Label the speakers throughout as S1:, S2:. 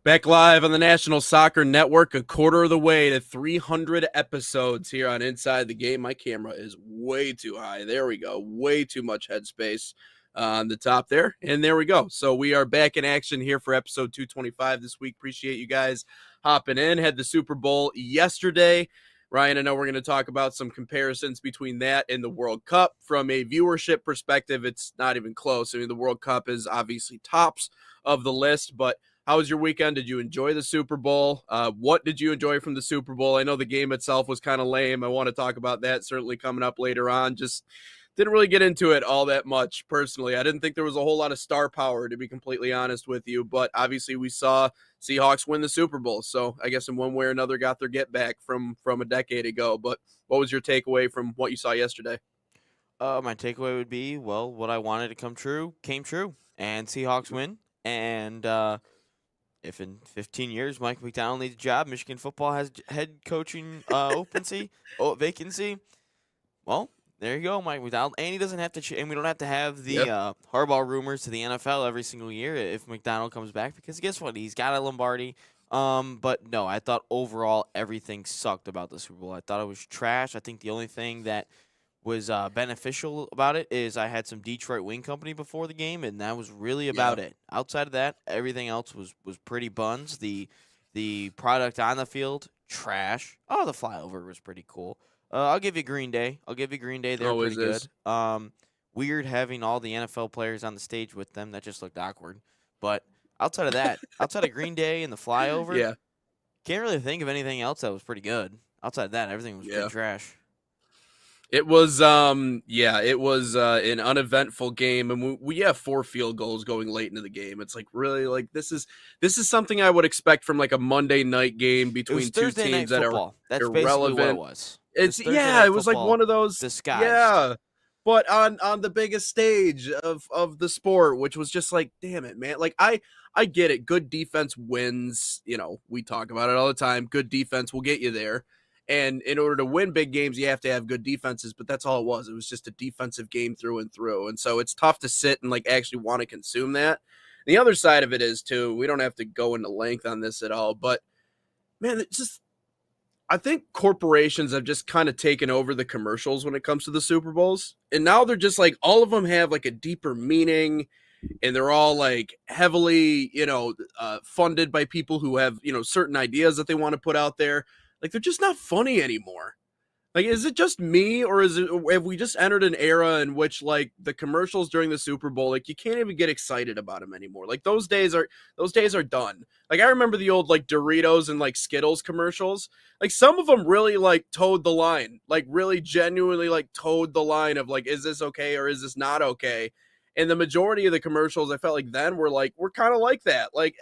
S1: Back live on the National Soccer Network, a quarter of the way to 300 episodes here on Inside the Game. My camera is way too high. There we go. Way too much headspace on the top there. And there we go. So we are back in action here for episode 225 this week. Appreciate you guys hopping in. Had the Super Bowl yesterday. Ryan, I know we're going to talk about some comparisons between that and the World Cup. From a viewership perspective, it's not even close. I mean, the World Cup is obviously tops of the list, but how was your weekend? Did you enjoy the Super Bowl? What did you enjoy from the Super Bowl? I know the game itself was kind of lame. I want to talk about that certainly coming up later on. Just didn't really get into it all that much personally. I didn't think there was a whole lot of star power, to be completely honest with you. But obviously we saw Seahawks win the Super Bowl. So I guess in one way or another got their get back from a decade ago. But what was your takeaway from what you saw yesterday?
S2: My takeaway would be, well, what I wanted to come true came true. And Seahawks win. And if in 15 years Mike McDonald needs a job, Michigan football has head coaching vacancy, well, there you go, Mike McDonald. And he doesn't have to and we don't have to have the Harbaugh rumors to the NFL every single year if McDonald comes back, because guess what? He's got a Lombardi. But no, I thought overall everything sucked about the Super Bowl. I thought it was trash. I think the only thing that was beneficial about it is I had some Detroit Wing Company before the game, and that was really about it. Outside of that, everything else was pretty buns. The product on the field, trash. Oh, the flyover was pretty cool. I'll give you Green Day. They're pretty good. Weird having all the NFL players on the stage with them. That just looked awkward. But outside of that, outside of Green Day and the flyover, can't really think of anything else that was pretty good. Outside of that, everything was pretty trash.
S1: It was, an uneventful game, and we have 4 field goals going late into the game. It's like, really, like, this is something I would expect from like a Monday night game between two teams that are
S2: That's
S1: irrelevant.
S2: basically what it was.
S1: It was like one of those
S2: disguised.
S1: Yeah, but on the biggest stage of the sport, which was just like, damn it, man. Like I get it. Good defense wins. You know, we talk about it all the time. Good defense will get you there. And in order to win big games, you have to have good defenses, but that's all it was. It was just a defensive game through and through. And so it's tough to sit and like actually want to consume that. The other side of it is too, we don't have to go into length on this at all, but man, it's just, I think corporations have just kind of taken over the commercials when it comes to the Super Bowls. And now they're just like, all of them have like a deeper meaning, and they're all like heavily, funded by people who have, certain ideas that they want to put out there. Like, they're just not funny anymore. Like, is it just me, or have we just entered an era in which, like, the commercials during the Super Bowl, like, you can't even get excited about them anymore? Like, those days are done. Like, I remember the old, like, Doritos and, like, Skittles commercials. Like, some of them really, like, towed the line. Like, really genuinely, like, towed the line of, like, is this okay or is this not okay? And the majority of the commercials, I felt like then were kind of like that. Like,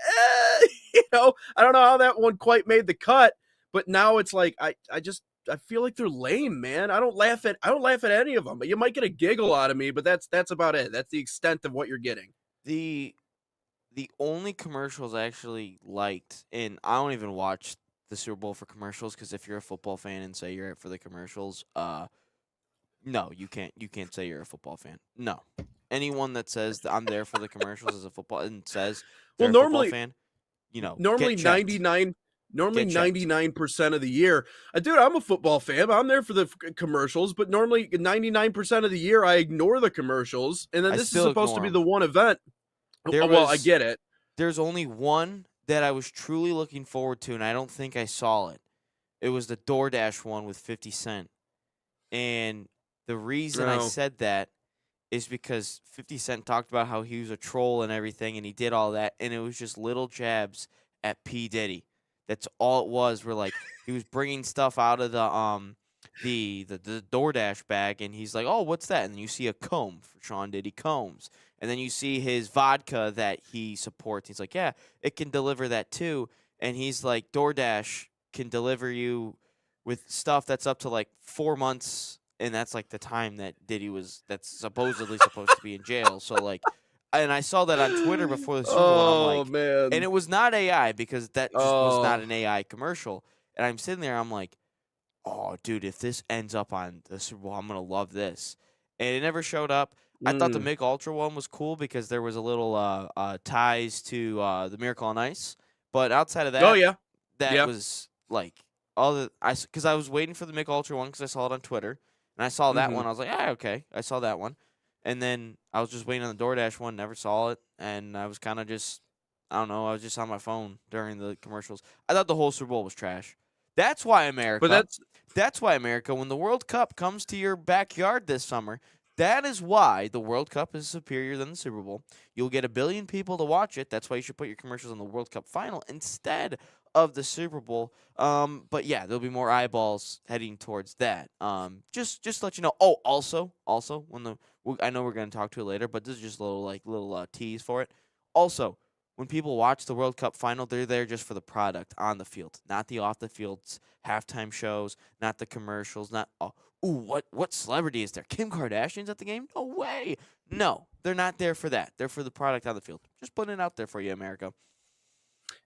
S1: I don't know how that one quite made the cut. But now it's like I feel like they're lame, man. I don't laugh at any of them. But you might get a giggle out of me, but that's about it. That's the extent of what you're getting.
S2: The only commercials I actually liked, and I don't even watch the Super Bowl for commercials, because if you're a football fan and say you're for the commercials, no, you can't say you're a football fan. No, anyone that says that I'm there for the commercials as a football and says they're a football fan,
S1: normally 99% of the year, dude, I'm a football fan. I'm there for the commercials, but normally 99% of the year I ignore the commercials, and then this is supposed to be the one event. I get it.
S2: There's only one that I was truly looking forward to, and I don't think I saw it. It was the DoorDash one with 50 Cent. And the reason I said that is because 50 Cent talked about how he was a troll and everything, and he did all that, and it was just little jabs at P. Diddy. That's all it was. We're like, he was bringing stuff out of the DoorDash bag, and he's like, "Oh, what's that?" And then you see a comb for Sean Diddy Combs, and then you see his vodka that he supports. He's like, "Yeah, it can deliver that too." And he's like, DoorDash can deliver you with stuff that's up to like 4 months and that's like the time that that's supposedly supposed to be in jail. So like, and I saw that on Twitter before the Super Bowl, and I'm
S1: Oh
S2: like, and
S1: man.
S2: it was not AI because that just was not
S1: Oh.
S2: an AI commercial. And I'm sitting there, I'm like, oh, dude, if this ends up on the Super Bowl, I'm gonna love this. And it never showed up. I thought the
S1: Mm.
S2: Mick Ultra one was cool because there was a little ties to the Miracle on Ice. But outside of
S1: Oh
S2: that,
S1: yeah.
S2: that
S1: Yeah.
S2: was like all the because I was waiting for the Mick Ultra one because I saw it on Twitter, and I saw that
S1: Mhm.
S2: one. I was like, ah, okay, I saw that one, and then I was just waiting on the DoorDash one, never saw it, and I was kind of just, I don't know, I was just on my phone during the commercials. I thought the whole Super Bowl was trash. That's why
S1: But
S2: America.
S1: that's
S2: That's why America, when the World Cup comes to your backyard this summer, that is why the World Cup is superior than the Super Bowl. You'll get 1 billion people to watch it. That's why you should put your commercials on the World Cup final instead of the Super Bowl. But yeah, there'll be more eyeballs heading towards that. Just to let you know. Oh, also, I know we're gonna talk to it later, but this is just a little tease for it. Also, when people watch the World Cup final, they're there just for the product on the field, not the off the fields halftime shows, not the commercials, not what celebrity is there? Kim Kardashian's at the game? No way. No, they're not there for that. They're for the product on the field. Just putting it out there for you, America.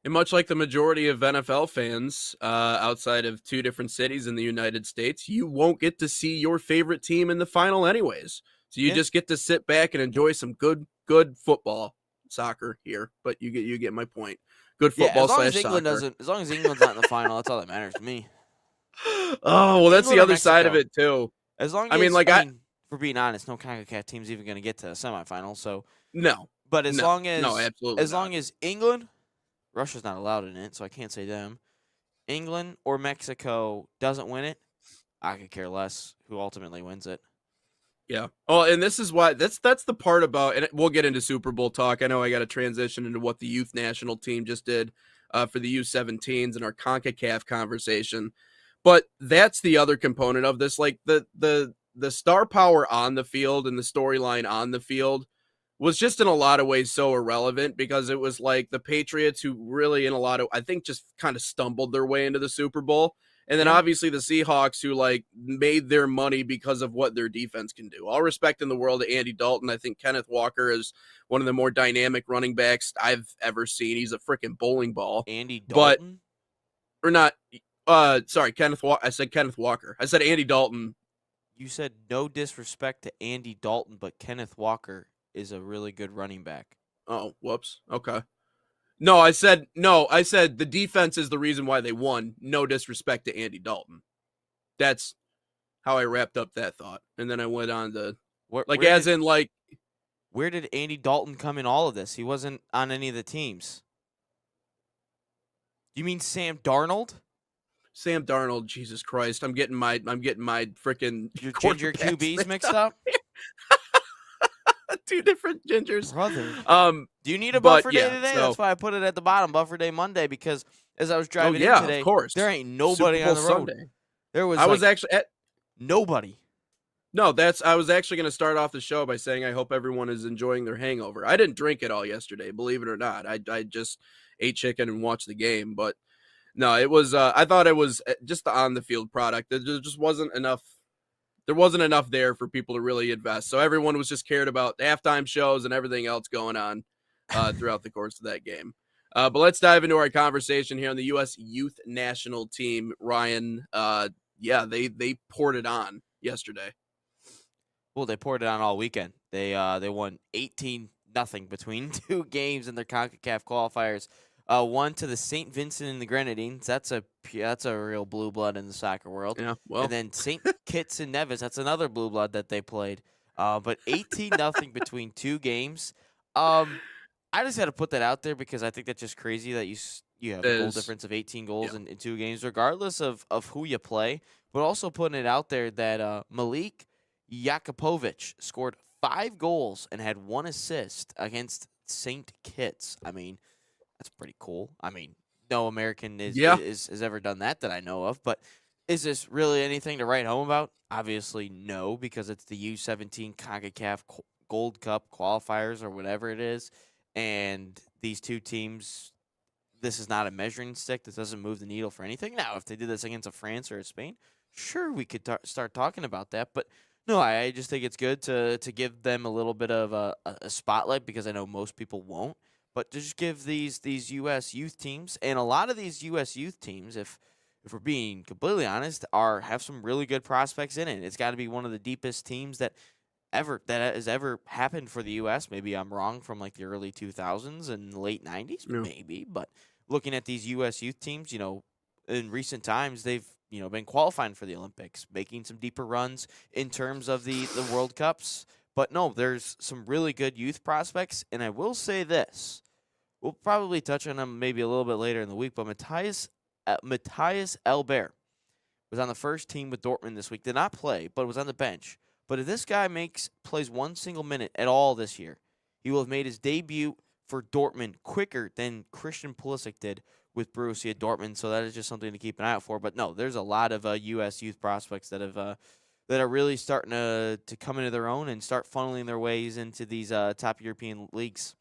S1: and much like the majority of NFL fans outside of 2 different cities in the United States, you won't get to see your favorite team in the final anyways. So you
S2: Yeah.
S1: just get to sit back and enjoy some good football, soccer here, but you get my point. Good
S2: Yeah,
S1: football slash soccer.
S2: as long as England's not in the final, that's all that matters to me.
S1: Oh, well, that's the
S2: England or
S1: other side of
S2: Mexico.
S1: it too.
S2: As long
S1: I mean,
S2: as
S1: like
S2: I mean, for being honest, no CONCACAF team's even going to get to the semifinals. So,
S1: no,
S2: but
S1: no, absolutely
S2: as
S1: not.
S2: long as England, Russia's not allowed in it, so I can't say them. England or Mexico doesn't win it, I could care less who ultimately wins it.
S1: Yeah. Oh, and this is why that's the part about, and we'll get into Super Bowl talk. I know I got to transition into what the youth national team just did for the U-17s and our CONCACAF conversation, but that's the other component of this. Like the star power on the field and the storyline on the field was just in a lot of ways so irrelevant because it was like the Patriots who really in a lot of I think just kind of stumbled their way into the Super Bowl. And then
S2: Yeah.
S1: obviously the Seahawks who like made their money because of what their defense can do. All respect in the world to Andy Dalton. I think Kenneth Walker is one of the more dynamic running backs I've ever seen. He's a freaking bowling ball.
S2: Andy
S1: But
S2: Dalton?
S1: or not sorry, I said Kenneth Walker. I said Andy Dalton.
S2: You said no disrespect to Andy Dalton, but Kenneth Walker is a really good running back.
S1: Oh, whoops. Okay. No, I said the defense is the reason why they won. No disrespect to Andy Dalton. That's how I wrapped up that thought. And then I went on to
S2: Where,
S1: like
S2: where
S1: as
S2: did
S1: in like
S2: where did Andy Dalton come in all of this? He wasn't on any of the teams. You mean Sam Darnold?
S1: Sam Darnold, Jesus Christ. I'm getting my freaking
S2: Your ginger
S1: quarterbacks
S2: QBs mixed up?
S1: 2 different gingers.
S2: Brother. Do you need a
S1: But
S2: buffer day
S1: yeah,
S2: today?
S1: so
S2: That's why I put it at the bottom, buffer day Monday, because as I was
S1: oh
S2: driving in
S1: yeah, of
S2: today,
S1: course.
S2: there ain't
S1: Super
S2: nobody
S1: Bowl
S2: on the road.
S1: Sunday.
S2: There was
S1: I was
S2: like
S1: actually at
S2: nobody.
S1: No, I was actually going to start off the show by saying I hope everyone is enjoying their hangover. I didn't drink it all yesterday, believe it or not. I just ate chicken and watched the game, but no, it was I thought it was just the on the field product. There just wasn't enough. There wasn't enough there for people to really invest. So everyone was just cared about halftime shows and everything else going on throughout the course of that game. But let's dive into our conversation here on the U.S. Youth National Team. Ryan, yeah, they poured it on yesterday.
S2: Well, they poured it on all weekend. They won 18-0 between 2 games in their CONCACAF qualifiers. One to the St. Vincent and the Grenadines. That's a real blue blood in the soccer world.
S1: Yeah, well,
S2: And then St. Kitts and Nevis. That's another blue blood that they played. But 18-0 between 2 games. I just had to put that out there because I think that's just crazy that you have a goal difference of 18 goals
S1: yeah.
S2: in 2 games, regardless of who you play. But also putting it out there that Malik Jakupovic scored 5 goals and had 1 assist against St. Kitts. I mean, that's pretty cool. I mean, no American has ever done that I know of. But is this really anything to write home about? Obviously, no, because it's the U-17 CONCACAF Gold Cup qualifiers or whatever it is. And these 2 teams, this is not a measuring stick. This doesn't move the needle for anything. Now, if they did this against a France or a Spain, sure, we could start talking about that. But no, I just think it's good to give them a little bit of a spotlight because I know most people won't. But to just give these U.S. youth teams, and a lot of these U.S. youth teams, if we're being completely honest, have some really good prospects in it. It's got to be one of the deepest teams that has ever happened for the U.S. Maybe I'm wrong, from like the early 2000s and late 90s,
S1: Yeah.
S2: maybe. But looking at these U.S. youth teams, in recent times they've been qualifying for the Olympics, making some deeper runs in terms of the World Cups. But no, there's some really good youth prospects, and I will say this: we'll probably touch on them maybe a little bit later in the week. But Matthias Elber was on the first team with Dortmund this week. Did not play, but was on the bench. But if this guy plays one single minute at all this year, he will have made his debut for Dortmund quicker than Christian Pulisic did with Borussia Dortmund. So that is just something to keep an eye out for. But no, there's a lot of U.S. youth prospects that are really starting to come into their own and start funneling their ways into these top European leagues.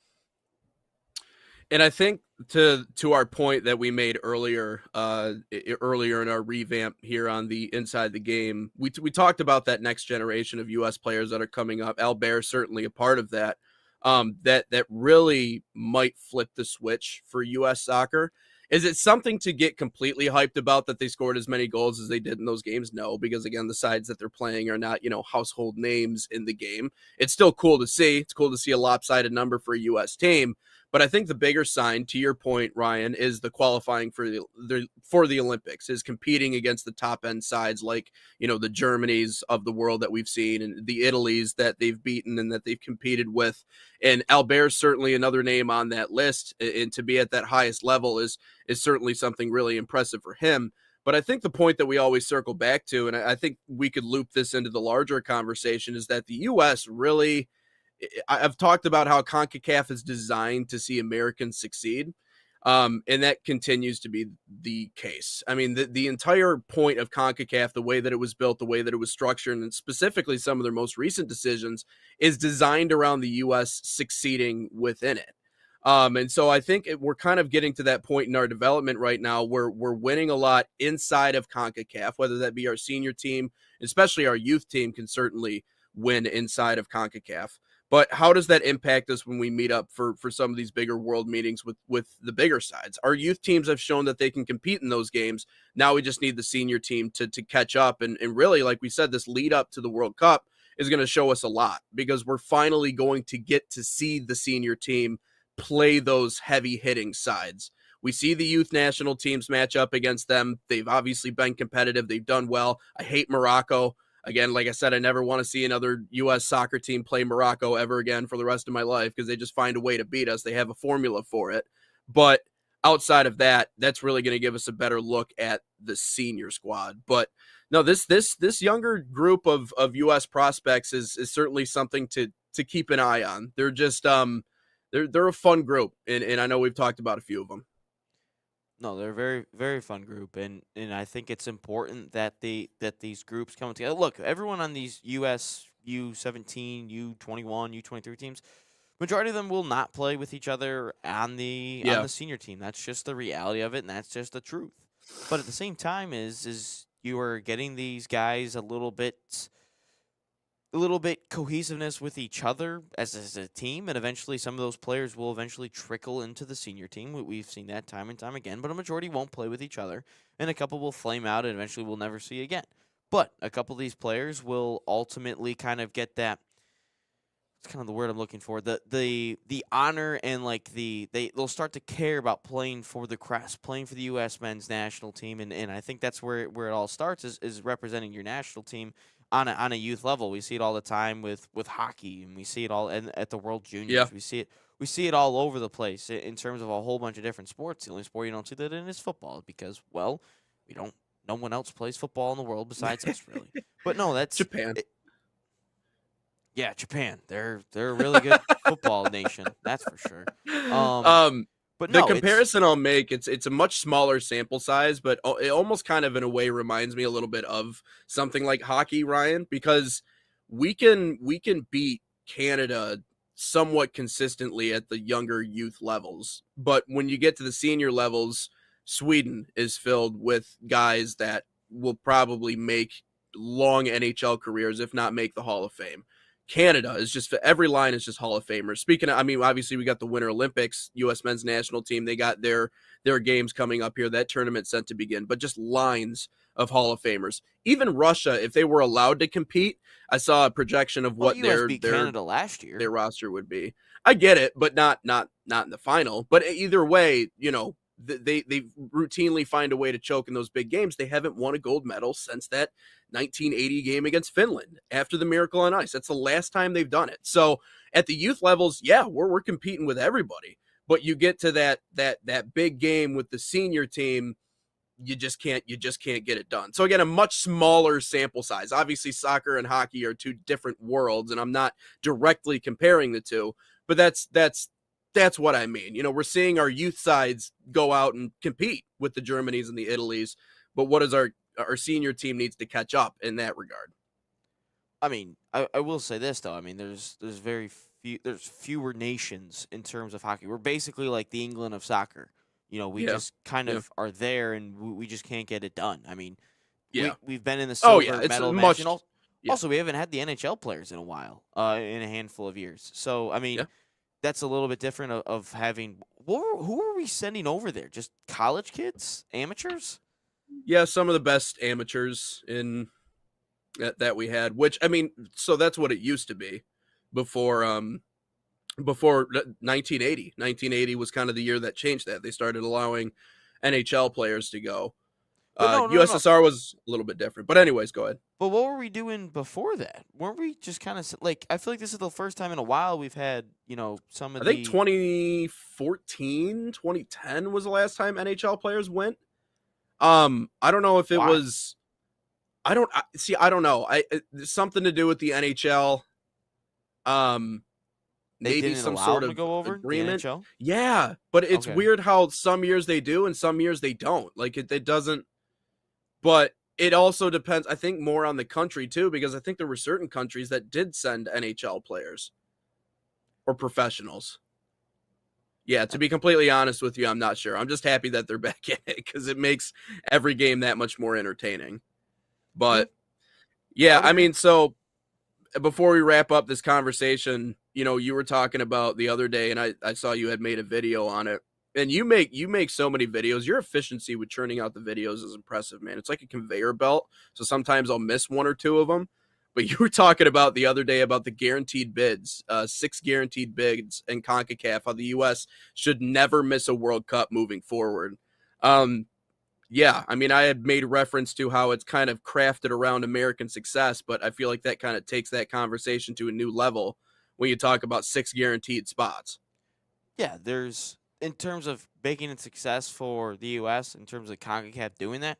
S1: And I think to our point that we made earlier, earlier in our revamp here on the Inside the Game, we talked about that next generation of U.S. players that are coming up. Albert certainly a part of that. That really might flip the switch for U.S. soccer. Is it something to get completely hyped about that they scored as many goals as they did in those games? No, because again, the sides that they're playing are not, household names in the game. It's still cool to see. It's cool to see a lopsided number for a U.S. team. But I think the bigger sign, to your point, Ryan, is the qualifying for the Olympics, is competing against the top end sides like, the Germanys of the world that we've seen and the Italys that they've beaten and that they've competed with. And Albert's certainly another name on that list. And to be at that highest level is certainly something really impressive for him. But I think the point that we always circle back to, and I think we could loop this into the larger conversation, is that the U.S. really, I've talked about how CONCACAF is designed to see Americans succeed. And that continues to be the case. I mean, the entire point of CONCACAF, the way that it was built, the way that it was structured, and specifically some of their most recent decisions, is designed around the U.S. succeeding within it. And so I think we're kind of getting to that point in our development right now where we're winning a lot inside of CONCACAF, whether that be our senior team, especially our youth team can certainly win inside of CONCACAF. But how does that impact us when we meet up for some of these bigger world meetings with the bigger sides? Our youth teams have shown that they can compete in those games. Now we just need the senior team to catch up. And really, like we said, this lead up to the World Cup is going to show us a lot because we're finally going to get to see the senior team play those heavy hitting sides. We see the youth national teams match up against them. They've obviously been competitive. They've done well. I hate Morocco. Again, like I said, I never want to see another U.S. soccer team play Morocco ever again for the rest of my life because they just find a way to beat us. They have a formula for it. But outside of that, that's really going to give us a better look at the senior squad. But no, this younger group of U.S. prospects is certainly something to keep an eye on. They're just they're a fun group, and I know we've talked about a few of them.
S2: No, they're a very, very fun group, and I think it's important that these groups come together. Look, everyone on these U.S. U-17, U-21, U-23 teams, majority of them will not play with each other on the senior team. That's just the reality of it, and that's just the truth. But at the same time, is you are getting these guys a little bit cohesiveness with each other as a team, and eventually some of those players will eventually trickle into the senior team. We've seen that time and time again, but a majority won't play with each other, and a couple will flame out and eventually we'll never see again. But a couple of these players will ultimately kind of get that, it's kind of the word I'm looking for, the honor, and like they'll start to care about playing for the crest, playing for the U.S. men's national team, and I think that's where it all starts is representing your national team on a youth level. We see it all the time with hockey, and we see it all at the World Juniors.
S1: Yeah.
S2: We see it all over the place in terms of a whole bunch of different sports. The only sport you don't see that in is football because, well, no one else plays football in the world besides us, really. But no, that's
S1: Japan.
S2: Yeah, Japan. They're a really good football nation, that's for sure. But
S1: the
S2: no,
S1: comparison I'll make, it's a much smaller sample size, but it almost kind of in a way reminds me a little bit of something like hockey, Ryan, because we can beat Canada somewhat consistently at the younger youth levels. But when you get to the senior levels, Sweden is filled with guys that will probably make long NHL careers, if not make the Hall of Fame. Canada is just, every line is just Hall of Famers. Speaking of, I mean, obviously we got the Winter Olympics, U.S. men's national team. They got their games coming up here. That tournament set to begin, but just lines of Hall of Famers. Even Russia, if they were allowed to compete, I saw a projection of
S2: Well,
S1: what
S2: the U.S. beat Canada last
S1: their
S2: year.
S1: roster would be. I get it, but not in the final. But either way, you know, they routinely find a way to choke in those big games. They haven't won a gold medal since that 1980 game against Finland after the Miracle on Ice. That's the last time they've done it. So at the youth levels, yeah, we're competing with everybody. But you get to that big game with the senior team, you just can't get it done. So again, a much smaller sample size. Obviously, soccer and hockey are two different worlds, and I'm not directly comparing the two, but that's what I mean. You know, we're seeing our youth sides go out and compete with the Germanys and the Italys, but what does our senior team needs to catch up in that regard?
S2: I mean, I will say this though. I mean, there's fewer nations in terms of hockey. We're basically like the England of soccer. You know, we just kind of are there, and we just can't get it done. I mean, we've been in the silver
S1: it's
S2: medal
S1: much.
S2: match, and also we haven't had the NHL players in a while, in a handful of years. So I mean, that's a little bit different of having. Who are we sending over there? Just college kids, amateurs?
S1: Yeah, some of the best amateurs in that we had. Which, I mean, so that's what it used to be before 1980. 1980 was kind of the year that changed that. They started allowing NHL players to go.
S2: But no.
S1: USSR was a little bit different. But anyways, go ahead.
S2: But what were we doing before that? Weren't we just kind of like, I feel like this is the first time in a while we've had, you know, some of
S1: I think 2014, 2010 was the last time NHL players went. I don't know if it was. I don't know. There's something to do with the NHL. Maybe some sort of
S2: go over
S1: agreement.
S2: the NHL?
S1: Yeah, but it's weird how some years they do and some years they don't. Like it doesn't. But it also depends, I think, more on the country too, because I think there were certain countries that did send NHL players or professionals. Yeah, to be completely honest with you, I'm not sure. I'm just happy that they're back in it because it makes every game that much more entertaining. But yeah, I mean, so before we wrap up this conversation, you know, you were talking about the other day, and I saw you had made a video on it. And you make so many videos. Your efficiency with churning out the videos is impressive, man. It's like a conveyor belt. So sometimes I'll miss one or two of them. But you were talking about the other day about the guaranteed bids, 6 guaranteed bids in CONCACAF, how the U.S. should never miss a World Cup moving forward. Yeah, I mean, I had made reference to how it's kind of crafted around American success, but I feel like that kind of takes that conversation to a new level when you talk about 6 guaranteed spots.
S2: Yeah, there's, in terms of making it success for the U.S., in terms of CONCACAF doing that,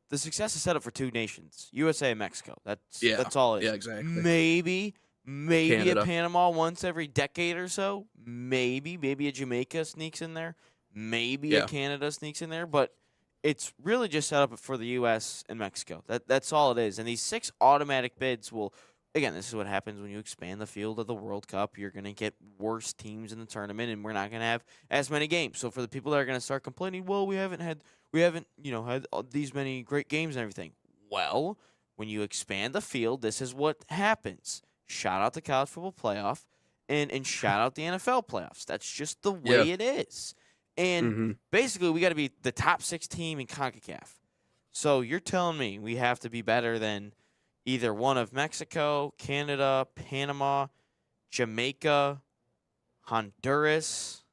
S2: the success is set up for 2 nations, USA and Mexico. That's all it is.
S1: Yeah, exactly.
S2: Maybe
S1: Canada.
S2: a Panama once every decade or so. Maybe a Jamaica sneaks in there. Maybe a Canada sneaks in there. But it's really just set up for the U.S. and Mexico. That's all it is. And these 6 automatic bids will, again, this is what happens when you expand the field of the World Cup. You're going to get worse teams in the tournament, and we're not going to have as many games. So for the people that are going to start complaining, well, we haven't had these many great games and everything. Well, when you expand the field, this is what happens. Shout out the college football playoff and shout out the NFL playoffs. That's just the way it is. And basically, we got to be the top 6 team in CONCACAF. So you're telling me we have to be better than either one of Mexico, Canada, Panama, Jamaica, Honduras,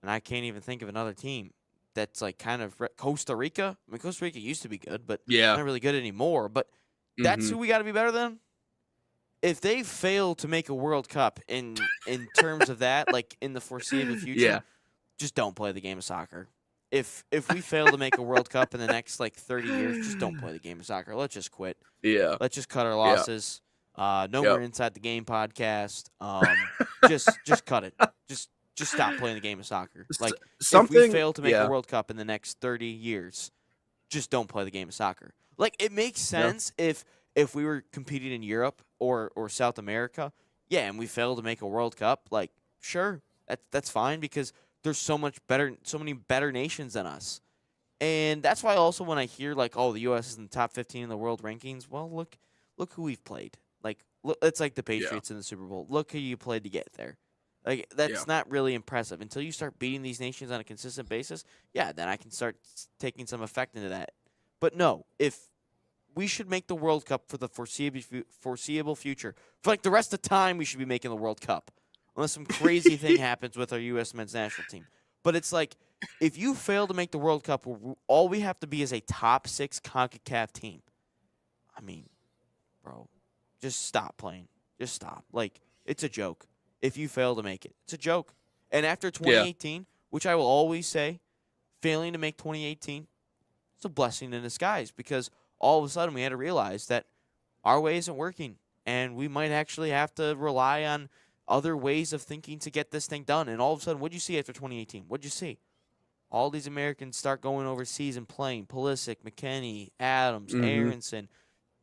S2: and I can't even think of another team that's like kind of Costa Rica. I mean, Costa Rica used to be good, but not really good anymore. But that's who we got to be better than. If they fail to make a World Cup in terms of that, like in the foreseeable future, just don't play the game of soccer. If we fail to make a World Cup in the next like 30 years, just don't play the game of soccer. Let's just quit.
S1: Yeah.
S2: Let's just cut our losses. No more Inside the Game podcast. Just cut it. Just stop playing the game of soccer. Like if we fail to make a World Cup in the next 30 years, just don't play the game of soccer. Like it makes sense if we were competing in Europe or South America, and we failed to make a World Cup, like sure, that's fine because there's so many better nations than us. And that's why also when I hear like, oh, the U.S. is in the top 15 in the world rankings, well, look who we've played. Like, look, it's like the
S1: Yeah,
S2: Patriots in the Super Bowl. Look who you played to get there. Like,
S1: yeah,
S2: that's not really impressive until you start beating these nations on a consistent basis. Yeah, then I can start taking some effect into that. But no, if we should make the World Cup for the foreseeable future, for like the rest of the time, we should be making the World Cup, unless some crazy thing happens with our U.S. men's national team. But it's like, if you fail to make the World Cup, all we have to be is a top 6 CONCACAF team. I mean, bro, just stop playing. Just stop. Like, it's a joke. If you fail to make it, it's a joke. And after
S1: yeah,
S2: 2018, which I will always say, failing to make 2018, it's a blessing in disguise because all of a sudden we had to realize that our way isn't working and we might actually have to rely on other ways of thinking to get this thing done. And all of a sudden, what'd you see after 2018? What'd you see? All these Americans start going overseas and playing. Pulisic, McKennie, Adams,
S1: hmm
S2: Aronson,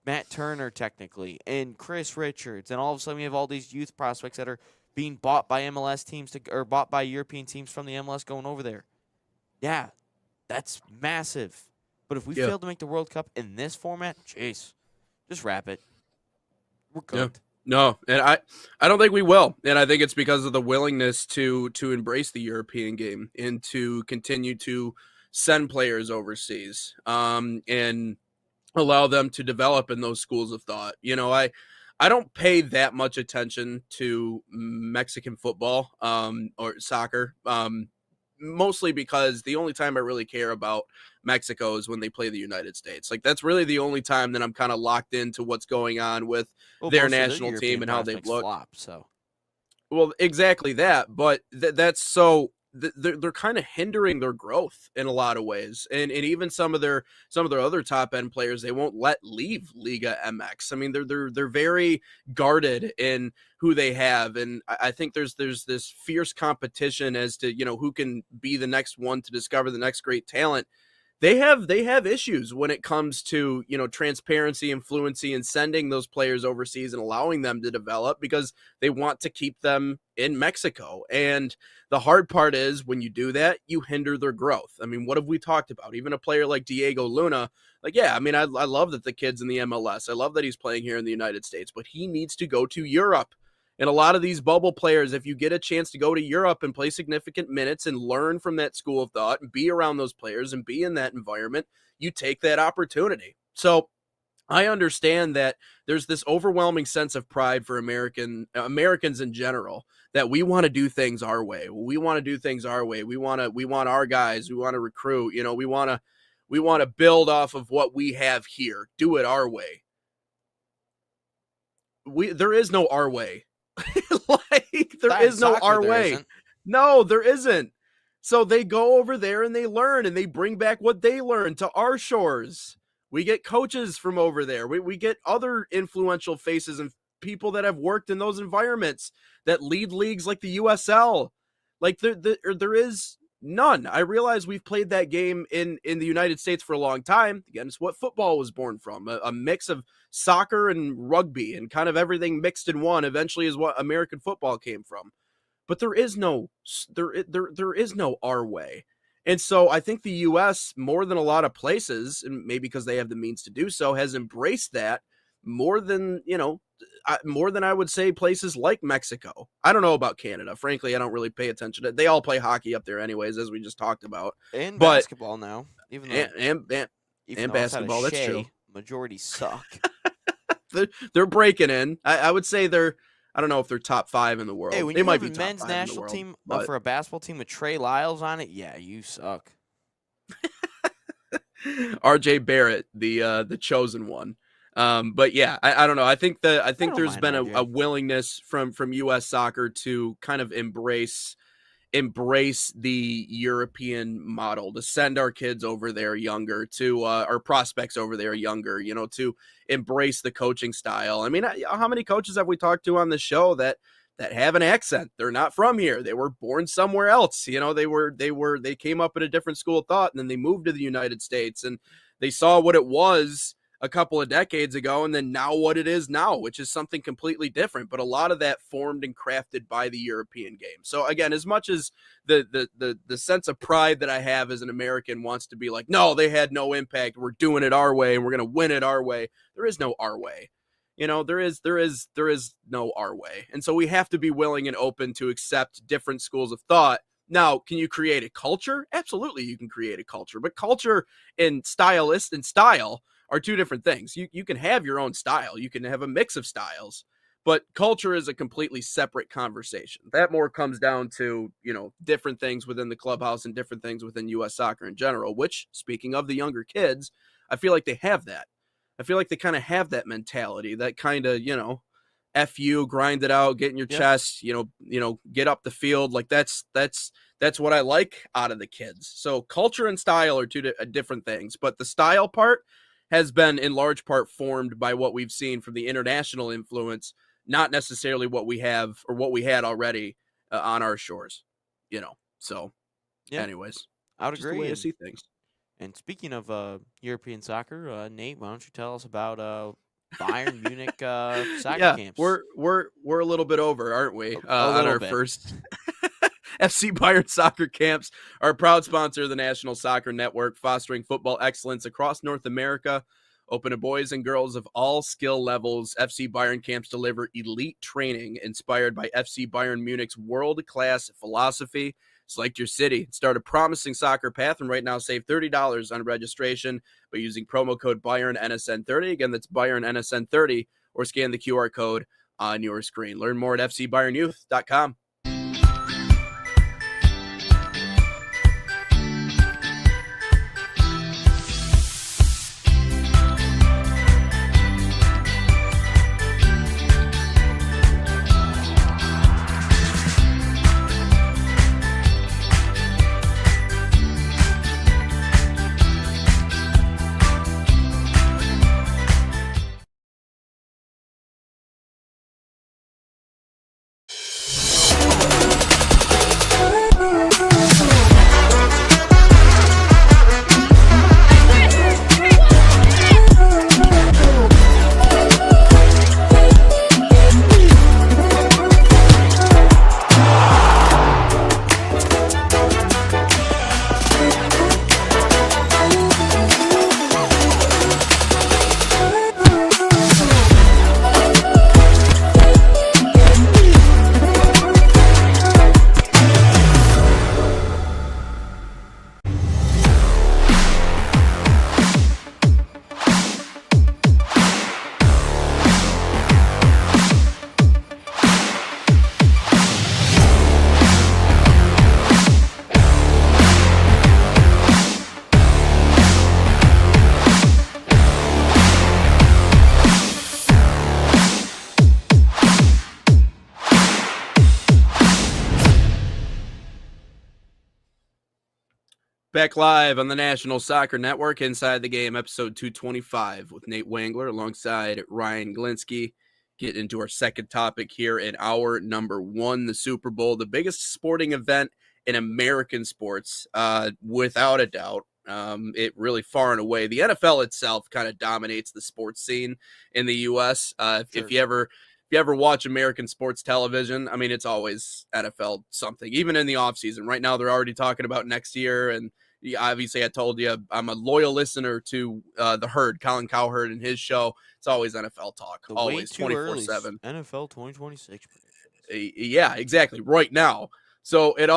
S2: Matt Turner technically, and Chris Richards. And all of a sudden we have all these youth prospects that are being bought by MLS teams or bought by European teams from the MLS going over there. Yeah, that's massive. But if we
S1: yeah,
S2: fail to make the World Cup in this format, jeez, just wrap it. We're
S1: yeah.
S2: cooked.
S1: No, and I don't think we will, and I think it's because of the willingness to embrace the European game and to continue to send players overseas, and allow them to develop in those schools of thought. I don't pay that much attention to Mexican football, or soccer, mostly because the only time I really care about Mexico is when they play the United States. Like, that's really the only time that I'm kind of locked into what's going on with
S2: Well,
S1: their
S2: most of their
S1: national team
S2: European
S1: and how they've
S2: prospects
S1: looked.
S2: flop, so
S1: Well, exactly that, but that's so they're kind of hindering their growth in a lot of ways, and even some of their other top end players they won't let leave Liga MX. I mean, they're very guarded in who they have, and I think there's this fierce competition as to who can be the next one to discover the next great talent. They have issues when it comes to transparency and fluency and sending those players overseas and allowing them to develop because they want to keep them in Mexico. And the hard part is when you do that, you hinder their growth. I mean, what have we talked about? Even a player like Diego Luna, like, yeah, I mean, I love that the kid's in the MLS. I love that he's playing here in the United States, but he needs to go to Europe. And a lot of these bubble players, if you get a chance to go to Europe and play significant minutes and learn from that school of thought and be around those players and be in that environment, you take that opportunity. So I understand that there's this overwhelming sense of pride for Americans in general that we want to do things our way. We want to do things our way. We want our guys. We want to recruit. We want to build off of what we have here. Do it our way. There is no our way. Like, there
S2: besides
S1: is no
S2: soccer,
S1: our
S2: there
S1: way.
S2: isn't.
S1: No, there isn't. So they go over there and they learn and they bring back what they learn to our shores. We get coaches from over there. We get other influential faces and people that have worked in those environments that lead leagues like the USL. Like, there is none. I realize we've played that game in the United States for a long time. Again, it's what football was born from, a mix of soccer and rugby and kind of everything mixed in one eventually is what American football came from. But there is no our way. And so I think the US, more than a lot of places, and maybe because they have the means to do so, has embraced that more than, more than I would say places like Mexico. I don't know about Canada. Frankly, I don't really pay attention to it. They all play hockey up there anyways, as we just talked about.
S2: And
S1: But
S2: basketball now, even though
S1: and and,
S2: even
S1: and
S2: though outside of
S1: basketball, that's true.
S2: Shea, majority suck.
S1: They're breaking in. I would say I don't know if they're top 5 in the
S2: Hey,
S1: world.
S2: when
S1: They
S2: you
S1: might
S2: have
S1: be
S2: a
S1: top
S2: men's
S1: 5 in the
S2: national
S1: world,
S2: team
S1: but
S2: for a basketball team with Trey Lyles on it, yeah, you suck.
S1: RJ Barrett, the chosen one. But yeah, I don't know. I think
S2: don't
S1: there's
S2: mind
S1: been a
S2: RJ.
S1: willingness from US soccer to kind of embrace the European model, to send our kids over there younger, to our prospects over there younger, to embrace the coaching style. I mean, how many coaches have we talked to on the show that have an accent? They're not from here. They were born somewhere else. They came up in a different school of thought and then they moved to the United States and they saw what it was a couple of decades ago, and then now what it is now, which is something completely different. But a lot of that formed and crafted by the European game. So again, as much as the sense of pride that I have as an American wants to be like, no, they had no impact. We're doing it our way, and we're gonna win it our way. There is no our way. There is no our way. And so we have to be willing and open to accept different schools of thought. Now, can you create a culture? Absolutely, you can create a culture. But culture and style are two different things. You can have your own style. You can have a mix of styles, but culture is a completely separate conversation. That more comes down to, different things within the clubhouse and different things within US soccer in general, which, speaking of the younger kids, I feel like they have that. I feel like they kind of have that mentality, that kind of, F you, grind it out, get in your
S2: Yeah.
S1: chest, get up the field. Like that's what I like out of the kids. So culture and style are two different things, but the style part has been in large part formed by what we've seen from the international influence, not necessarily what we have or what we had already on our shores, So
S2: Yeah,
S1: anyways,
S2: I would
S1: just the
S2: agree.
S1: way I see things.
S2: And speaking of European soccer, Nate, why don't you tell us about Bayern Munich soccer
S1: Yeah,
S2: camps?
S1: we're a little bit over, aren't we?
S2: A
S1: On
S2: little
S1: our
S2: bit.
S1: first FC Bayern soccer camps are a proud sponsor of the National Soccer Network, fostering football excellence across North America. Open to boys and girls of all skill levels, FC Bayern camps deliver elite training inspired by FC Bayern Munich's world-class philosophy. Select your city, start a promising soccer path, and right now save $30 on registration by using promo code Bayern NSN30. Again, that's Bayern NSN30, or scan the QR code on your screen. Learn more at fcbayernyouth.com. Back live on the National Soccer Network, Inside the Game, episode 225, with Nate Wangler alongside Ryan Glinsky. Get into our second topic here in hour number one, the Super Bowl, the biggest sporting event in American sports, without a doubt. It really far and away. The NFL itself kind of dominates the sports scene in the U.S.
S2: Sure.
S1: If you ever watch American sports television, I mean, it's always NFL something, even in the offseason. Right now, they're already talking about next year, and obviously, I told you I'm a loyal listener to the Herd, Colin Cowherd, and his show. It's always NFL talk, always 24/7.
S2: NFL 2026 predictions.
S1: Yeah, exactly. Right now, so it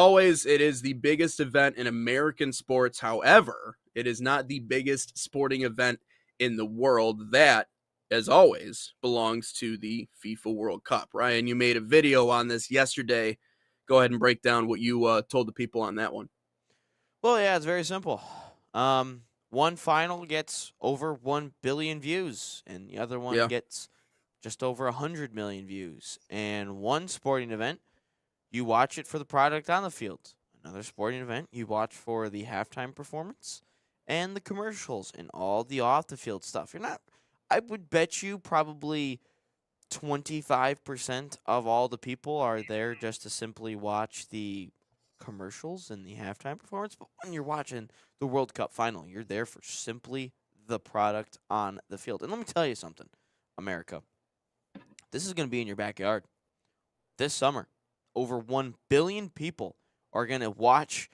S1: is the biggest event in American sports. However, it is not the biggest sporting event in the world. That, as always, belongs to the FIFA World Cup. Ryan, you made a video on this yesterday. Go ahead and break down what you told the people on that one.
S2: Well, yeah, it's very simple. One final gets over 1 billion views, and the other one gets just over 100 million views. And one sporting event, you watch it for the product on the field. Another sporting event, you watch for the halftime performance and the commercials and all the off-the-field stuff. I would bet you probably 25% of all the people are there just to simply watch the commercials and the halftime performance. But when you're watching the World Cup final, you're there for simply the product on the field. And let me tell you something, America. This is going to be in your backyard this summer. Over 1 billion people are going to watch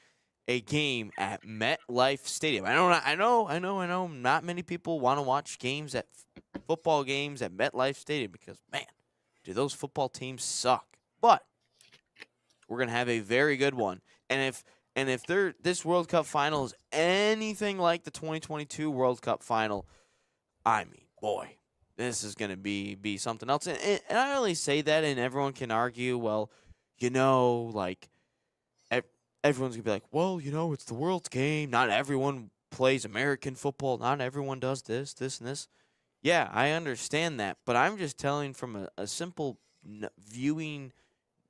S2: a game at MetLife Stadium. I know. Not many people want to watch football games at MetLife Stadium because, man, do those football teams suck. But we're gonna have a very good one, and if this World Cup final is anything like the 2022 World Cup final, I mean, boy, this is gonna be something else. And I only say that, and everyone can argue, well, like everyone's gonna be like, well, it's the world's game. Not everyone plays American football. Not everyone does this, and this. Yeah, I understand that, but I'm just telling from a simple viewing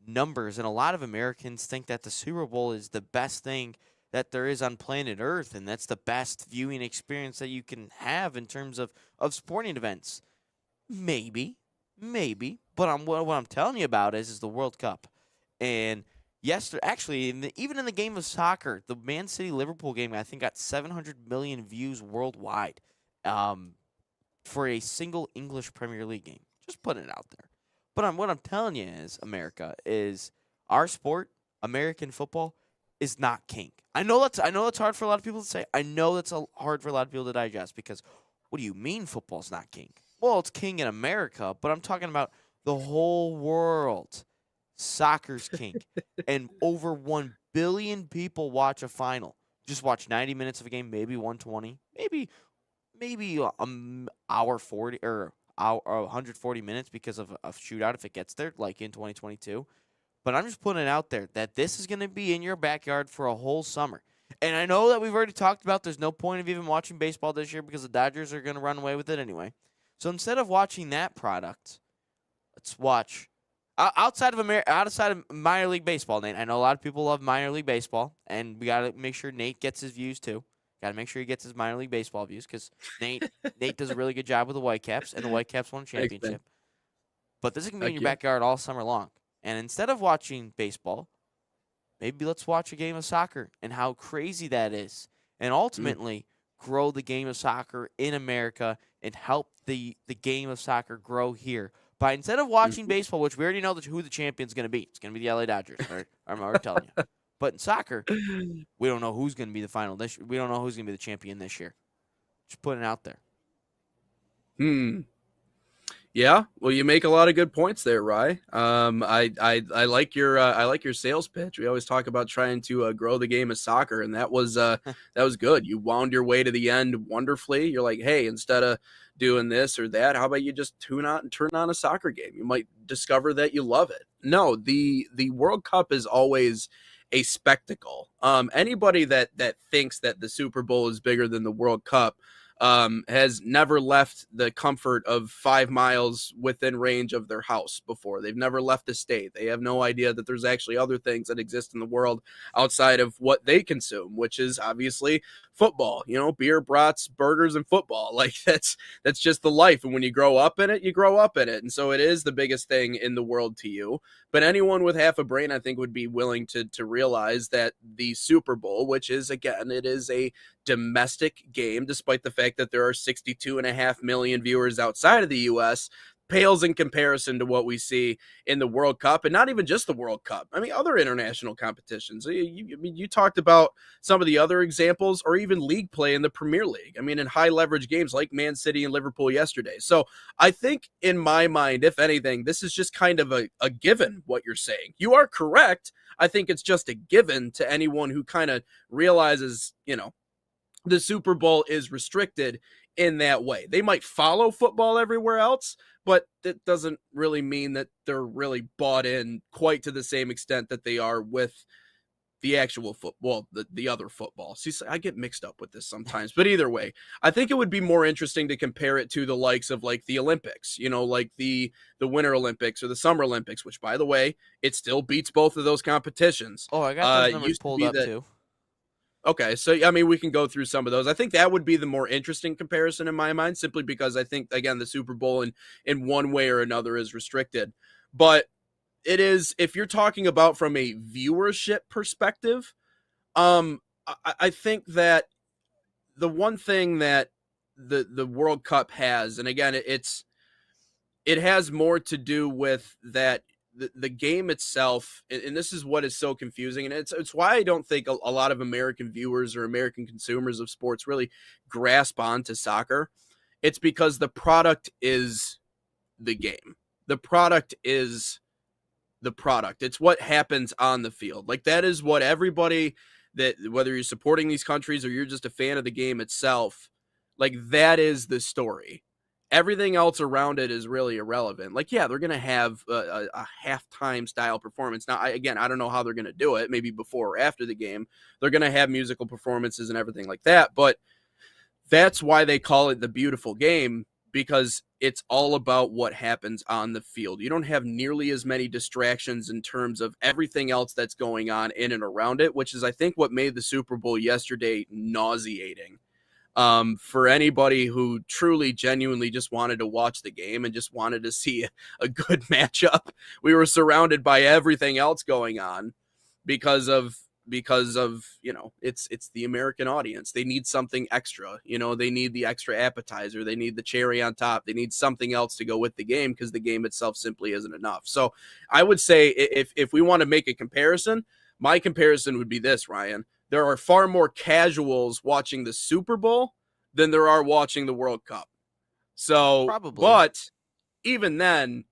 S2: numbers, and a lot of Americans think that the Super Bowl is the best thing that there is on planet Earth, and that's the best viewing experience that you can have in terms of sporting events. Maybe, but what I'm telling you about is the World Cup. And yesterday, actually, even in the game of soccer, the Man City Liverpool game, I think got 700 million views worldwide, for a single English Premier League game. Just putting it out there. But what I'm telling you is, America, is our sport, American football, is not king. I know that's hard for a lot of people to say. I know that's hard for a lot of people to digest because what do you mean football's not king? Well, it's king in America, but I'm talking about the whole world. Soccer's king. And over 1 billion people watch a final. Just watch 90 minutes of a game, maybe 120, maybe hour 40 or 140 minutes because of a shootout if it gets there, like in 2022. But I'm just putting it out there that this is going to be in your backyard for a whole summer. And I know that we've already talked about there's no point of even watching baseball this year because the Dodgers are going to run away with it anyway. So instead of watching that product, let's watch outside of minor league baseball, Nate. I know a lot of people love minor league baseball, and we got to make sure Nate gets his views too. Got to make sure he gets his minor league baseball views because Nate does a really good job with the Whitecaps, and the Whitecaps won a championship. But this is going to be in your backyard all summer long. And instead of watching baseball, maybe let's watch a game of soccer and how crazy that is. And ultimately grow the game of soccer in America and help the game of soccer grow here. By instead of watching baseball, which we already know who the champion's going to be. It's going to be the LA Dodgers. Right? I'm already telling you. But in soccer, we don't know who's going to be the final this year. We don't know who's going to be the champion this year. Just putting it out there.
S1: Yeah, well, you make a lot of good points there, Rye. I like your sales pitch. We always talk about trying to grow the game of soccer, and that was good. You wound your way to the end wonderfully. You're like, hey, instead of doing this or that, how about you just tune out and turn on a soccer game? You might discover that you love it. No, the World Cup is always a spectacle. Anybody that thinks that the Super Bowl is bigger than the World Cup has never left the comfort of 5 miles within range of their house before. They've never left the state. They have no idea that there's actually other things that exist in the world outside of what they consume, which is obviously football, beer, brats, burgers, and football. Like that's just the life. And when you grow up in it, you grow up in it. And so it is the biggest thing in the world to you. But anyone with half a brain, I think, would be willing to realize that the Super Bowl, which is, again, it is a domestic game, despite the fact that there are 62.5 million viewers outside of the U.S., pales in comparison to what we see in the World Cup, and not even just the World Cup. I mean, other international competitions. You talked about some of the other examples, or even league play in the Premier League. I mean, in high leverage games like Man City and Liverpool yesterday. So I think, in my mind, if anything, this is just kind of a given, what you're saying. You are correct. I think it's just a given to anyone who kind of realizes, the Super Bowl is restricted in that way. They might follow football everywhere else, but that doesn't really mean that they're really bought in quite to the same extent that they are with the actual football, the other football. See, I get mixed up with this sometimes, but either way, I think it would be more interesting to compare it to the likes of like the Olympics, like the Winter Olympics or the Summer Olympics, which, by the way, it still beats both of those competitions.
S2: Oh, I got those numbers pulled up too.
S1: Okay, so I mean, we can go through some of those. I think that would be the more interesting comparison in my mind, simply because I think, again, the Super Bowl in one way or another is restricted. But it is, if you're talking about from a viewership perspective, I think that the one thing that the World Cup has, and again, it has more to do with that the game itself, and this is what is so confusing, and it's why I don't think a lot of American viewers or American consumers of sports really grasp onto soccer. It's because the product is the game. The product is the product. It's what happens on the field. Like that is what everybody that whether you're supporting these countries or you're just a fan of the game itself, like that is the story. Everything else around it is really irrelevant. Like, yeah, they're going to have a halftime style performance. Now, I don't know how they're going to do it, maybe before or after the game. They're going to have musical performances and everything like that. But that's why they call it the beautiful game, because it's all about what happens on the field. You don't have nearly as many distractions in terms of everything else that's going on in and around it, which is, I think, what made the Super Bowl yesterday nauseating. For anybody who truly, genuinely just wanted to watch the game and just wanted to see a good matchup, we were surrounded by everything else going on because of it's the American audience. They need something extra. They need the extra appetizer. They need the cherry on top. They need something else to go with the game because the game itself simply isn't enough. So I would say if we want to make a comparison, my comparison would be this, Ryan. There are far more casuals watching the Super Bowl than there are watching the World Cup. So,
S2: Probably.
S1: but even then,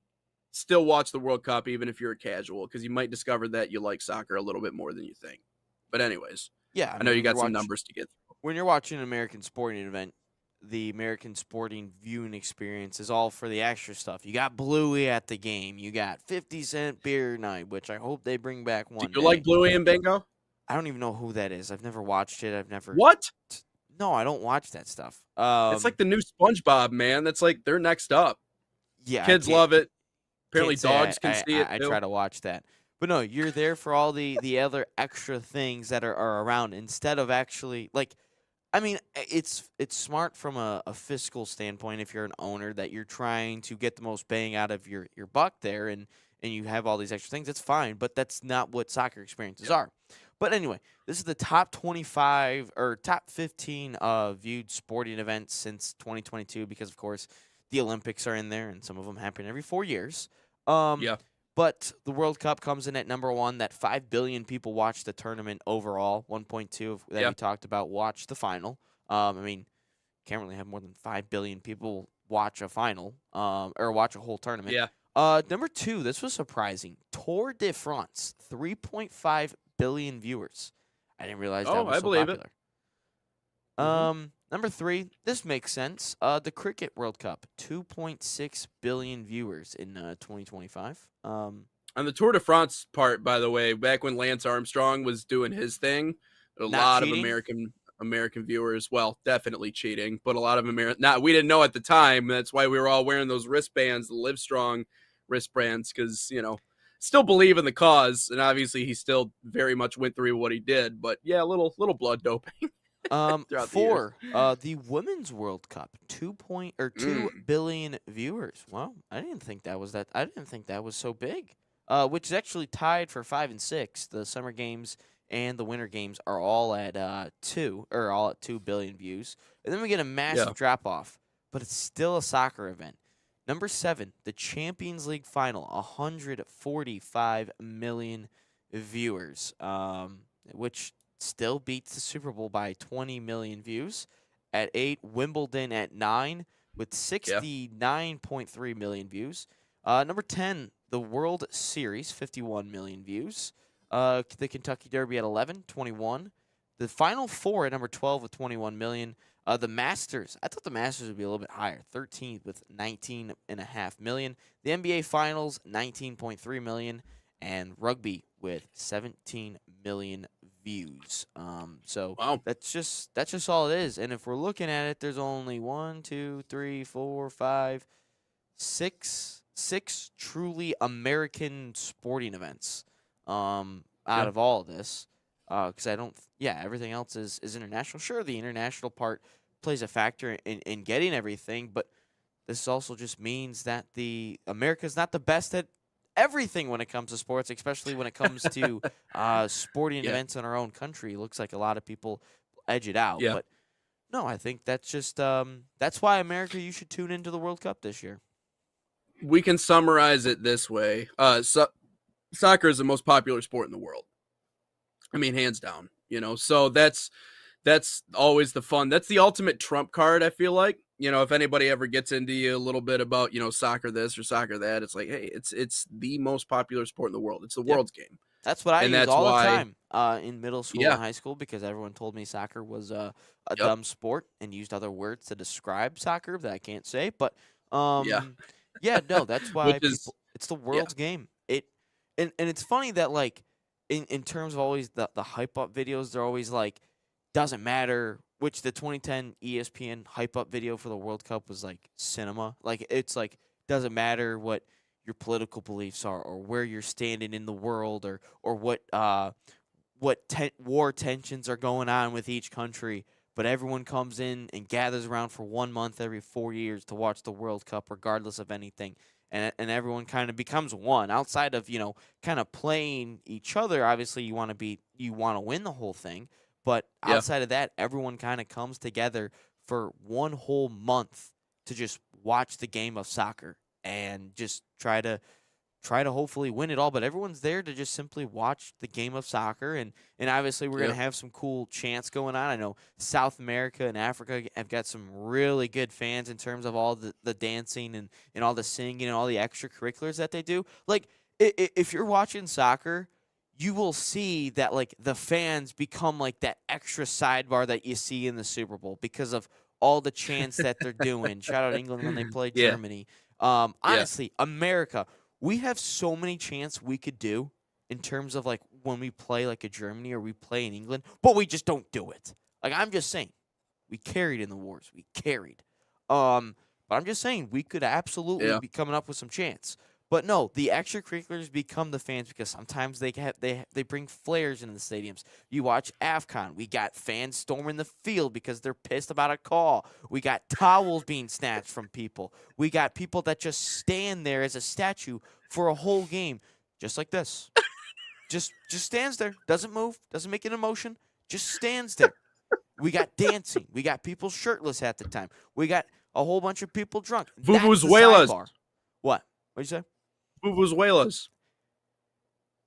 S1: still watch the World Cup, even if you're a casual, because you might discover that you like soccer a little bit more than you think. But anyways,
S2: Yeah,
S1: I know you got some numbers to get through.
S2: When you're watching an American sporting event, the American sporting viewing experience is all for the extra stuff. You got Bluey at the game. You got 50-cent beer night, which I hope they bring back one
S1: Do you
S2: day.
S1: like Bluey and Bingo?
S2: I don't even know who that is. I've never watched it.
S1: What?
S2: No, I don't watch that stuff.
S1: It's like the new SpongeBob, man. That's like they're next up.
S2: Yeah,
S1: Kids love it. Apparently,
S2: can't say
S1: dogs can see it
S2: I
S1: too.
S2: try to watch that. But no, you're there for all the other extra things that are around instead of actually like. I mean, it's smart from a fiscal standpoint if you're an owner that you're trying to get the most bang out of your buck there and you have all these extra things. That's fine, but that's not what soccer experiences are. But anyway, this is the top 25 or top 15 viewed sporting events since 2022 because, of course, the Olympics are in there and some of them happen every 4 years.
S1: Yeah.
S2: But the World Cup comes in at number one. That 5 billion people watch the tournament overall. 1.2 that we talked about watch the final. I mean, can't really have more than 5 billion people watch a final or watch a whole tournament.
S1: Yeah.
S2: Number two, this was surprising. Tour de France, 3.5 billion viewers. I didn't realize that was so popular. Number three, this makes sense. The Cricket World Cup, 2.6 billion viewers in 2025.
S1: On the Tour de France part, by the way, back when Lance Armstrong was doing his thing, a lot of American viewers, well, definitely cheating, but a lot of we didn't know at the time. That's why we were all wearing those wristbands, the Livestrong wristbands, because still believe in the cause, and obviously he still very much went through what he did. But yeah, a little blood doping.
S2: Four, the Women's World Cup, 2 billion viewers. Well, I didn't think that was so big. Which is actually tied for 5 and 6. The Summer Games and the Winter Games are all at 2 billion views. And then we get a massive drop off, but it's still a soccer event. Number 7, the Champions League final, 145 million viewers, which still beats the Super Bowl by 20 million views. At 8, Wimbledon at 9 with 69.3 million views. Number 10, the World Series, 51 million views. The Kentucky Derby at 11, 21. The Final Four at number 12 with 21 million. The Masters, I thought the Masters would be a little bit higher, 13th with 19.5 million. The NBA Finals, 19.3 million. And rugby with 17 million views. So
S1: wow.
S2: that's just all it is. And if we're looking at it, there's only 6 truly American sporting events out of all of this. Because everything else is international. Sure, the international part plays a factor in getting everything, but this also just means that America's not the best at everything when it comes to sports, especially when it comes to sporting events in our own country. It looks like a lot of people edge it out.
S1: Yeah.
S2: But No, I think that's just that's why America, you should tune into the World Cup this year.
S1: We can summarize it this way: soccer is the most popular sport in the world. I mean, hands down. So that's always the fun. That's the ultimate trump card, I feel like. If anybody ever gets into you a little bit about, soccer this or soccer that, it's like, hey, it's the most popular sport in the world. It's the
S2: Yep.
S1: world's game.
S2: That's what I
S1: And
S2: use
S1: that's
S2: all the
S1: why,
S2: time in middle school
S1: yeah,
S2: and high school because everyone told me soccer was a
S1: yep,
S2: dumb sport and used other words to describe soccer that I can't say. But
S1: yeah,
S2: yeah, no, that's
S1: which
S2: why
S1: is,
S2: people. It's the
S1: yeah,
S2: world's game. And it's funny that like in terms of always the hype up videos, they're always like doesn't matter. Which the 2010 ESPN hype up video for the World Cup was like cinema. Like it's like doesn't matter what your political beliefs are or where you're standing in the world or what war tensions are going on with each country, but everyone comes in and gathers around for 1 month every 4 years to watch the World Cup regardless of anything, and everyone kind of becomes one outside of kind of playing each other. Obviously you want to win the whole thing, but
S1: yeah,
S2: outside of that everyone kind of comes together for 1 whole month to just watch the game of soccer and just try to hopefully win it all, but everyone's there to just simply watch the game of soccer. And obviously we're going
S1: yeah,
S2: to have some cool chants going on. I know South America and Africa have got some really good fans in terms of all the dancing and all the singing and all the extracurriculars that they do. Like if you're watching soccer, you will see that like the fans become like that extra sidebar that you see in the Super Bowl because of all the chants that they're doing. Shout out England when they play
S1: yeah,
S2: Germany.
S1: yeah.
S2: Honestly, America, we have so many chants we could do in terms of like when we play like a Germany or we play in England, but we just don't do it. Like I'm just saying, we carried in the wars. We carried. But I'm just saying we could absolutely
S1: Yeah.
S2: be coming up with some chants. But no, the extracurriculars become the fans because sometimes they bring flares into the stadiums. You watch AFCON, we got fans storming the field because they're pissed about a call. We got towels being snatched from people. We got people that just stand there as a statue for a whole game, just like this. Just stands there, doesn't move, doesn't make an emotion, just stands there. We got dancing. We got people shirtless at the time. We got a whole bunch of people drunk. That's the
S1: Vuvuzelas.
S2: sidebar. What? What'd you say?
S1: Vuvuzelas,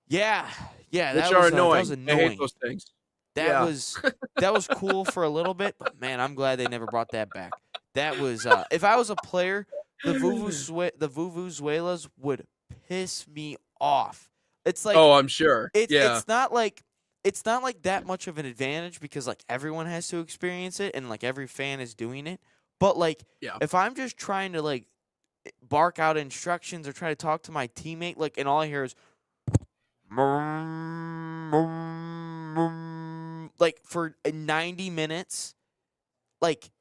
S2: Yeah, yeah,
S1: which
S2: that
S1: are
S2: was
S1: annoying. I hate
S2: annoying.
S1: those things.
S2: That
S1: Yeah.
S2: was that was cool for a little bit, but man, I'm glad they never brought that back. That was if I was a player, the vuvuzelas would piss me off. It's like
S1: Oh, I'm sure.
S2: it's
S1: Yeah.
S2: it's not like that much of an advantage because like everyone has to experience it and like every fan is doing it. But like
S1: Yeah.
S2: if I'm just trying to like bark out instructions or try to talk to my teammate, like and all I hear is like for 90 minutes, like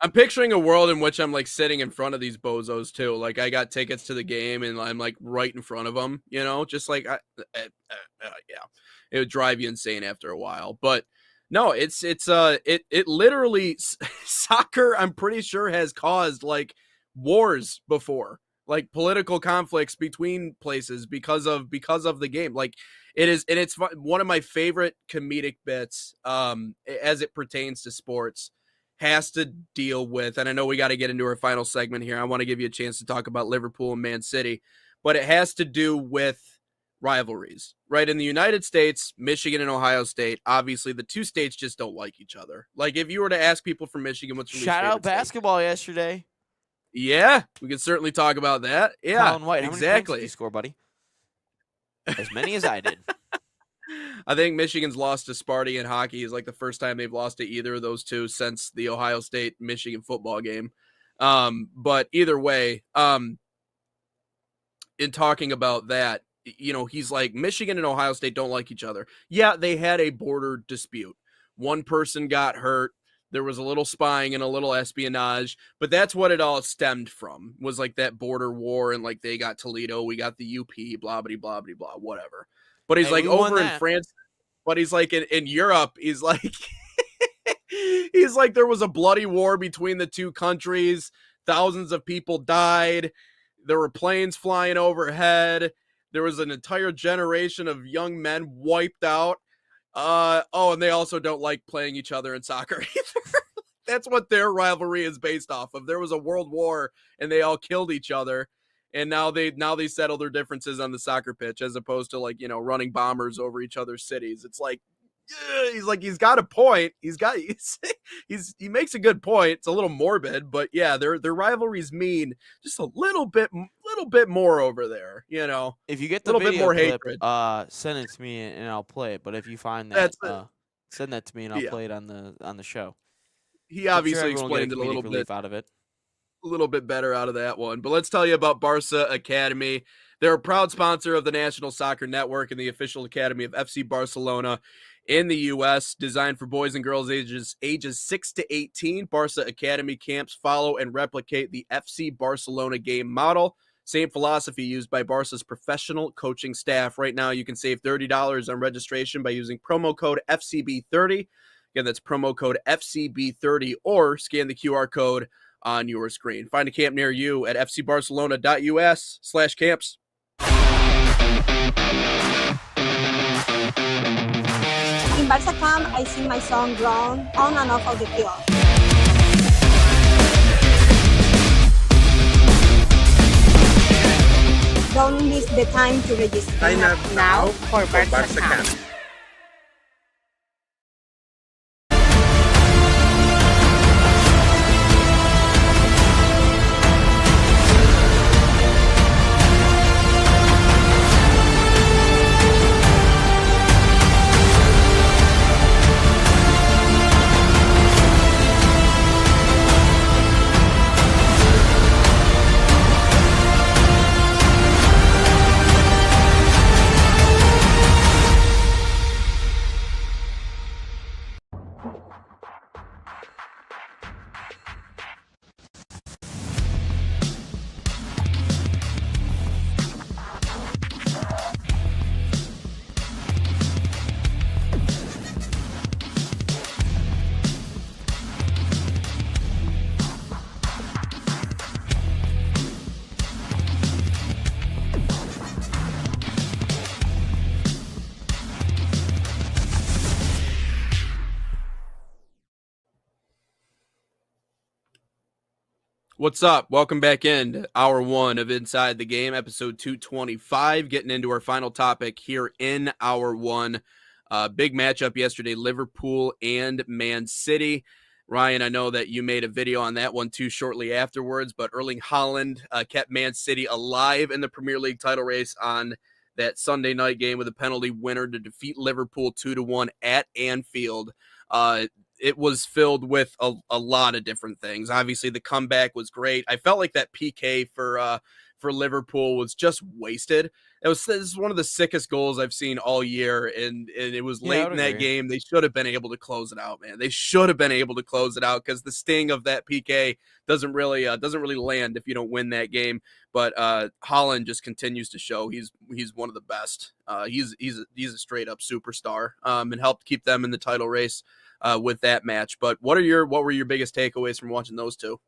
S1: I'm picturing a world in which I'm like sitting in front of these bozos too. Like I got tickets to the game and I'm like right in front of them, just like yeah, it would drive you insane after a while. But no, it literally soccer. I'm pretty sure has caused like wars before, like political conflicts between places because of the game. Like it is, and it's one of my favorite comedic bits as it pertains to sports has to deal with, and I know we got to get into our final segment here. I want to give you a chance to talk about Liverpool and Man City, but it has to do with rivalries, right? In the United States, Michigan and Ohio State, obviously the two states just don't like each other. Like if you were to ask people from Michigan what's your least
S2: shout out
S1: favorite state,
S2: basketball yesterday.
S1: yeah, we can certainly talk about that. Yeah,
S2: Colin White, how many points did
S1: exactly.
S2: you score, buddy? As many as I did.
S1: I think Michigan's lost to Sparty in hockey is like the first time they've lost to either of those two since the Ohio State Michigan football game. But either way, in talking about that, he's like Michigan and Ohio State don't like each other. Yeah, they had a border dispute. One person got hurt. There was a little spying and a little espionage, but that's what it all stemmed from, was like that border war, and like they got Toledo, we got the UP, blah, blah, blah, blah, blah, whatever. But he's
S2: Hey,
S1: like
S2: we won
S1: over in
S2: that.
S1: France, but he's like in Europe, he's like he's like there was a bloody war between the two countries. Thousands of people died. There were planes flying overhead. There was an entire generation of young men wiped out. And they also don't like playing each other in soccer either. That's what their rivalry is based off of. There was a world war and they all killed each other, and now they settle their differences on the soccer pitch as opposed to like, running bombers over each other's cities. It's like, he's got a point. He makes a good point. It's a little morbid, but yeah, their rivalries mean just a little bit more over there,
S2: If you get
S1: a
S2: the
S1: little bit
S2: video
S1: more
S2: clip,
S1: hatred.
S2: send it to me and I'll play it. But if you find that,
S1: That's it.
S2: send that to me and I'll
S1: Yeah.
S2: play it on the show.
S1: He
S2: I'm sure
S1: obviously
S2: everyone will get
S1: explained
S2: a
S1: it a
S2: comedic relief out of it.
S1: little bit better out of that one. But let's tell you about Barca Academy. They're a proud sponsor of the National Soccer Network and the official academy of FC Barcelona in the U.S., designed for boys and girls ages 6 to 18. Barca Academy camps follow and replicate the FC Barcelona game model. Same philosophy used by Barca's professional coaching staff. Right now, you can save $30 on registration by using promo code FCB30. Again, that's promo code FCB30, or scan the QR code on your screen. Find a camp near you at fcbarcelona.us/camps.
S3: In Barca camp, I sing my song "Grown" on and off of the field. Don't miss the time to register.
S4: Sign up now for Barca Camp.
S1: What's up? Welcome back in hour one of Inside the Game, episode 225. Getting into our final topic here in hour one. Big matchup yesterday, Liverpool and Man City. Ryan, I know that you made a video on that one too shortly afterwards, but Erling Haaland kept Man City alive in the Premier League title race on that Sunday night game with a penalty winner to defeat Liverpool 2-1 at Anfield. It was filled with a lot of different things. Obviously, the comeback was great. I felt like that PK for Liverpool was just wasted. This is one of the sickest goals I've seen all year, and it was late in that game. They should have been able to close it out, man. They should have been able to close it out because the sting of that PK doesn't really land if you don't win that game. But Haaland just continues to show he's one of the best. He's a straight up superstar, and helped keep them in the title race with that match. But what were your biggest takeaways from watching those two?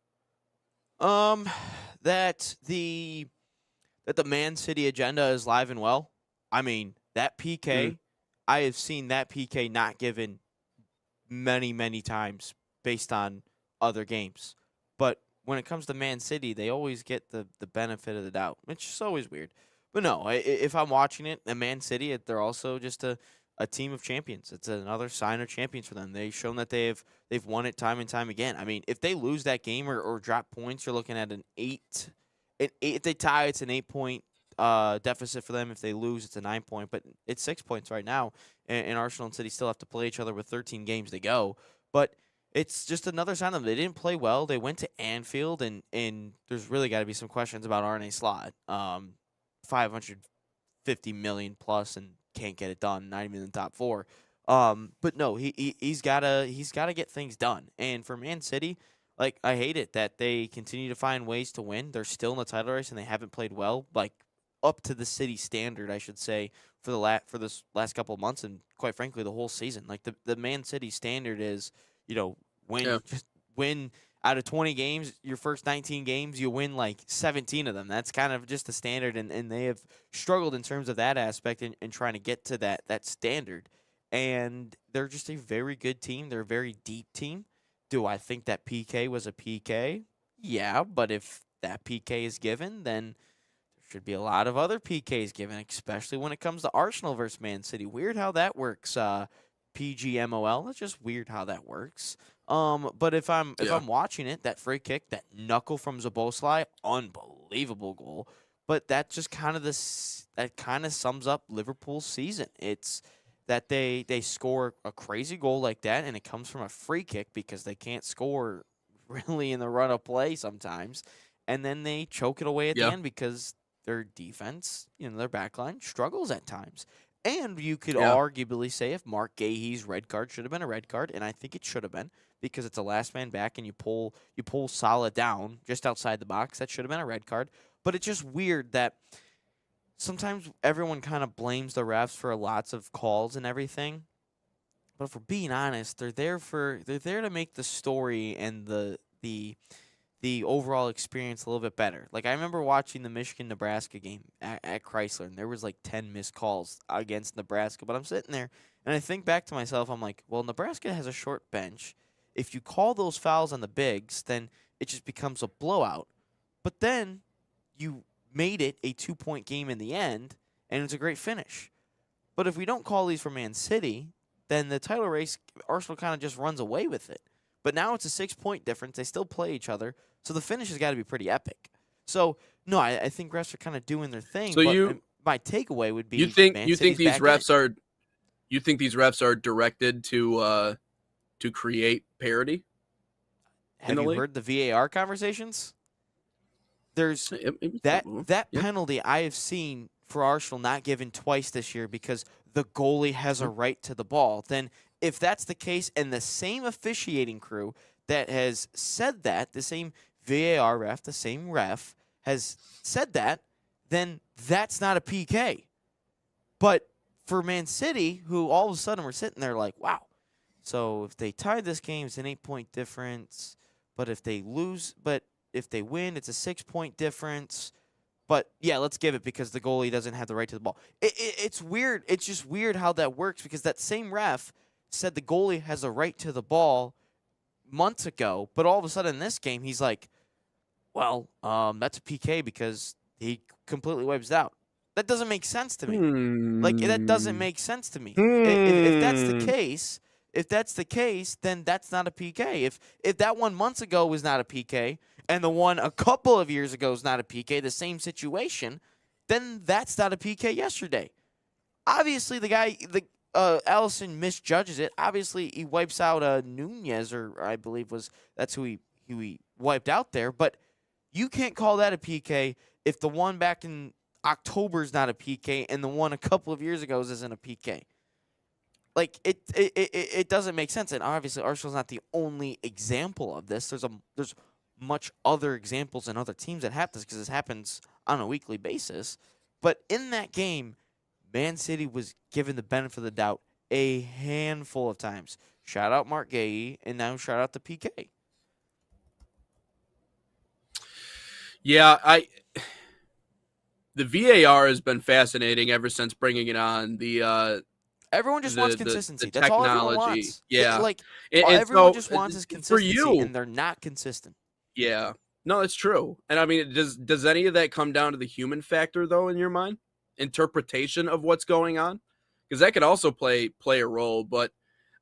S2: That the Man City agenda is live and well. I mean, that PK, I have seen that PK not given many, many times based on other games. But when it comes to Man City, they always get the benefit of the doubt, which is always weird. But no, if I'm watching it, and Man City, they're also just a team of champions. It's another sign of champions for them. They've shown that they've won it time and time again. I mean, if they lose that game or drop points, you're looking at an eight. If they tie, it's an 8-point deficit for them. If they lose, it's a 9-point. But it's 6 points right now, and Arsenal and City still have to play each other with 13 games to go. But it's just another sign of them. They didn't play well. They went to Anfield, and there's really got to be some questions about Arne Slot. $550 million plus and can't get it done. Not even in the top four. But no, he's gotta get things done. And for Man City, like, I hate it that they continue to find ways to win. They're still in the title race and they haven't played well, like up to the City standard, I should say, for this last couple of months and quite frankly the whole season. Like the Man City standard is, win out of 20 games, your first 19 games, you win like 17 of them. That's kind of just the standard, and they have struggled in terms of that aspect in trying to get to that standard. And they're just a very good team. They're a very deep team. Do I think that PK was a PK? Yeah, but if that PK is given, then there should be a lot of other PKs given, especially when it comes to Arsenal versus Man City. Weird how that works. PGMOL. That's just weird how that works. But if I'm watching it, that free kick, that knuckle from Zaboslai, unbelievable goal. But that just kind of sums up Liverpool's season. It's that they score a crazy goal like that, and it comes from a free kick because they can't score really in the run of play sometimes, and then they choke it away at the end because their defense, their backline struggles at times. And you could arguably say if Mark Gahey's red card should have been a red card, and I think it should have been because it's a last man back and you pull Salah down just outside the box. That should have been a red card. But it's just weird that sometimes everyone kind of blames the refs for lots of calls and everything. But if we're being honest, they're there to make the story and the overall experience a little bit better. Like I remember watching the Michigan-Nebraska game at Chrysler, and there was like 10 missed calls against Nebraska. But I'm sitting there and I think back to myself, I'm like, well, Nebraska has a short bench. If you call those fouls on the bigs, then it just becomes a blowout. But then you made it a 2-point game in the end, and it's a great finish. But if we don't call these for Man City, then the title race, Arsenal kind of just runs away with it. But now it's a 6-point difference. They still play each other, so the finish has got to be pretty epic. So, no, I think refs are kind of doing their thing.
S1: So
S2: but my takeaway would be
S1: you think these refs are directed to create parity?
S2: Have you heard the VAR conversations? There's that penalty I have seen for Arsenal not given twice this year because the goalie has a right to the ball. Then if that's the case and the same officiating crew that has said that, the same VAR ref, the same ref has said that, then that's not a PK. But for Man City, who all of a sudden were sitting there like, wow. So if they tie this game, it's an 8-point difference. But if they win, it's a 6-point difference. But, yeah, let's give it because the goalie doesn't have the right to the ball. It's weird. It's just weird how that works because that same ref said the goalie has a right to the ball months ago. But all of a sudden in this game, he's like, well, that's a PK because he completely wipes it out. That doesn't make sense to me. Like, that doesn't make sense to me. If that's the case, then that's not a PK. If that one months ago was not a PK and the one a couple of years ago is not a PK, the same situation, then that's not a PK yesterday. Obviously, Allison misjudges it. Obviously, he wipes out Nunez, or I believe that's who he wiped out there. But you can't call that a PK if the one back in October is not a PK and the one a couple of years ago isn't a PK. Like it doesn't make sense, and obviously Arsenal's not the only example of this. There's much other examples in other teams that have this because this happens on a weekly basis. But in that game, Man City was given the benefit of the doubt a handful of times. Shout out Mark Gahey, and now shout out the PK.
S1: Yeah, the VAR has been fascinating ever since bringing it on.
S2: Everyone just wants consistency.
S1: The
S2: That's all everyone wants.
S1: Yeah.
S2: Everyone just wants is consistency, and they're not consistent.
S1: Yeah. No, it's true. And I mean, does any of that come down to the human factor, though, in your mind? Interpretation of what's going on? Because that could also play a role. But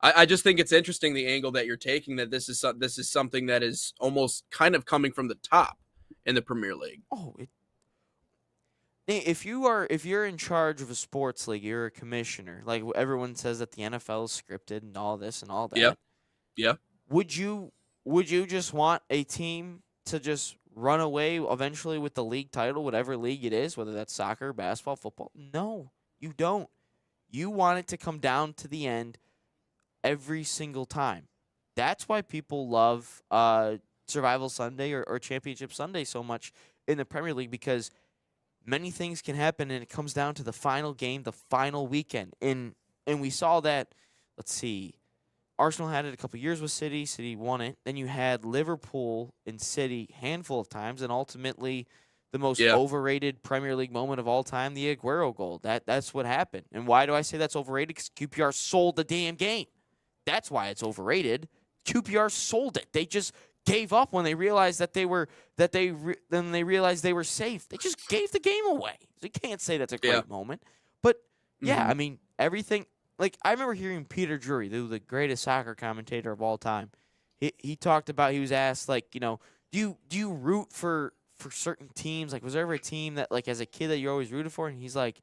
S1: I just think it's interesting the angle that you're taking, that this is something that is almost kind of coming from the top in the Premier League.
S2: Oh, if you're in charge of a sports league, you're a commissioner. Like everyone says that the NFL is scripted and all this and all that.
S1: Yeah.
S2: Would you just want a team to just run away eventually with the league title, whatever league it is, whether that's soccer, basketball, football? No, you don't. You want it to come down to the end every single time. That's why people love Survival Sunday or Championship Sunday so much in the Premier League, because many things can happen, and it comes down to the final game, the final weekend. And we saw that, let's see, Arsenal had it a couple years with City. City won it. Then you had Liverpool and City handful of times, and ultimately the most overrated Premier League moment of all time, the Aguero goal. That's what happened. And why do I say that's overrated? Because QPR sold the damn game. That's why it's overrated. QPR sold it. They just gave up when they realized that they were then they realized they were safe. They just gave the game away. So you can't say that's a great moment. But yeah, I mean, everything. Like, I remember hearing Peter Drury, the greatest soccer commentator of all time. He talked about, he was asked, like, do you root for certain teams? Like, was there ever a team that, like, as a kid that you always rooted for? And he's like,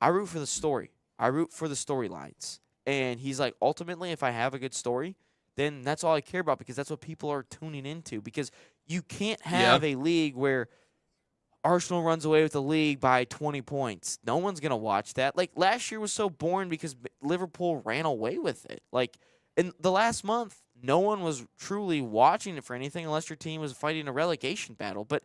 S2: I root for the story. I root for the storylines. And he's like, ultimately, if I have a good story, then that's all I care about, because that's what people are tuning into. Because you can't have a league where Arsenal runs away with the league by 20 points. No one's going to watch that. Like, last year was so boring because Liverpool ran away with it. Like, in the last month, no one was truly watching it for anything unless your team was fighting a relegation battle. But,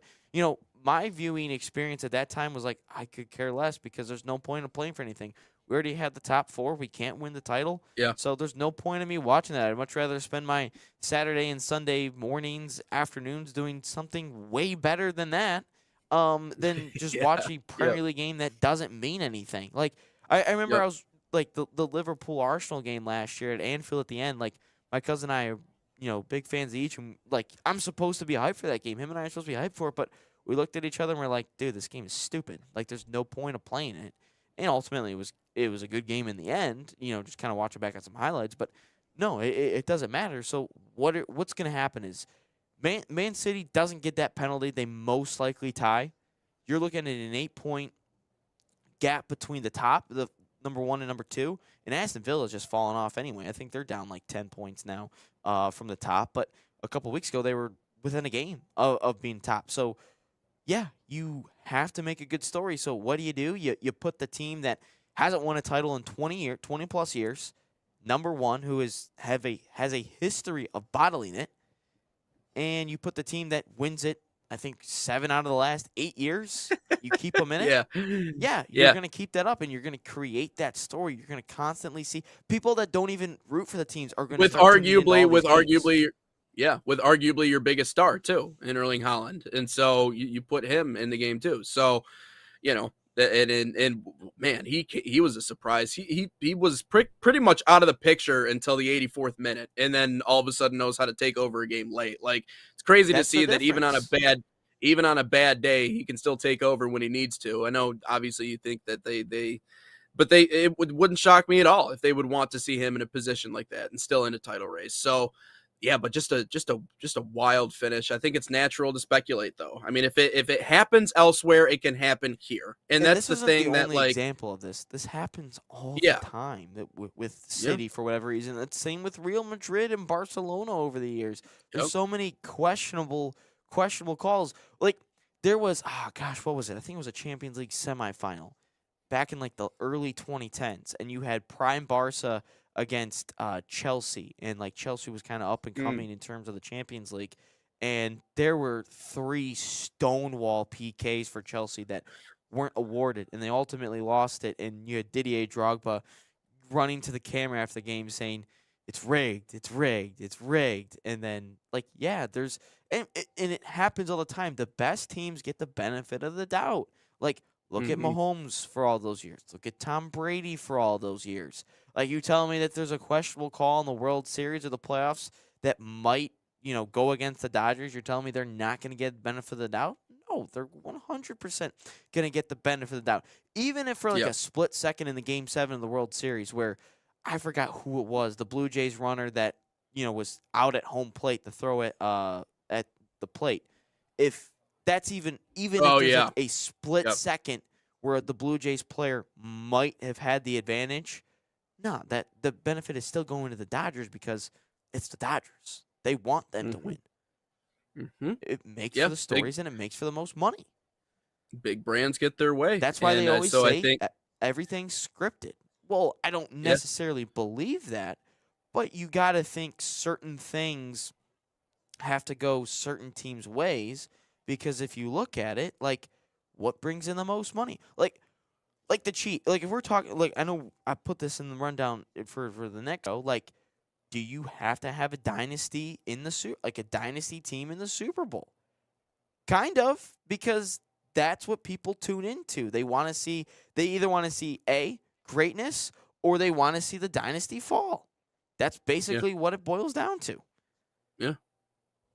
S2: my viewing experience at that time was like, I could care less, because there's no point in playing for anything. We already had the top 4. We can't win the title.
S1: Yeah.
S2: So there's no point in me watching that. I'd much rather spend my Saturday and Sunday mornings, afternoons doing something way better than that. Than just watching a Premier League game that doesn't mean anything. Like, I remember I was, like, the Liverpool-Arsenal game last year at Anfield at the end. Like, my cousin and I are, big fans of each. And, like, I'm supposed to be hyped for that game. Him and I are supposed to be hyped for it. But we looked at each other and we're like, dude, this game is stupid. Like, there's no point of playing it. And ultimately, it was a good game in the end. Just kind of watching back on some highlights. But, no, it doesn't matter. So what's going to happen is, Man City doesn't get that penalty. They most likely tie. You're looking at an 8-point gap between the top, the number 1 and number 2. And Aston Villa's just fallen off anyway. I think they're down like 10 points now from the top. But a couple weeks ago, they were within a game of being top. So, yeah, you have to make a good story. So what do? You put the team that hasn't won a title in 20-plus years, number 1, who has a history of bottling it, and you put the team that wins it, I think, 7 out of the last 8 years. You keep them in it. You're going to keep that up, and you're going to create that story. You're going to constantly see people that don't even root for the teams are going to
S1: arguably your biggest star too, in Erling Haaland, and so you put him in the game too. So, and man, he was a surprise. He was pretty much out of the picture until the 84th minute, and then all of a sudden knows how to take over a game late. Like, it's crazy to see that even on a bad day, he can still take over when he needs to. I know, obviously, you think that it wouldn't shock me at all if they would want to see him in a position like that and still in a title race. So, yeah, but just a wild finish. I think it's natural to speculate, though. I mean, if it happens elsewhere, it can happen here, and that's the thing.
S2: The
S1: that,
S2: only
S1: like,
S2: example of this happens all the time. That with City for whatever reason. It's same with Real Madrid and Barcelona over the years. There's so many questionable calls. Like, there was, what was it? I think it was a Champions League semifinal back in like the early 2010s, and you had prime Barca against Chelsea, and like Chelsea was kind of up and coming in terms of the Champions League, and there were 3 stonewall PKs for Chelsea that weren't awarded, and they ultimately lost it. And you had Didier Drogba running to the camera after the game saying, "It's rigged, it's rigged, it's rigged." And then, like, there's and it happens all the time. The best teams get the benefit of the doubt. Like, look at Mahomes for all those years. Look at Tom Brady for all those years. Like, you telling me that there's a questionable call in the World Series or the playoffs that might, go against the Dodgers? You're telling me they're not going to get the benefit of the doubt? No, they're 100% going to get the benefit of the doubt. Even if for like a split second in the Game 7 of the World Series where I forgot who it was, the Blue Jays runner that, was out at home plate to throw it at the plate. If that's even if there's like a split second where the Blue Jays player might have had the advantage, no, that the benefit is still going to the Dodgers because it's the Dodgers. They want them to win. It makes for the stories and it makes for the most money.
S1: Big brands get their way.
S2: That's why they always say everything's scripted. Well, I don't necessarily believe that, but you got to think certain things have to go certain teams' ways, because if you look at it, like, what brings in the most money? Like the cheat. Like, if we're talking, like, I know I put this in the rundown for the next show. Like, do you have to have a dynasty in a dynasty team in the Super Bowl? Kind of, because that's what people tune into. They either want to see greatness, or they want to see the dynasty fall. That's basically what it boils down to.
S1: Yeah,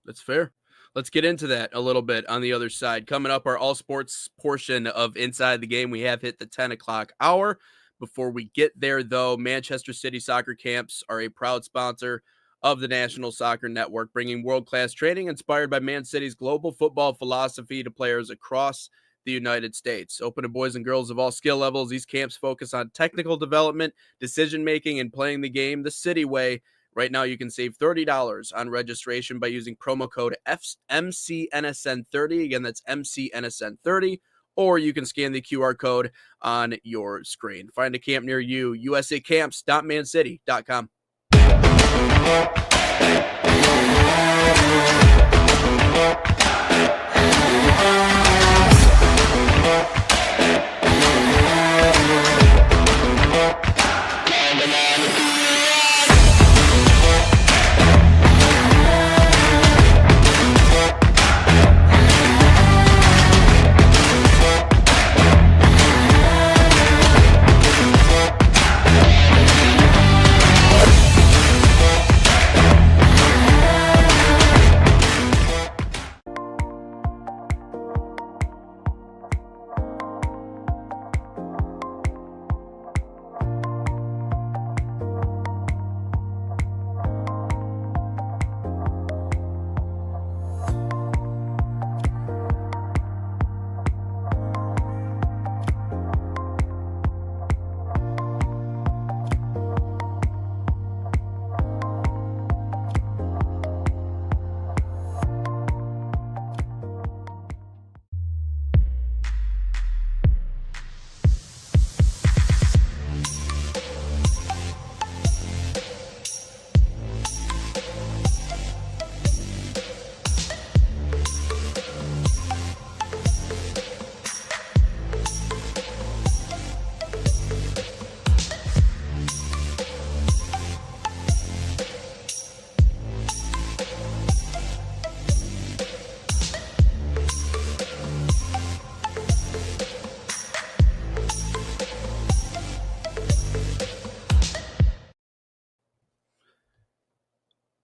S1: that's fair. Let's get into that a little bit on the other side. Coming up, our all sports portion of Inside the Game. We have hit the 10 o'clock hour. Before we get there, though, Manchester City soccer camps are a proud sponsor of the National Soccer Network, bringing world-class training inspired by Man City's global football philosophy to players across the United States. Open to boys and girls of all skill levels, these camps focus on technical development, decision-making, and playing the game the City way. Right now, you can save $30 on registration by using promo code MCNSN30. Again, that's MCNSN30. Or you can scan the QR code on your screen. Find a camp near you, usacamps.mancity.com.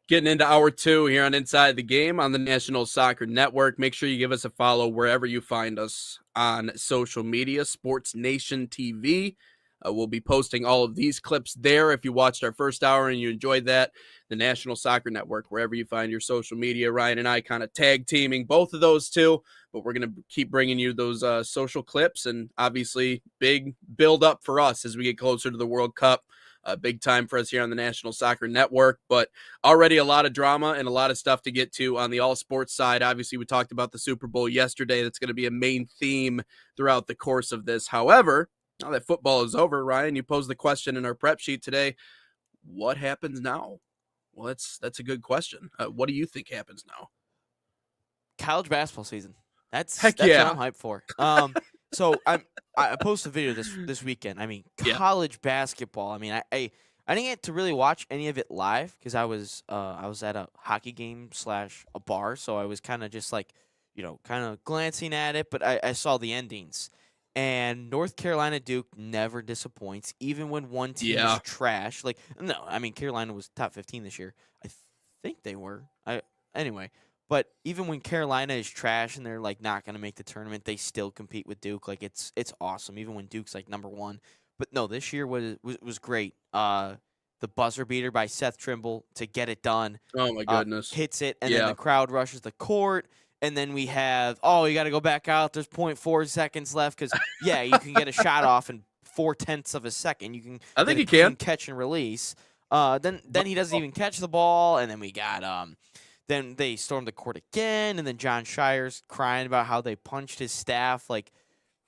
S1: Getting into hour two here on Inside the Game on the National Soccer Network. Make sure you give us a follow wherever you find us on social media, Sports Nation TV. We'll be posting all of these clips there. If you watched our first hour and you enjoyed that, the National Soccer Network, wherever you find your social media. Ryan and I kind of tag teaming both of those two, but we're going to keep bringing you those social clips, and obviously big build up for us as we get closer to the World Cup. Big time for us here on the National Soccer Network, but already a lot of drama and a lot of stuff to get to on the all sports side. Obviously, we talked about the Super Bowl yesterday. That's going to be a main theme throughout the course of this. However, now that football is over, Ryan, you posed the question in our prep sheet today. What happens now? Well, that's a good question. What do you think happens now?
S2: College basketball season. That's
S1: yeah.
S2: what I'm hyped for. So I posted a video this weekend. I mean, college basketball. I mean, I didn't get to really watch any of it live because I was at a hockey game / a bar, so I was kind of just like, kind of glancing at it. But I saw the endings, and North Carolina Duke never disappoints, even when one team is trash. Like, no, I mean, Carolina was top 15 this year. I think they were. Anyway. But even when Carolina is trash and they're like not going to make the tournament, they still compete with Duke. Like it's awesome, even when Duke's like number one. But no, this year was great. The buzzer beater by Seth Trimble to get it done.
S1: Oh my goodness!
S2: Hits it, and then the crowd rushes the court, and then we have you got to go back out. There's 0.4 seconds left because you can get a shot off in 0.4 of a second. You can.
S1: I think you can
S2: catch and release. Then he doesn't even catch the ball, and then we got Then they stormed the court again, and then John Shire's crying about how they punched his staff. Like,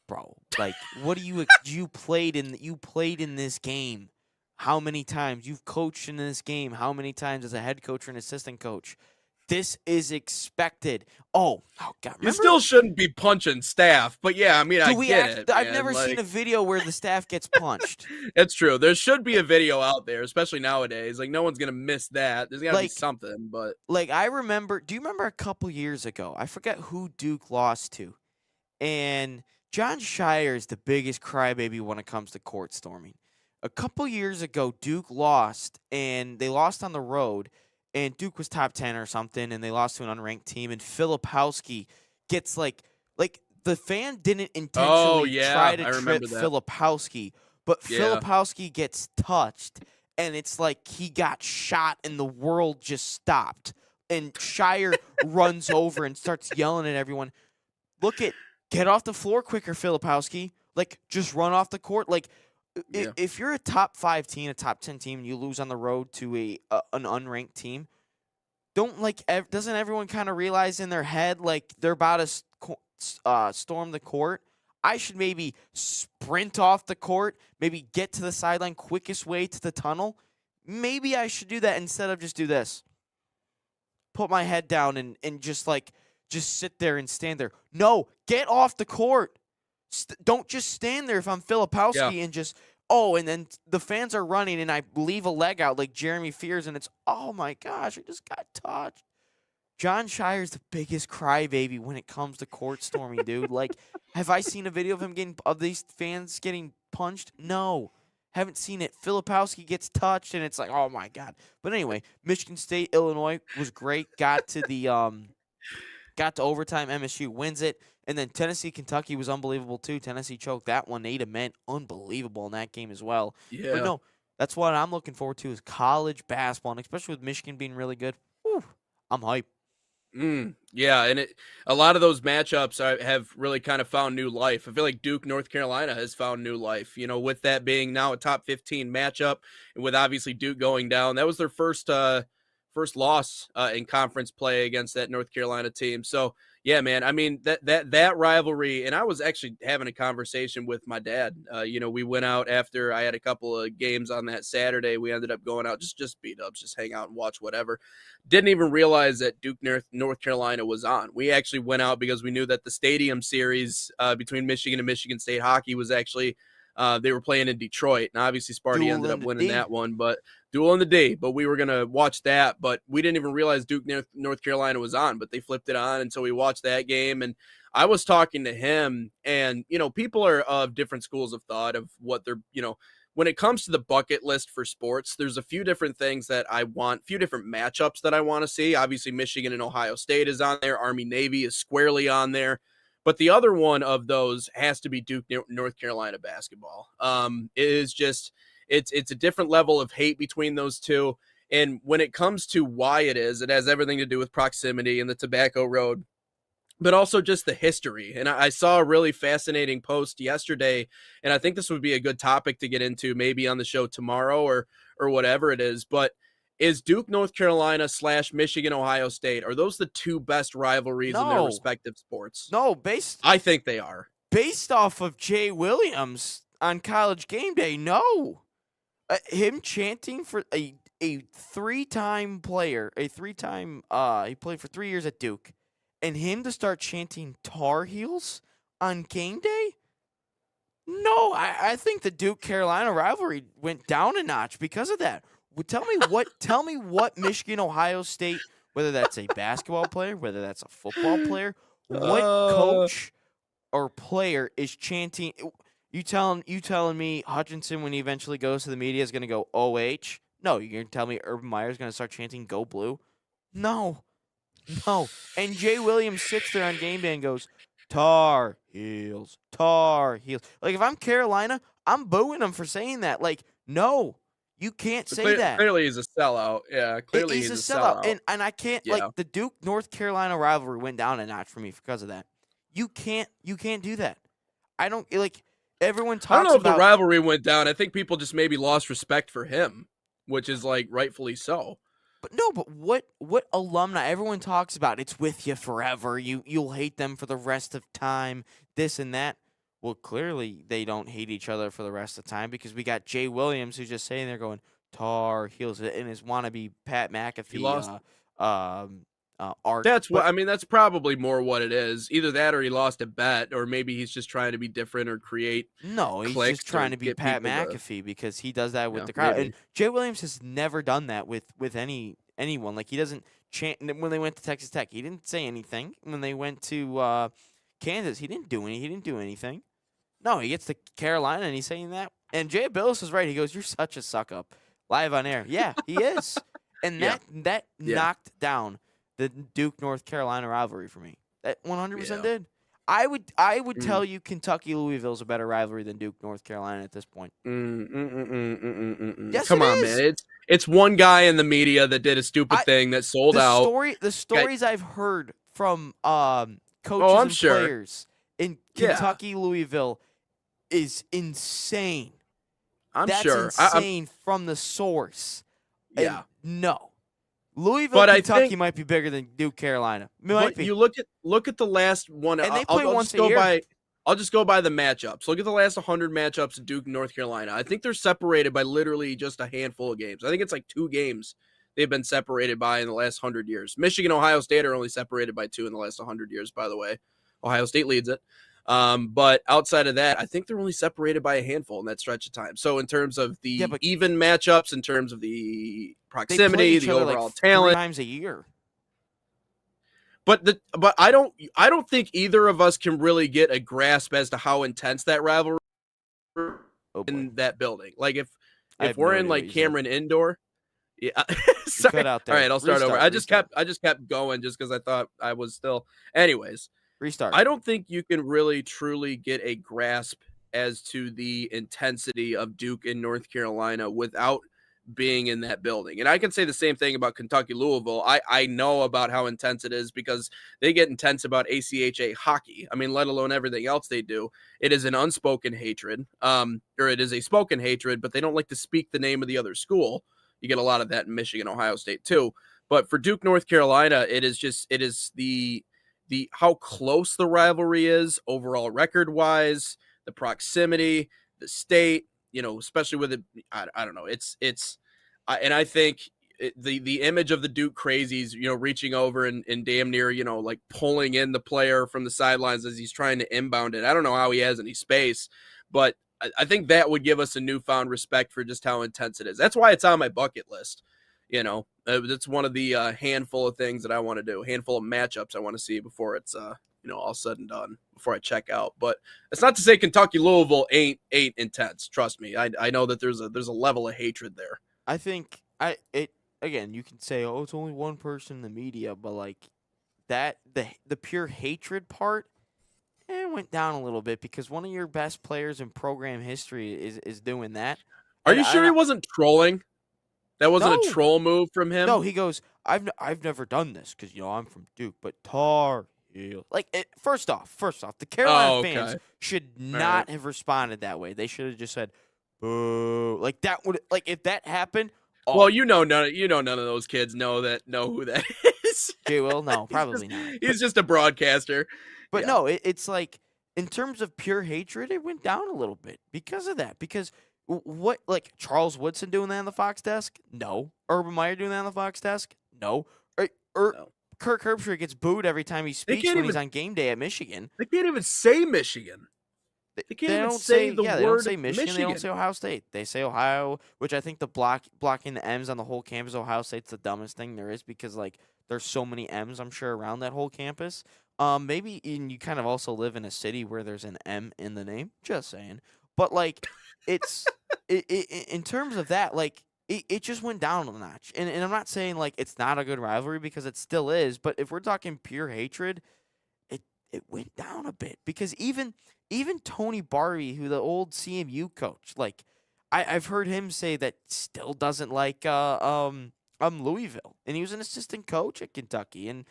S2: bro, like, what do you played in this game? How many times you've coached in this game? How many times as a head coach or an assistant coach? This is expected. Oh God! Remember?
S1: You still shouldn't be punching staff, but I mean, I get it.
S2: I've never seen a video where the staff gets punched.
S1: It's true. There should be a video out there, especially nowadays. Like, no one's gonna miss that. There's gotta be something. But
S2: I remember. Do you remember a couple years ago? I forget who Duke lost to, and John Shire is the biggest crybaby when it comes to court storming. A couple years ago, Duke lost, and they lost on the road. and Duke was top 10 or something, and they lost to an unranked team, and Filipowski gets like the fan didn't
S1: Oh
S2: intentionally
S1: yeah,
S2: try to
S1: I
S2: trip
S1: remember that.
S2: Filipowski, but
S1: Yeah.
S2: Filipowski gets touched, and it's like he got shot, and the world just stopped. And Shire runs over and starts yelling at everyone. Get off the floor quicker, Filipowski. Like, just run off the court. Like,
S1: Yeah.
S2: if you're a top 5 team, a top 10 team, and you lose on the road to an unranked team, doesn't everyone kind of realize in their head like they're about to storm the court? I should maybe sprint off the court, maybe get to the sideline quickest way to the tunnel. Maybe I should do that instead of just do this. Put my head down and just sit there and stand there. No, get off the court. Don't just stand there if I'm Filipowski and just, and then the fans are running and I leave a leg out like Jeremy Fears and it's, oh my gosh, I just got touched. John Shire's the biggest crybaby when it comes to court storming, dude. Like, have I seen a video of him of these fans getting punched? No. Haven't seen it. Filipowski gets touched, and it's like, oh my god. But anyway, Michigan State, Illinois was great. Got to overtime. MSU wins it, and then Tennessee, Kentucky was unbelievable too. Tennessee choked that one. They meant unbelievable in that game as well.
S1: Yeah.
S2: But no, that's what I'm looking forward to is college basketball, and especially with Michigan being really good. Whew, I'm hyped.
S1: Yeah, and a lot of those matchups have really kind of found new life. I feel like Duke, North Carolina has found new life, with that being now a top 15 matchup and with obviously Duke going down. That was their first loss in conference play against that North Carolina team. So, yeah, man, I mean, that rivalry, and I was actually having a conversation with my dad. We went out after I had a couple of games on that Saturday. We ended up going out, just beat ups, just hang out and watch whatever. Didn't even realize that Duke, North Carolina was on. We actually went out because we knew that the stadium series between Michigan and Michigan State hockey was actually they were playing in Detroit. And obviously Sparty ended up winning that one, but duel in the D. But we were going to watch that, but we didn't even realize Duke, North Carolina was on, but they flipped it on. And so we watched that game. And I was talking to him, and, people are of different schools of thought of what they're, when it comes to the bucket list for sports, there's a few different things that I want, few different matchups that I want to see. Obviously, Michigan and Ohio State is on there. Army-Navy is squarely on there. But the other one of those has to be Duke, North Carolina basketball. It is just, it's a different level of hate between those two. And when it comes to why it has everything to do with proximity and the Tobacco Road, but also just the history. And I saw a really fascinating post yesterday, and I think this would be a good topic to get into maybe on the show tomorrow or whatever it is. But is Duke, North Carolina / Michigan, Ohio State, are those the two best rivalries in their respective sports?
S2: No,
S1: I think they are.
S2: Based off of Jay Williams on College Game Day, no. Him chanting for a 3-time player, he played for 3 years at Duke, and him to start chanting Tar Heels on game day? No, I think the Duke-Carolina rivalry went down a notch because of that. Tell me what Michigan, Ohio State, whether that's a basketball player, whether that's a football player, what coach or player is chanting? You telling me Hutchinson, when he eventually goes to the media, is going to go OH? No, you're going to tell me Urban Meyer's going to start chanting Go Blue? No. And Jay Williams sits there on game day and goes, Tar Heels, Tar Heels. Like, if I'm Carolina, I'm booing him for saying that. Like, no. You can't say that.
S1: Clearly he's a sellout. Yeah, clearly he's a sellout.
S2: And I can't, like, the Duke-North Carolina rivalry went down a notch for me because of that. You can't do that. I don't, like, everyone talks about...
S1: I don't know if the rivalry went down. I think people just maybe lost respect for him, which is, like, rightfully so.
S2: But what alumni, everyone talks about, it's with you forever. You'll hate them for the rest of time, this and that. Well, clearly they don't hate each other for the rest of the time because we got Jay Williams who's just sitting there going Tar Heels in his wannabe Pat McAfee art.
S1: That's probably more what it is. Either that or he lost a bet, or maybe he's just trying to be different or create.
S2: No, he's just trying to be Pat McAfee because he does that with the crowd. Maybe. And Jay Williams has never done that with anyone. Like, he doesn't chant when they went to Texas Tech. He didn't say anything. When they went to Kansas, he didn't do anything. No, he gets to Carolina and he's saying that. And Jay Billis is right. He goes, "You're such a suck up." Live on air. Yeah, he is. And
S1: Yeah.
S2: that
S1: Yeah.
S2: knocked down the Duke North Carolina rivalry for me. That 100%
S1: Yeah.
S2: did. I would
S1: Mm.
S2: tell you Kentucky Louisville is a better rivalry than Duke North Carolina at this point. Yes,
S1: Come
S2: it
S1: on,
S2: is.
S1: man. It's one guy in the media that did a stupid thing that sold out.
S2: The stories I've heard from coaches
S1: I'm
S2: and
S1: sure.
S2: players in
S1: Yeah.
S2: Kentucky Louisville is insane.
S1: That's
S2: That's
S1: sure.
S2: insane from the source.
S1: Yeah.
S2: And no. Louisville,
S1: But I
S2: Kentucky
S1: think-
S2: might be bigger than Duke Carolina. It might
S1: But
S2: be.
S1: you look at the last one.
S2: And they play
S1: I'll
S2: once
S1: just
S2: a
S1: go
S2: year.
S1: by. I'll just go by the matchups. Look at the last 100 matchups in Duke and North Carolina. I think they're separated by literally just a handful of games. I think it's like 2 games they've been separated by in the last 100 years. Michigan, Ohio State are only separated by 2 in the last 100 years, by the way. Ohio State leads it. But outside of that, I think they're only separated by a handful in that stretch of time. So in terms of the even matchups, in terms of the proximity, the overall
S2: like
S1: talent,
S2: 3 times a year.
S1: But I don't think either of us can really get a grasp as to how intense that rivalry in that building. Like if we're in like Cameron Indoor, yeah. Sorry.
S2: Cut out there.
S1: All right, I'll start over.
S2: Restart.
S1: I just kept going just because I thought I was still. Anyways,
S2: Restart.
S1: I don't think you can really truly get a grasp as to the intensity of Duke in North Carolina without being in that building. And I can say the same thing about Kentucky Louisville. I know about how intense it is because they get intense about ACHA hockey. I mean, let alone everything else they do. It is an unspoken hatred, or it is a spoken hatred, but they don't like to speak the name of the other school. You get a lot of that in Michigan, Ohio State too. But for Duke, North Carolina, it is the how close the rivalry is overall record wise, the proximity, the state, especially with it. I don't know. And I think the image of the Duke crazies, reaching over and damn near, like pulling in the player from the sidelines as he's trying to inbound it. I don't know how he has any space, but I think that would give us a newfound respect for just how intense it is. That's why it's on my bucket list. It's one of the handful of things that I want to do, handful of matchups I want to see before it's all said and done, before I check out. But it's not to say Kentucky Louisville ain't intense. Trust me, I know that there's a level of hatred there.
S2: I think again, you can say, oh, it's only one person in the media, but like that the pure hatred part, it went down a little bit because one of your best players in program history is doing that.
S1: Are you sure he wasn't trolling? That wasn't a troll move from him?
S2: No, he goes, I've never done this because I'm from Duke, but Tar Heel. Like first off, the Carolina fans should not have responded that way. They should have just said, boo. Like that would if that happened.
S1: Well, none of those kids know who that is.
S2: Jay Will, no, probably not.
S1: He's just a broadcaster.
S2: But no, it's like in terms of pure hatred, it went down a little bit because of that. Because what, like Charles Woodson doing that on the Fox desk? No. Urban Meyer doing that on the Fox desk? No. No. Kirk Herbstreit gets booed every time he speaks when he's on game day at Michigan.
S1: They can't even say Michigan. They can't even say the word
S2: They don't say Michigan. They don't say Ohio State. They say Ohio, which I think the blocking the M's on the whole campus of Ohio State's the dumbest thing there is because like there's so many M's I'm sure around that whole campus. Maybe you kind of also live in a city where there's an M in the name. Just saying. But like it's in terms of that, like it just went down a notch. And I'm not saying like it's not a good rivalry because it still is. But if we're talking pure hatred, it went down a bit because even Tony Barbie, who the old CMU coach, like I've heard him say that still doesn't like Louisville, and he was an assistant coach at Kentucky, and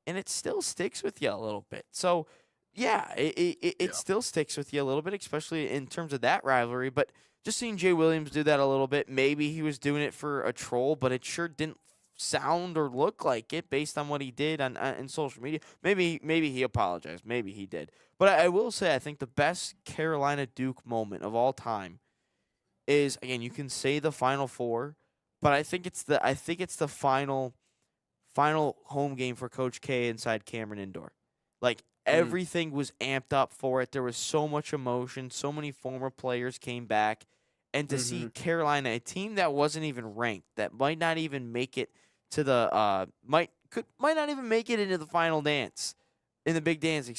S2: it still sticks with you a little bit. So yeah, it still sticks with you a little bit, especially in terms of that rivalry. But just seeing Jay Williams do that a little bit, maybe he was doing it for a troll, but it sure didn't sound or look like it based on what he did on in social media. Maybe he apologized. Maybe he did. But I will say I think the best Carolina Duke moment of all time is, again, you can say the Final Four, but I think it's the final home game for Coach K inside Cameron Indoor. Like everything was amped up for it. There was so much emotion. So many former players came back. And to see Carolina, a team that wasn't even ranked, that might not even make it to the might not even make it into the final dance, in the big dance,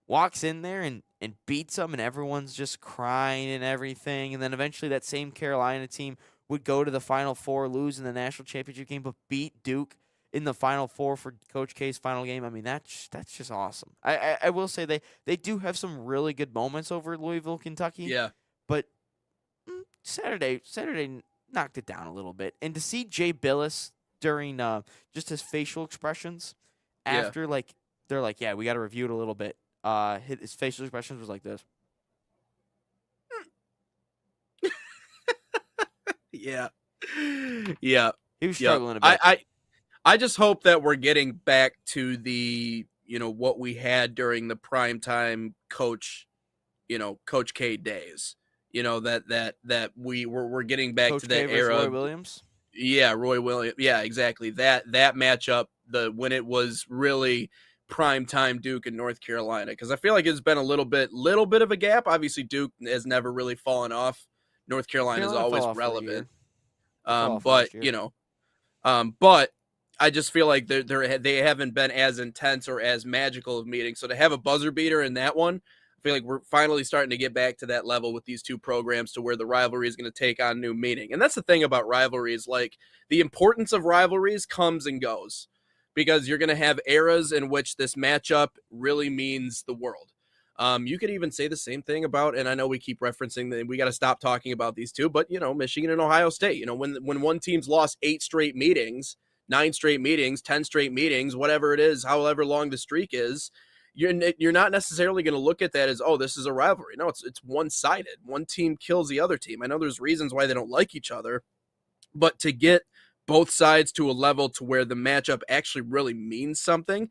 S2: walks in there and beats them, and everyone's just crying and everything. And then eventually that same Carolina team would go to the Final Four, lose in the national championship game, but beat Duke in the Final Four for Coach K's final game. I mean, that's just awesome. I will say they do have some really good moments over at Louisville, Kentucky.
S1: Yeah.
S2: But Saturday knocked it down a little bit. And to see Jay Billis during just his facial expressions after, like, they're like, yeah, we got to review it a little bit. His facial expressions was like this.
S1: Yeah.
S2: He was struggling a bit.
S1: I just hope that we're getting back to the, what we had during the primetime Coach K days. That we're getting back
S2: Coach
S1: to
S2: K
S1: that
S2: versus
S1: era.
S2: Roy Williams?
S1: Yeah, Roy Williams. Yeah, exactly. That matchup, when it was really primetime Duke and North Carolina, because I feel like it's been a little bit of a gap. Obviously, Duke has never really fallen off. North Carolina is always relevant. But I just feel like they haven't been as intense or as magical of meetings. So to have a buzzer beater in that one, I feel like we're finally starting to get back to that level with these two programs, to where the rivalry is going to take on new meaning. And that's the thing about rivalries. Like, the importance of rivalries comes and goes, because you're going to have eras in which this matchup really means the world. You could even say the same thing about, and I know we keep referencing that we got to stop talking about these two, but Michigan and Ohio State, when one team's lost 8 straight meetings, 9 straight meetings, 10 straight meetings, whatever it is, however long the streak is, you're not necessarily going to look at that as, oh, this is a rivalry. No, it's one-sided. One team kills the other team. I know there's reasons why they don't like each other, but to get both sides to a level to where the matchup actually really means something.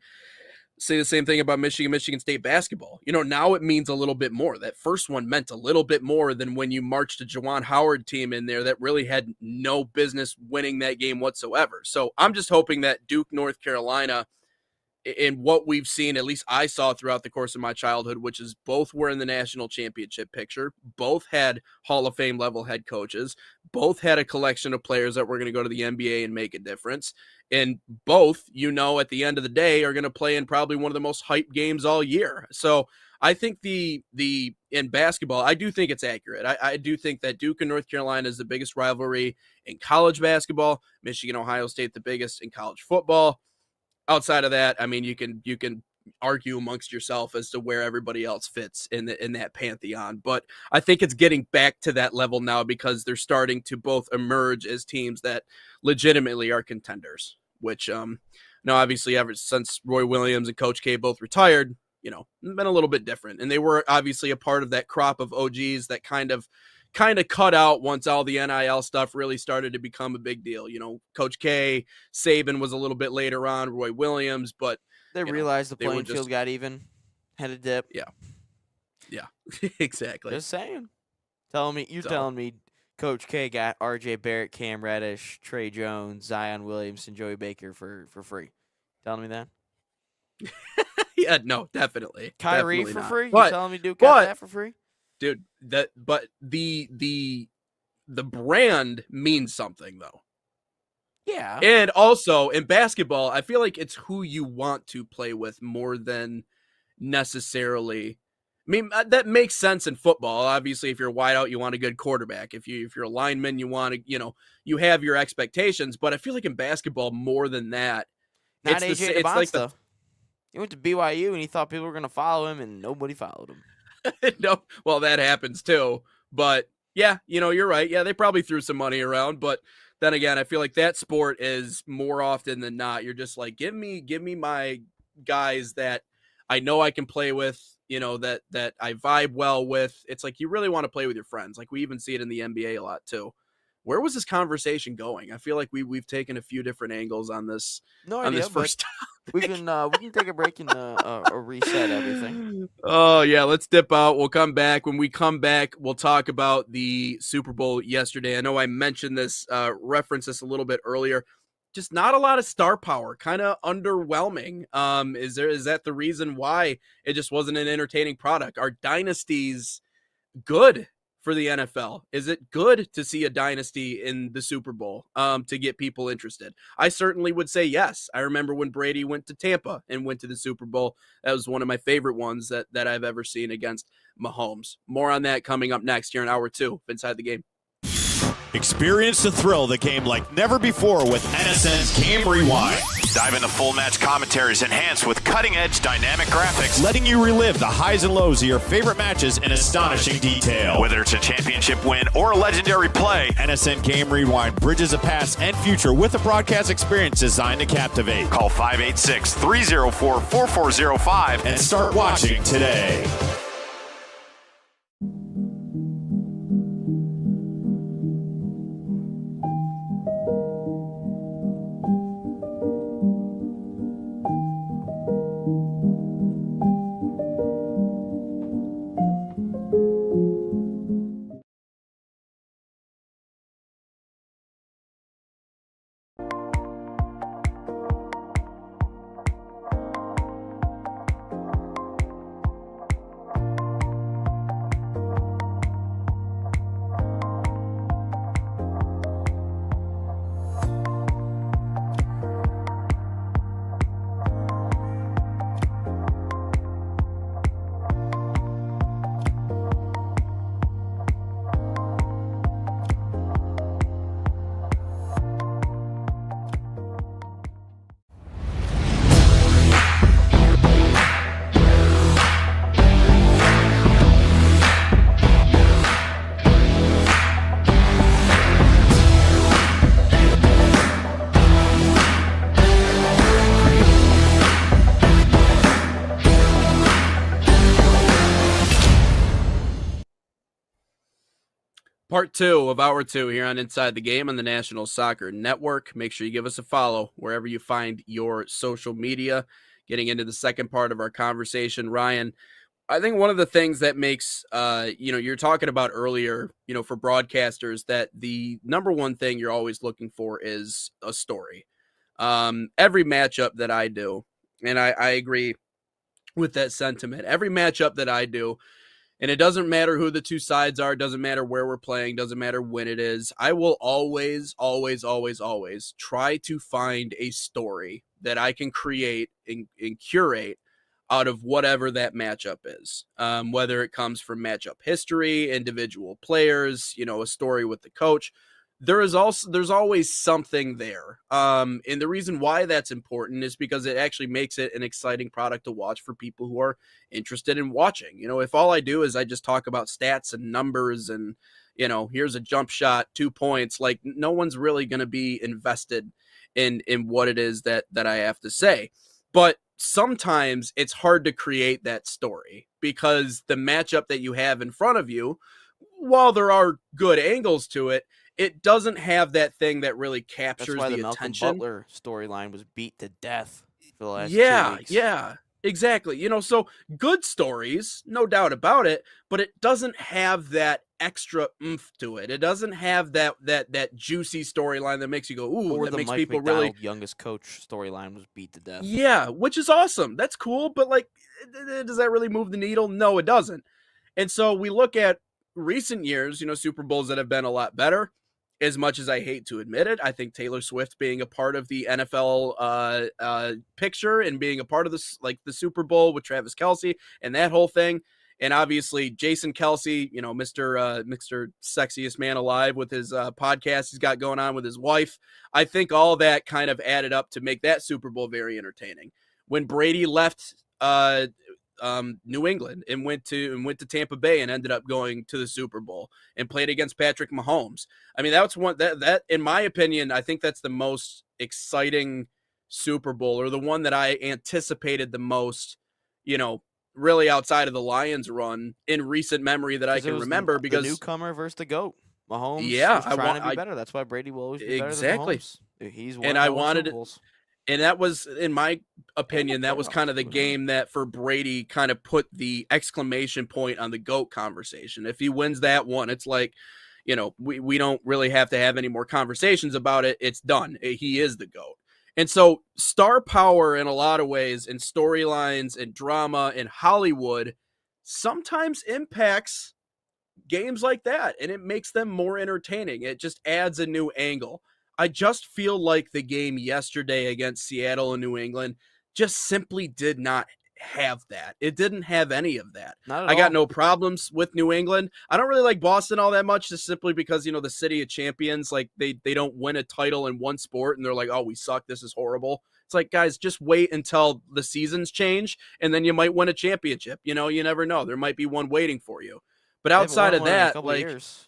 S1: Say the same thing about Michigan State basketball. Now it means a little bit more. That first one meant a little bit more than when you marched a Juwan Howard team in there that really had no business winning that game whatsoever. So I'm just hoping that Duke, North Carolina, in what we've seen, at least I saw throughout the course of my childhood, which is both were in the national championship picture, both had Hall of Fame level head coaches, both had a collection of players that were going to go to the NBA and make a difference, and both, at the end of the day, are going to play in probably one of the most hyped games all year. So I think in basketball, I do think it's accurate. I do think that Duke and North Carolina is the biggest rivalry in college basketball, Michigan, Ohio State, the biggest in college football. Outside of that, I mean, you can argue amongst yourself as to where everybody else fits in that pantheon. But I think it's getting back to that level now, because they're starting to both emerge as teams that legitimately are contenders, which, obviously ever since Roy Williams and Coach K both retired, been a little bit different. And they were obviously a part of that crop of OGs that kind of cut out once all the NIL stuff really started to become a big deal. Coach K, Saban was a little bit later on, Roy Williams, but
S2: they realized the playing field got even, had a dip.
S1: Yeah, exactly.
S2: Just saying. Telling me Coach K got RJ Barrett, Cam Reddish, Trey Jones, Zion Williamson, Joey Baker for free. Telling me that?
S1: Yeah, no, definitely.
S2: Kyrie
S1: definitely
S2: for
S1: not.
S2: free?
S1: But,
S2: you telling me Duke got that for free?
S1: Dude, the brand means something, though.
S2: Yeah.
S1: And also in basketball, I feel like it's who you want to play with more than necessarily. I mean, that makes sense in football. Obviously, if you're a wideout, you want a good quarterback. If you're a lineman, you want to, you have your expectations. But I feel like in basketball, more than that,
S2: not AJ DeBonce,
S1: though.
S2: He went to BYU and he thought people were going to follow him, and nobody followed him.
S1: No, well, that happens too. But yeah, you're right. Yeah, they probably threw some money around. But then again, I feel like that sport is more often than not, you're just like, give me my guys that I know I can play with, that I vibe well with. It's like you really want to play with your friends. Like we even see it in the NBA a lot too. Where was this conversation going? I feel like we've taken a few different angles on this.
S2: No idea,
S1: this first topic.
S2: We can take a break and reset everything.
S1: Oh yeah, let's dip out. We'll come back. When we come back, we'll talk about the Super Bowl yesterday. I know I mentioned this, referenced this a little bit earlier. Just not a lot of star power, kind of underwhelming. Is that the reason why it just wasn't an entertaining product? Are dynasties good for the NFL? Is it good to see a dynasty in the Super Bowl to get people interested? I certainly would say yes. I remember when Brady went to Tampa and went to the Super Bowl. That was one of my favorite ones that I've ever seen against Mahomes. More on that coming up next here in hour 2 of Inside the Game.
S5: Experience the thrill of the game like never before with NSN's Game Rewind. Dive into full match commentaries enhanced with cutting-edge dynamic graphics, letting you relive the highs and lows of your favorite matches in astonishing detail. Whether it's a championship win or a legendary play, NSN Game Rewind bridges the past and future with a broadcast experience designed to captivate. Call 586-304-4405 and start watching today.
S1: Part 2 of Hour 2 here on Inside the Game on the National Soccer Network. Make sure you give us a follow wherever you find your social media. Getting into the second part of our conversation, Ryan, I think one of the things that makes, you're talking about earlier, for broadcasters, that the number one thing you're always looking for is a story. Every matchup that I do, and I agree with that sentiment, every matchup that I do, and it doesn't matter who the two sides are, doesn't matter where we're playing, doesn't matter when it is, I will always try to find a story that I can create and curate out of whatever that matchup is, whether it comes from matchup history, individual players, a story with the coach. There's always something there. And the reason why that's important is because it actually makes it an exciting product to watch for people who are interested in watching. If all I do is I just talk about stats and numbers and, here's a jump shot, 2 points, like no one's really going to be invested in what it is that I have to say. But sometimes it's hard to create that story because the matchup that you have in front of you, while there are good angles to it, it doesn't have that thing that really captures
S2: That's why
S1: the
S2: Malcolm
S1: attention.
S2: Butler storyline was beat to death for the last 2 weeks.
S1: Yeah, exactly. So good stories, no doubt about it, but it doesn't have that extra oomph to it. It doesn't have that juicy storyline that makes you go, ooh,
S2: Or
S1: that
S2: the
S1: makes
S2: Mike
S1: people
S2: McDonald
S1: really.
S2: youngest coach storyline was beat to death.
S1: Yeah, which is awesome. That's cool, but does that really move the needle? No, it doesn't. And so we look at recent years, Super Bowls that have been a lot better. As much as I hate to admit it, I think Taylor Swift being a part of the NFL picture and being a part of this, like the Super Bowl with Travis Kelce and that whole thing, and obviously Jason Kelce, Mr. Sexiest Man Alive with his podcast he's got going on with his wife. I think all that kind of added up to make that Super Bowl very entertaining. When Brady left New England and went to Tampa Bay and ended up going to the Super Bowl and played against Patrick Mahomes. I mean, that's one that in my opinion, I think that's the most exciting Super Bowl, or the one that I anticipated the most, really outside of the Lions run in recent memory that I can remember, because
S2: the newcomer versus the GOAT. Mahomes
S1: was
S2: trying to be better. That's why Brady will always be better than Mahomes. He's won
S1: and I
S2: more
S1: wanted
S2: Super Bowls.
S1: And that was, in my opinion, that was kind of the game that for Brady kind of put the exclamation point on the GOAT conversation. If he wins that one, it's like, we don't really have to have any more conversations about it. It's done. He is the GOAT. And so star power in a lot of ways, and storylines and drama in Hollywood sometimes impacts games like that, and it makes them more entertaining. It just adds a new angle. I just feel like the game yesterday against Seattle and New England just simply did not have that. It didn't have any of that.
S2: Not at
S1: I got
S2: all.
S1: no problems with New England. I don't really like Boston all that much, just simply because, the city of champions, like they don't win a title in one sport and they're like, oh, we suck, this is horrible. It's like, guys, just wait until the seasons change and then you might win a championship. You never know. There might be one waiting for you. But
S2: They haven't
S1: outside
S2: won
S1: of
S2: one in a
S1: that,
S2: couple
S1: like,
S2: years.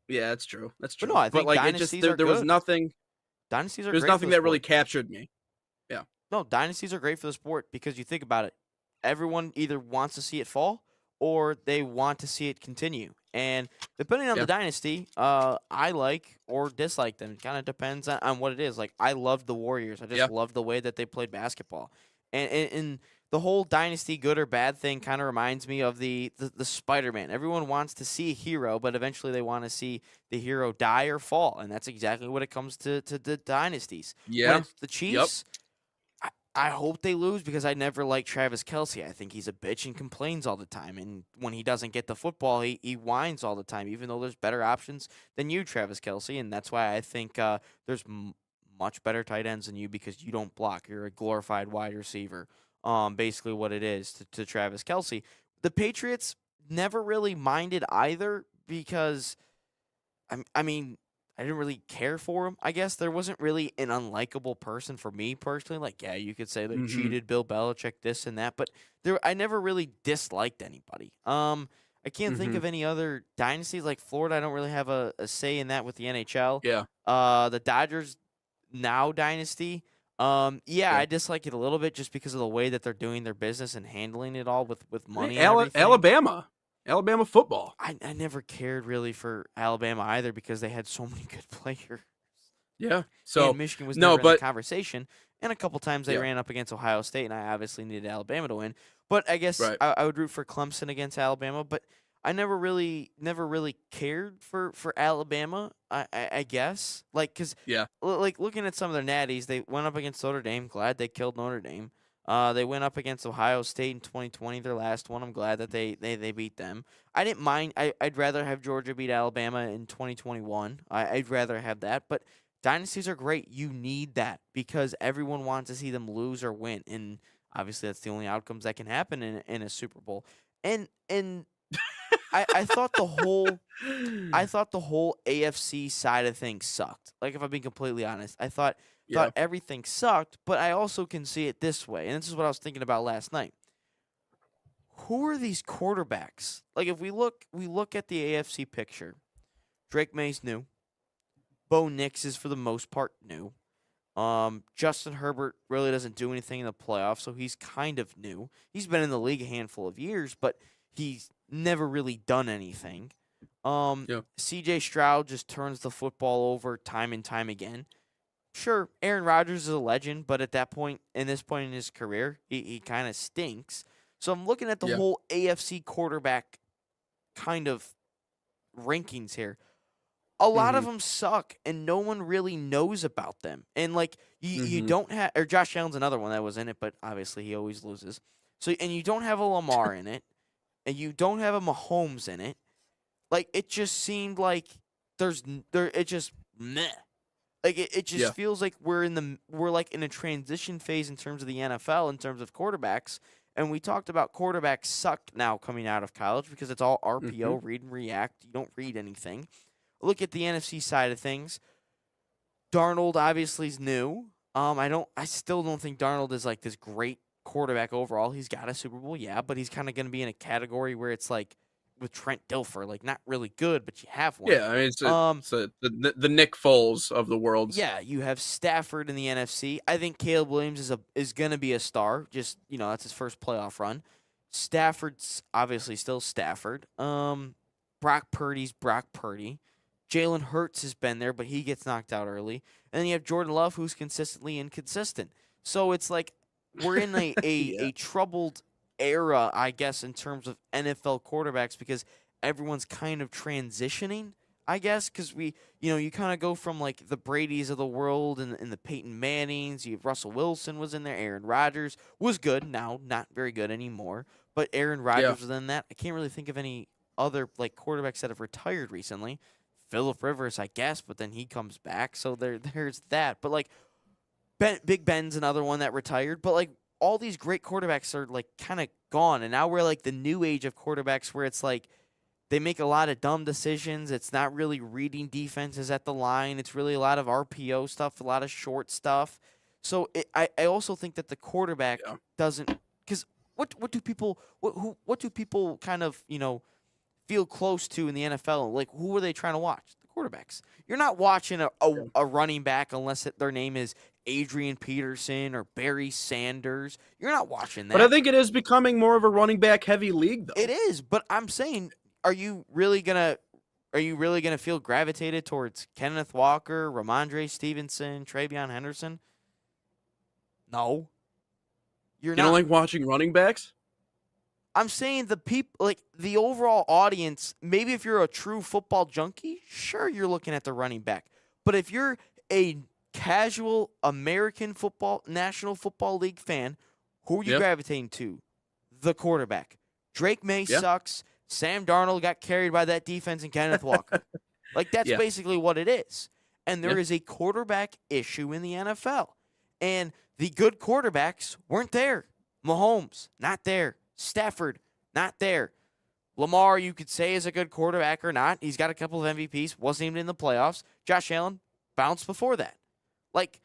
S1: yeah, that's true. That's
S2: But
S1: true.
S2: no, I think
S1: like,
S2: dynasties
S1: there
S2: are
S1: was
S2: good.
S1: nothing.
S2: Dynasties are
S1: There's
S2: great for
S1: nothing
S2: the
S1: that really
S2: sport.
S1: captured me. Yeah.
S2: No, dynasties are great for the sport because you think about it. Everyone either wants to see it fall or they want to see it continue. And depending on the dynasty, I like or dislike them. It kind of depends on what it is. Like, I loved the Warriors. I just loved the way that they played basketball. And the whole dynasty good or bad thing kind of reminds me of the Spider-Man. Everyone wants to see a hero, but eventually they want to see the hero die or fall. And that's exactly what it comes to the dynasties.
S1: Yeah.
S2: When it's the Chiefs, I hope they lose because I never liked Travis Kelce. I think he's a bitch and complains all the time. And when he doesn't get the football, he whines all the time, even though there's better options than you, Travis Kelce. And that's why I think there's much better tight ends than you because you don't block. You're a glorified wide receiver. Basically what it is to Travis Kelce. The Patriots never really minded either because, I mean, I didn't really care for him. I guess there wasn't really an unlikable person for me personally. Like, yeah, you could say they cheated Bill Belichick, this and that, but I never really disliked anybody. I can't think of any other dynasties like Florida. I don't really have a say in that with the NHL.
S1: Yeah.
S2: The Dodgers now dynasty. I dislike it a little bit just because of the way that they're doing their business and handling it all with money. And everything.
S1: Alabama football.
S2: I never cared really for Alabama either because they had so many good players.
S1: Yeah. So
S2: and Michigan was never in the conversation. And a couple times they ran up against Ohio State, and I obviously needed Alabama to win. But I guess I would root for Clemson against Alabama. But I never really cared for Alabama. I guess because like looking at some of their natties, they went up against Notre Dame. Glad they killed Notre Dame. They went up against Ohio State in 2020, their last one. I'm glad that they beat them. I didn't mind. I'd rather have Georgia beat Alabama in 2021. I'd rather have that. But dynasties are great. You need that because everyone wants to see them lose or win. And obviously that's the only outcomes that can happen in a Super Bowl. And I thought the whole AFC side of things sucked. Like, if I'm being completely honest, I thought everything sucked, but I also can see it this way. And this is what I was thinking about last night. Who are these quarterbacks? Like, if we look at the AFC picture, Drake May's new. Bo Nix is for the most part new. Justin Herbert really doesn't do anything in the playoffs, so he's kind of new. He's been in the league a handful of years, but he's never really done anything. CJ Stroud just turns the football over time and time again. Sure, Aaron Rodgers is a legend, but at this point in his career, he kind of stinks. So I'm looking at the whole AFC quarterback kind of rankings here. A lot of them suck, and no one really knows about them. And, like, you don't have – or Josh Allen's another one that was in it, but obviously he always loses. So, and you don't have a Lamar in it, and you don't have a Mahomes in it. Like, it just seemed like it just meh. Like, it just feels like we're like in a transition phase in terms of the NFL, in terms of quarterbacks. And we talked about quarterbacks suck now coming out of college because it's all RPO, read and react. You don't read anything. Look at the NFC side of things. Darnold obviously is new. I still don't think Darnold is like this great quarterback overall. He's got a Super Bowl, but he's kind of going to be in a category where it's like with Trent Dilfer, like not really good, but you have one.
S1: Yeah, I mean, it's the Nick Foles of the world.
S2: Yeah, you have Stafford in the NFC. I think Caleb Williams is going to be a star. Just, that's his first playoff run. Stafford's obviously still Stafford. Brock Purdy's Brock Purdy. Jalen Hurts has been there, but he gets knocked out early. And then you have Jordan Love, who's consistently inconsistent. So it's like we're in a troubled era, I guess, in terms of NFL quarterbacks because everyone's kind of transitioning, I guess, because you kind of go from like the Bradys of the world and the Peyton Mannings. You have Russell Wilson was in there. Aaron Rodgers was good. Now, not very good anymore. But Aaron Rodgers was in that. I can't really think of any other like quarterbacks that have retired recently. Phillip Rivers, I guess, but then he comes back. So there's that. But, like, Big Ben's another one that retired. But, like, all these great quarterbacks are like kind of gone, and now we're like the new age of quarterbacks where it's like they make a lot of dumb decisions. It's not really reading defenses at the line. It's really a lot of RPO stuff, a lot of short stuff. So I also think that the quarterback doesn't, because what do people kind of feel close to in the NFL? Like, who are they trying to watch? The quarterbacks. You're not watching a running back unless their name is Adrian Peterson or Barry Sanders. You're not watching that.
S1: But I think it is becoming more of a running back heavy league, though.
S2: It is, but I'm saying, are you really gonna feel gravitated towards Kenneth Walker, Ramondre Stevenson, Travion Henderson? No. You
S1: don't like watching running backs?
S2: I'm saying the people, like the overall audience, maybe if you're a true football junkie, sure, you're looking at the running back. But if you're a casual American football, National Football League fan, who are you gravitating to? The quarterback. Drake May sucks. Sam Darnold got carried by that defense and Kenneth Walker. Like, that's basically what it is. And there is a quarterback issue in the NFL. And the good quarterbacks weren't there. Mahomes, not there. Stafford, not there. Lamar, you could say, is a good quarterback or not. He's got a couple of MVPs. Wasn't even in the playoffs. Josh Allen bounced before that. Like,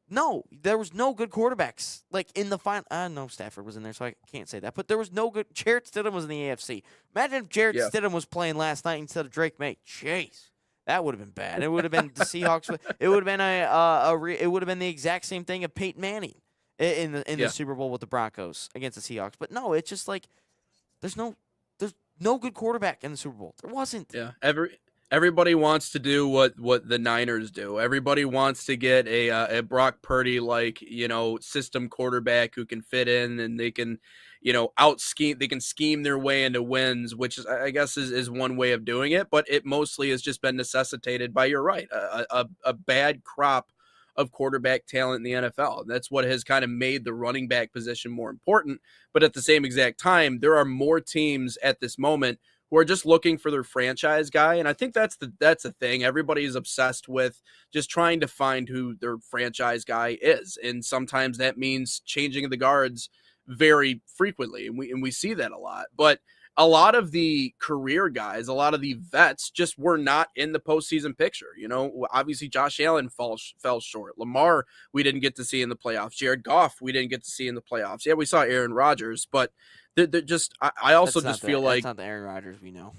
S2: no, there was no good quarterbacks. Like, in the final. No, Stafford was in there, so I can't say that. But there was no good. Jarrett Stidham was in the AFC. Imagine if Jarrett Stidham was playing last night instead of Drake May. Jeez. That would have been bad. It would have been the Seahawks. It would have been it would have been the exact same thing of Peyton Manning in the Super Bowl with the Broncos against the Seahawks. But no, it's just like there's no good quarterback in the Super Bowl. There wasn't.
S1: Yeah. Everybody wants to do what the Niners do. Everybody wants to get a Brock Purdy system quarterback who can fit in and they can scheme their way into wins, which is, I guess is one way of doing it, but it mostly has just been necessitated by, you're right, a bad crop of quarterback talent in the NFL. And that's what has kind of made the running back position more important. But at the same exact time, there are more teams at this moment who are just looking for their franchise guy. And I think that's the thing. Everybody is obsessed with just trying to find who their franchise guy is. And sometimes that means changing the guards very frequently. And we see that a lot. But a lot of the career guys, a lot of the vets just were not in the postseason picture. Obviously Josh Allen fell short. Lamar, we didn't get to see in the playoffs. Jared Goff, we didn't get to see in the playoffs. Yeah, we saw Aaron Rodgers, but I also just feel like
S2: that's not the Aaron Rodgers we know.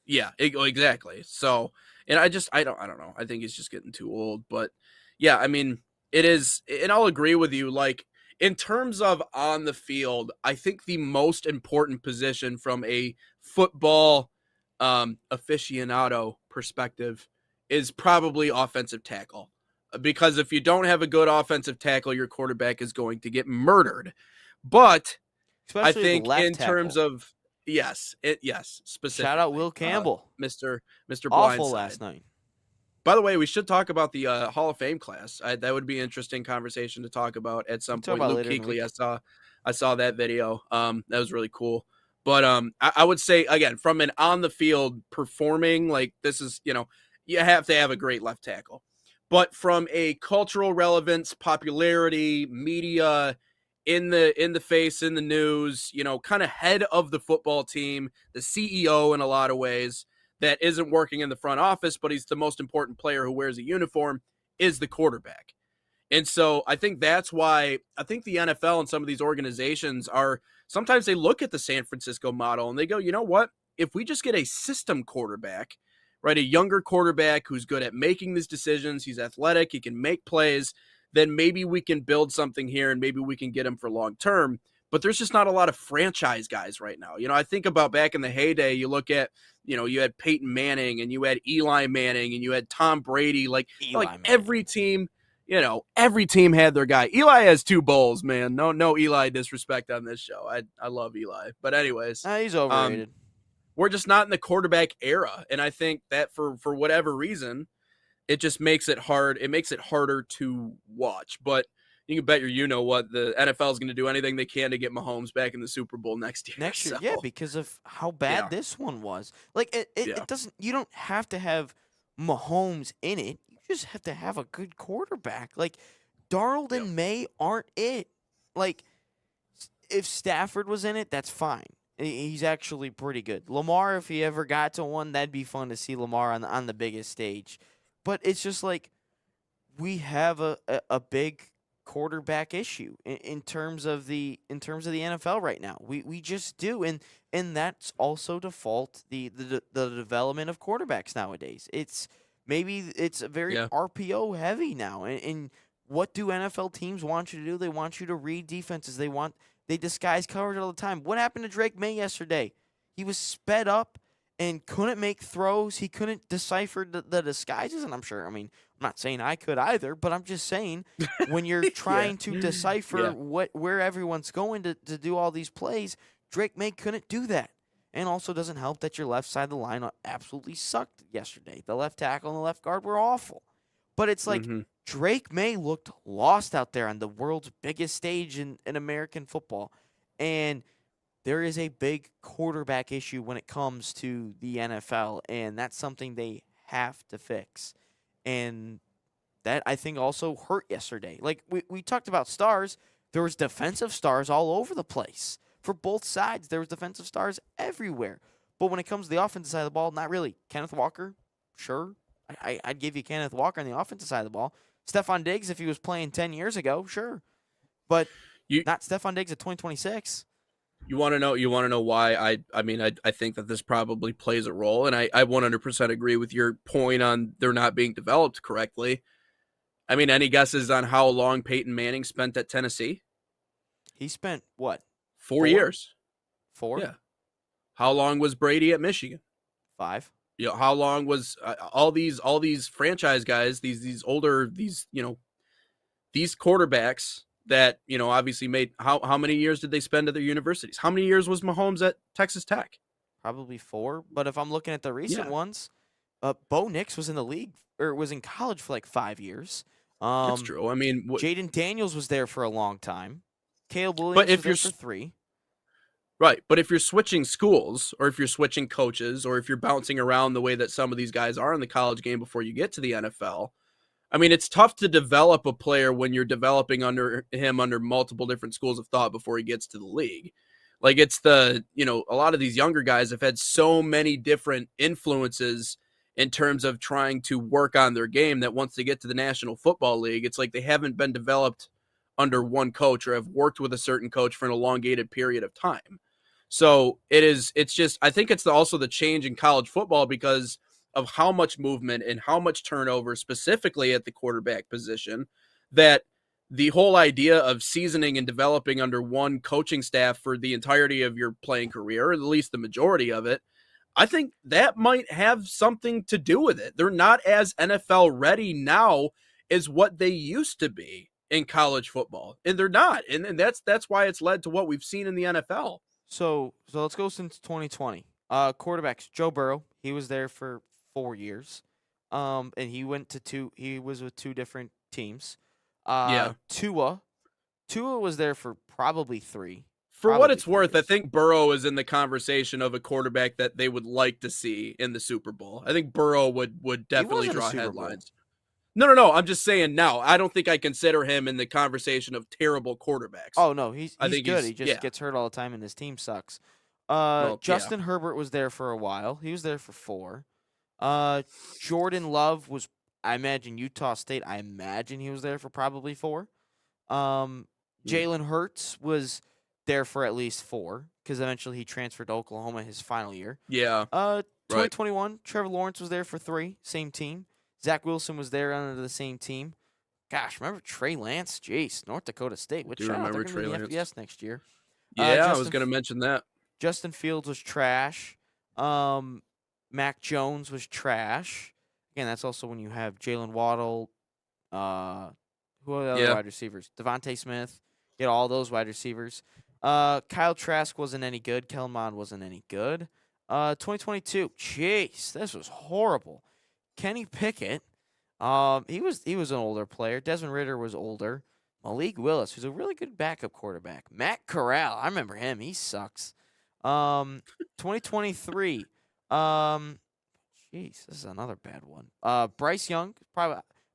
S1: Yeah, exactly. So, and I don't know. I think he's just getting too old. But yeah, I mean, it is, and I'll agree with you. Like, in terms of on the field, I think the most important position from a football aficionado perspective is probably offensive tackle. Because if you don't have a good offensive tackle, your quarterback is going to get murdered. But especially I think in tackle. Terms of specifically.
S2: Shout out Will Campbell,
S1: Mr.
S2: Awful
S1: Blindside
S2: last night.
S1: By the way, we should talk about the Hall of Fame class. That would be an interesting conversation to talk about at some point. Luke Kuechly, I saw that video. That was really cool. But I would say, again, from an on the field performing, like, this is, you have to have a great left tackle. But from a cultural relevance, popularity, media, in the face, in the news, kind of head of the football team, the CEO in a lot of ways, that isn't working in the front office, but he's the most important player who wears a uniform, is the quarterback. And so I think that's why I think the NFL and some of these organizations sometimes they look at the San Francisco model and they go, you know what? If we just get a system quarterback, right, a younger quarterback who's good at making these decisions, he's athletic, he can make plays, then maybe we can build something here and maybe we can get him for long term. But there's just not a lot of franchise guys right now. I think about back in the heyday, you look at, you had Peyton Manning and you had Eli Manning and you had Tom Brady. Every team, every team had their guy. Eli has 2 bowls, man. No Eli disrespect on this show. I love Eli. But anyways.
S2: He's overrated.
S1: We're just not in the quarterback era. And I think that for whatever reason, it just makes it hard. It makes it harder to watch. But you can bet the NFL is going to do anything they can to get Mahomes back in the Super Bowl next year.
S2: Next year, yeah, because of how bad this one was. Like, it doesn't. You don't have to have Mahomes in it. You just have to have a good quarterback. Like, Darnold and May aren't it. like, if Stafford was in it, that's fine. He's actually pretty good. Lamar, if he ever got to one, that'd be fun to see Lamar on the biggest stage. But it's just like we have a big quarterback issue in terms of the NFL right now. We just do, and that's also to fault the development of quarterbacks nowadays. It's a very RPO heavy now, and what do NFL teams want you to do? They want you to read defenses. They disguise coverage all the time. What happened to Drake May yesterday? He was sped up and couldn't make throws. He couldn't decipher the disguises, and I'm not saying I could either, but I'm just saying when you're trying to decipher where everyone's going to do all these plays, Drake May couldn't do that. And also doesn't help that your left side of the line absolutely sucked yesterday. The left tackle and the left guard were awful. But it's like Drake May looked lost out there on the world's biggest stage in American football. And there is a big quarterback issue when it comes to the NFL, and that's something they have to fix. And that, I think, also hurt yesterday. Like, we talked about stars. There was defensive stars all over the place. For both sides, there was defensive stars everywhere. But when it comes to the offensive side of the ball, not really. Kenneth Walker, sure. I'd give you Kenneth Walker on the offensive side of the ball. Stephon Diggs, if he was playing 10 years ago, sure. But not Stephon Diggs at 2026.
S1: You want to know why I think that this probably plays a role, and I 100% agree with your point on they're not being developed correctly. I mean, any guesses on how long Peyton Manning spent at Tennessee?
S2: He spent what?
S1: 4 years.
S2: 4?
S1: Yeah. How long was Brady at Michigan?
S2: 5.
S1: How long was all these franchise guys, these older, these quarterbacks that, obviously made, how many years did they spend at their universities? How many years was Mahomes at Texas Tech?
S2: Probably 4. But if I'm looking at the recent ones, Bo Nix was in the league, or was in college for like 5 years.
S1: That's true. I mean,
S2: Jaden Daniels was there for a long time. Caleb Williams was there for 3.
S1: Right, but if you're switching schools, or if you're switching coaches, or if you're bouncing around the way that some of these guys are in the college game before you get to the NFL, I mean, it's tough to develop a player when you're developing under multiple different schools of thought before he gets to the league. Like, it's a lot of these younger guys have had so many different influences in terms of trying to work on their game that once they get to the National Football League, it's like they haven't been developed under one coach or have worked with a certain coach for an elongated period of time. So it's just, I think it's also the change in college football because of how much movement and how much turnover specifically at the quarterback position, that the whole idea of seasoning and developing under one coaching staff for the entirety of your playing career, or at least the majority of it, I think that might have something to do with it. They're not as NFL ready now as what they used to be in college football, and they're not. And that's why it's led to what we've seen in the NFL.
S2: So let's go since 2020. Quarterbacks, Joe Burrow, he was there for 4 years. And he was with 2 different teams. Tua was there for probably 3.
S1: For what it's worth, I think Burrow is in the conversation of a quarterback that they would like to see in the Super Bowl. I think Burrow would definitely draw headlines. No. I'm just saying now. I don't think I consider him in the conversation of terrible quarterbacks.
S2: Oh, no. He's good. He just gets hurt all the time, and his team sucks. Justin Herbert was there for a while. He was there for 4. Jordan Love was, I imagine, Utah State. I imagine he was there for probably 4. Jalen Hurts was there for at least 4 because eventually he transferred to Oklahoma his final year.
S1: Yeah.
S2: 2021, Trevor Lawrence was there for 3, same team. Zach Wilson was there under the same team. Gosh, remember Trey Lance? Jeez, North Dakota State. What shot? They're going to be in the FBS next year.
S1: Yeah, I was going to mention that.
S2: Justin Fields was trash. Mac Jones was trash. Again, that's also when you have Jalen Waddle. Who are the other wide receivers? Devontae Smith. You had all those wide receivers. Kyle Trask wasn't any good. Kellen Mond wasn't any good. 2022. Jeez, this was horrible. Kenny Pickett, he was an older player. Desmond Ridder was older. Malik Willis, who's a really good backup quarterback. Matt Corral, I remember him. He sucks. 2023. Jeez, this is another bad one. Bryce Young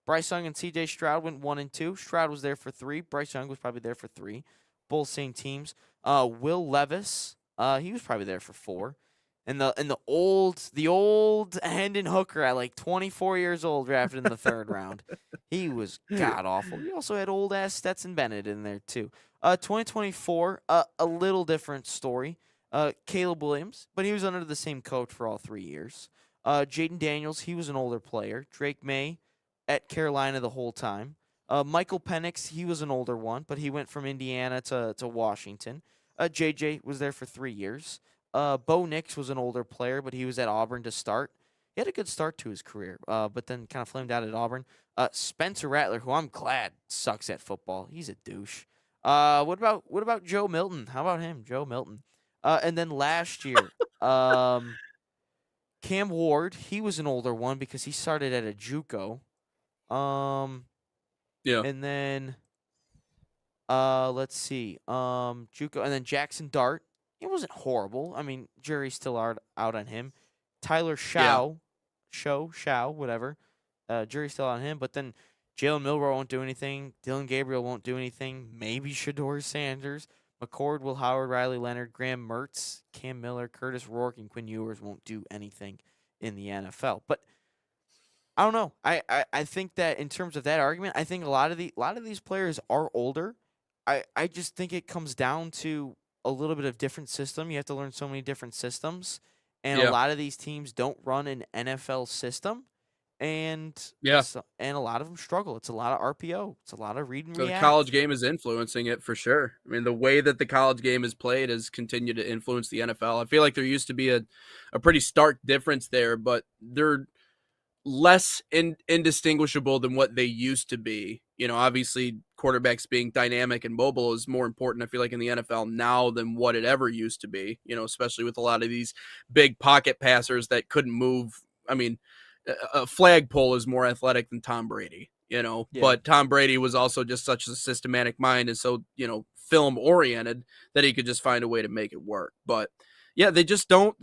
S2: and C.J. Stroud went 1 and 2. Stroud was there for 3. Bryce Young was probably there for 3. both same teams. Will Levis, he was probably there for 4. And the old Hendon Hooker at like 24 years old drafted in the 3rd round. He was god awful. You also had old ass Stetson Bennett in there too. 2024, a little different story. Caleb Williams, but he was under the same coach for all 3 years. Jaden Daniels, he was an older player. Drake May at Carolina the whole time. Michael Penix, he was an older one, but he went from Indiana to Washington. JJ was there for 3 years. Bo Nix was an older player, but he was at Auburn to start. He had a good start to his career, but then kind of flamed out at Auburn. Spencer Rattler, who I'm glad sucks at football. He's a douche. What about Joe Milton? How about him, Joe Milton? And then last year, Cam Ward, he was an older one because he started at a JUCO.
S1: Yeah.
S2: And then, let's see, JUCO, and then Jackson Dart. It wasn't horrible. I mean, jury's still out on him. Tyler Shaw, whatever. Jury's still on him. But then Jalen Milroe won't do anything. Dylan Gabriel won't do anything. Maybe Shador Sanders. McCord, Will Howard, Riley Leonard, Graham Mertz, Cam Miller, Curtis Rourke, and Quinn Ewers won't do anything in the NFL. But I don't know. I think that in terms of that argument, I think a lot of these players are older. I just think it comes down to a little bit of different system. You have to learn so many different systems, and a lot of these teams don't run an NFL system, and and a lot of them struggle. It's a lot of RPO. It's a lot of read and react.
S1: The college game is influencing it for sure. I mean, the way that the college game is played has continued to influence the NFL. I feel like there used to be a pretty stark difference there, but they're less indistinguishable than what they used to be. You know, obviously quarterbacks being dynamic and mobile is more important, I feel like, in the NFL now than what it ever used to be, you know, especially with a lot of these big pocket passers that couldn't move. I mean, a flagpole is more athletic than Tom Brady, you know, but Tom Brady was also just such a systematic mind and so, you know, film oriented that he could just find a way to make it work. But yeah, they don't,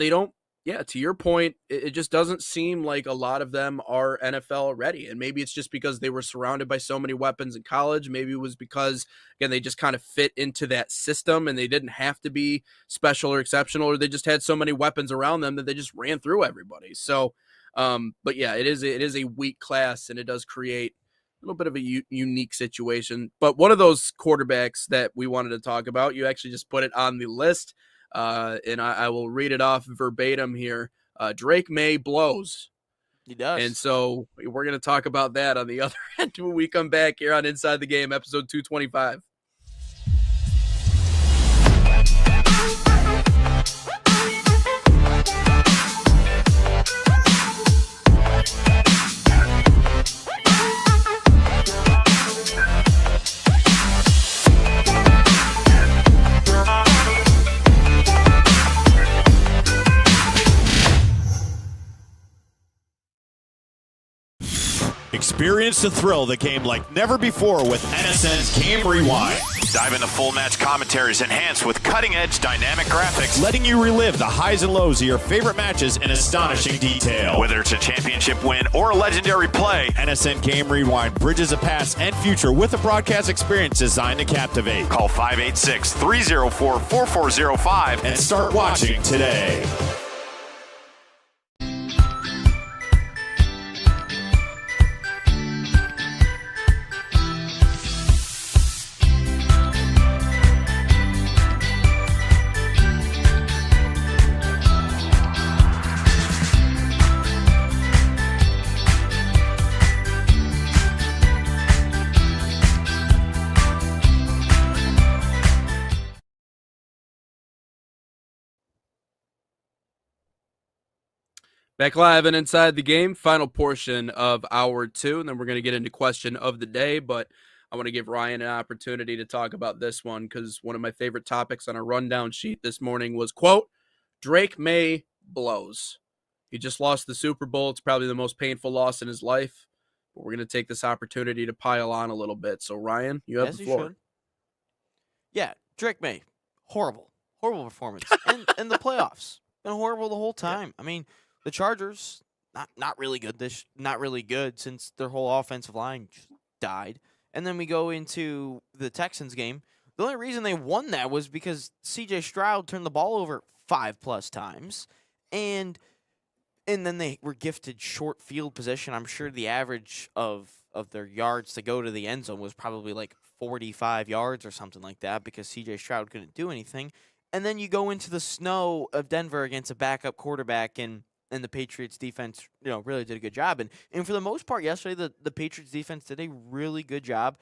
S1: yeah, to your point, it just doesn't seem like a lot of them are NFL ready. And maybe it's just because they were surrounded by so many weapons in college. Maybe it was because, again, they just kind of fit into that system and they didn't have to be special or exceptional, or they just had so many weapons around them that they just ran through everybody. So, but yeah, it is a weak class and it does create a little bit of a unique situation. But one of those quarterbacks that we wanted to talk about, you actually just put it on the list. And I will read it off verbatim here. Drake May blows.
S2: He does.
S1: And so we're going to talk about that on the other end when we come back here on Inside the Game, episode 225.
S5: Experience the thrill of the game like never before with NSN's Game Rewind. Dive into full match commentaries enhanced with cutting-edge dynamic graphics, letting you relive the highs and lows of your favorite matches in astonishing detail. Whether it's a championship win or a legendary play, NSN Game Rewind bridges the past and future with a broadcast experience designed to captivate. Call 586-304-4405 and start watching today.
S1: Back live and Inside the Game, final portion of hour 2, and then we're going to get into question of the day, but I want to give Ryan an opportunity to talk about this one because one of my favorite topics on our rundown sheet this morning was, quote, Drake May blows. He just lost the Super Bowl. It's probably the most painful loss in his life, but we're going to take this opportunity to pile on a little bit. So, Ryan, you have the floor.
S2: Should. Yeah, Drake May, horrible performance. and the playoffs, been horrible the whole time. I mean, the Chargers, not really good. Not really good since their whole offensive line just died. And then we go into the Texans game. The only reason they won that was because C.J. Stroud turned the ball over 5+ times, and then they were gifted short field position. I'm sure the average of their yards to go to the end zone was probably like 45 yards or something like that because C.J. Stroud couldn't do anything. And then you go into the snow of Denver against a backup quarterback, and the Patriots defense, really did a good job. And for the most part yesterday, the Patriots defense did a really good job,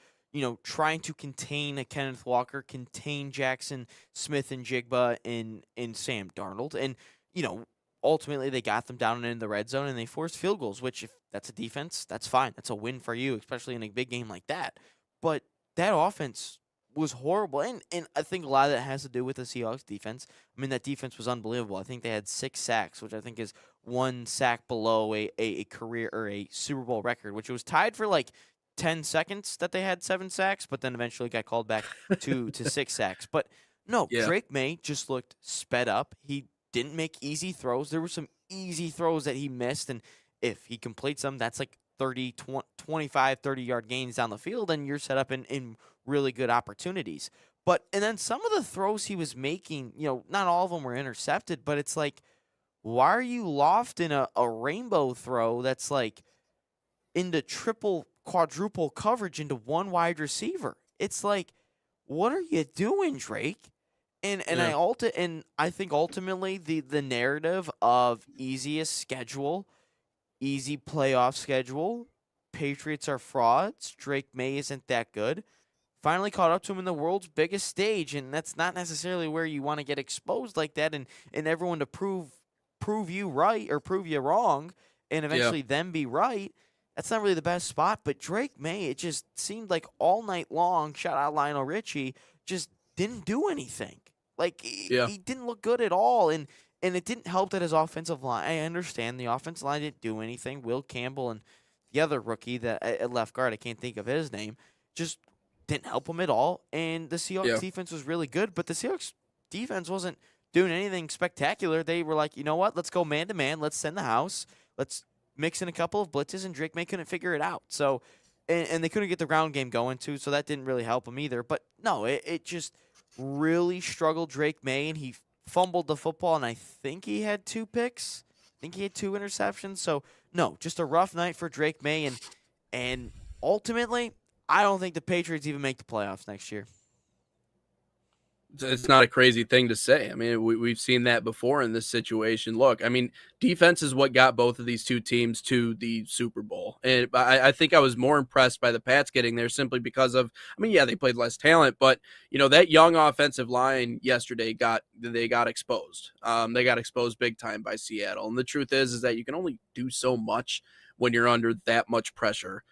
S2: trying to contain a Kenneth Walker, contain Jackson Smith and Jigba in Sam Darnold. And, ultimately they got them down and in the red zone, and they forced field goals, which if that's a defense, that's fine. That's a win for you, especially in a big game like that. But that offense was horrible. And I think a lot of that has to do with the Seahawks defense. I mean, that defense was unbelievable. I think they had 6 sacks, which I think is 1 sack below a career or a Super Bowl record, which was tied for like 10 seconds that they had 7 sacks, but then eventually got called back to 6 sacks. But no,
S1: Yeah.
S2: Drake May just looked sped up. He didn't make easy throws. There were some easy throws that he missed, and if he completes them, that's like 25, 30-yard gains down the field, and you're set up in really good opportunities. And then some of the throws he was making, not all of them were intercepted, but it's like, why are you lofting a rainbow throw that's like into triple, quadruple coverage into one wide receiver? It's like, what are you doing, Drake? And I think ultimately the narrative of easiest schedule, easy playoff schedule, Patriots are frauds, Drake May isn't that good, finally caught up to him in the world's biggest stage, and that's not necessarily where you want to get exposed like that and everyone to prove you right or prove you wrong and eventually them be right. That's not really the best spot. But Drake May, it just seemed like all night long, shout out Lionel Richie, just didn't do anything. Like, he didn't look good at all, and it didn't help that his offensive line, I understand the offensive line didn't do anything. Will Campbell and the other rookie that at left guard, I can't think of his name, just didn't help him at all. And the Seahawks defense was really good, but the Seahawks defense wasn't doing anything spectacular. They were like, you know what, let's go man-to-man, let's send the house, let's mix in a couple of blitzes, and Drake May couldn't figure it out. So, and they couldn't get the ground game going, too, so that didn't really help him either. But, no, it just really struggled Drake May, and he fumbled the football, and I think he had 2 picks. I think he had 2 interceptions. So, no, just a rough night for Drake May, and ultimately, I don't think the Patriots even make the playoffs next year.
S1: It's not a crazy thing to say. I mean, we've seen that before in this situation. Look, I mean, defense is what got both of these two teams to the Super Bowl. And I think I was more impressed by the Pats getting there simply because of, I mean, yeah, they played less talent, but, that young offensive line yesterday got exposed. They got exposed big time by Seattle. And the truth is that you can only do so much when you're under that much pressure.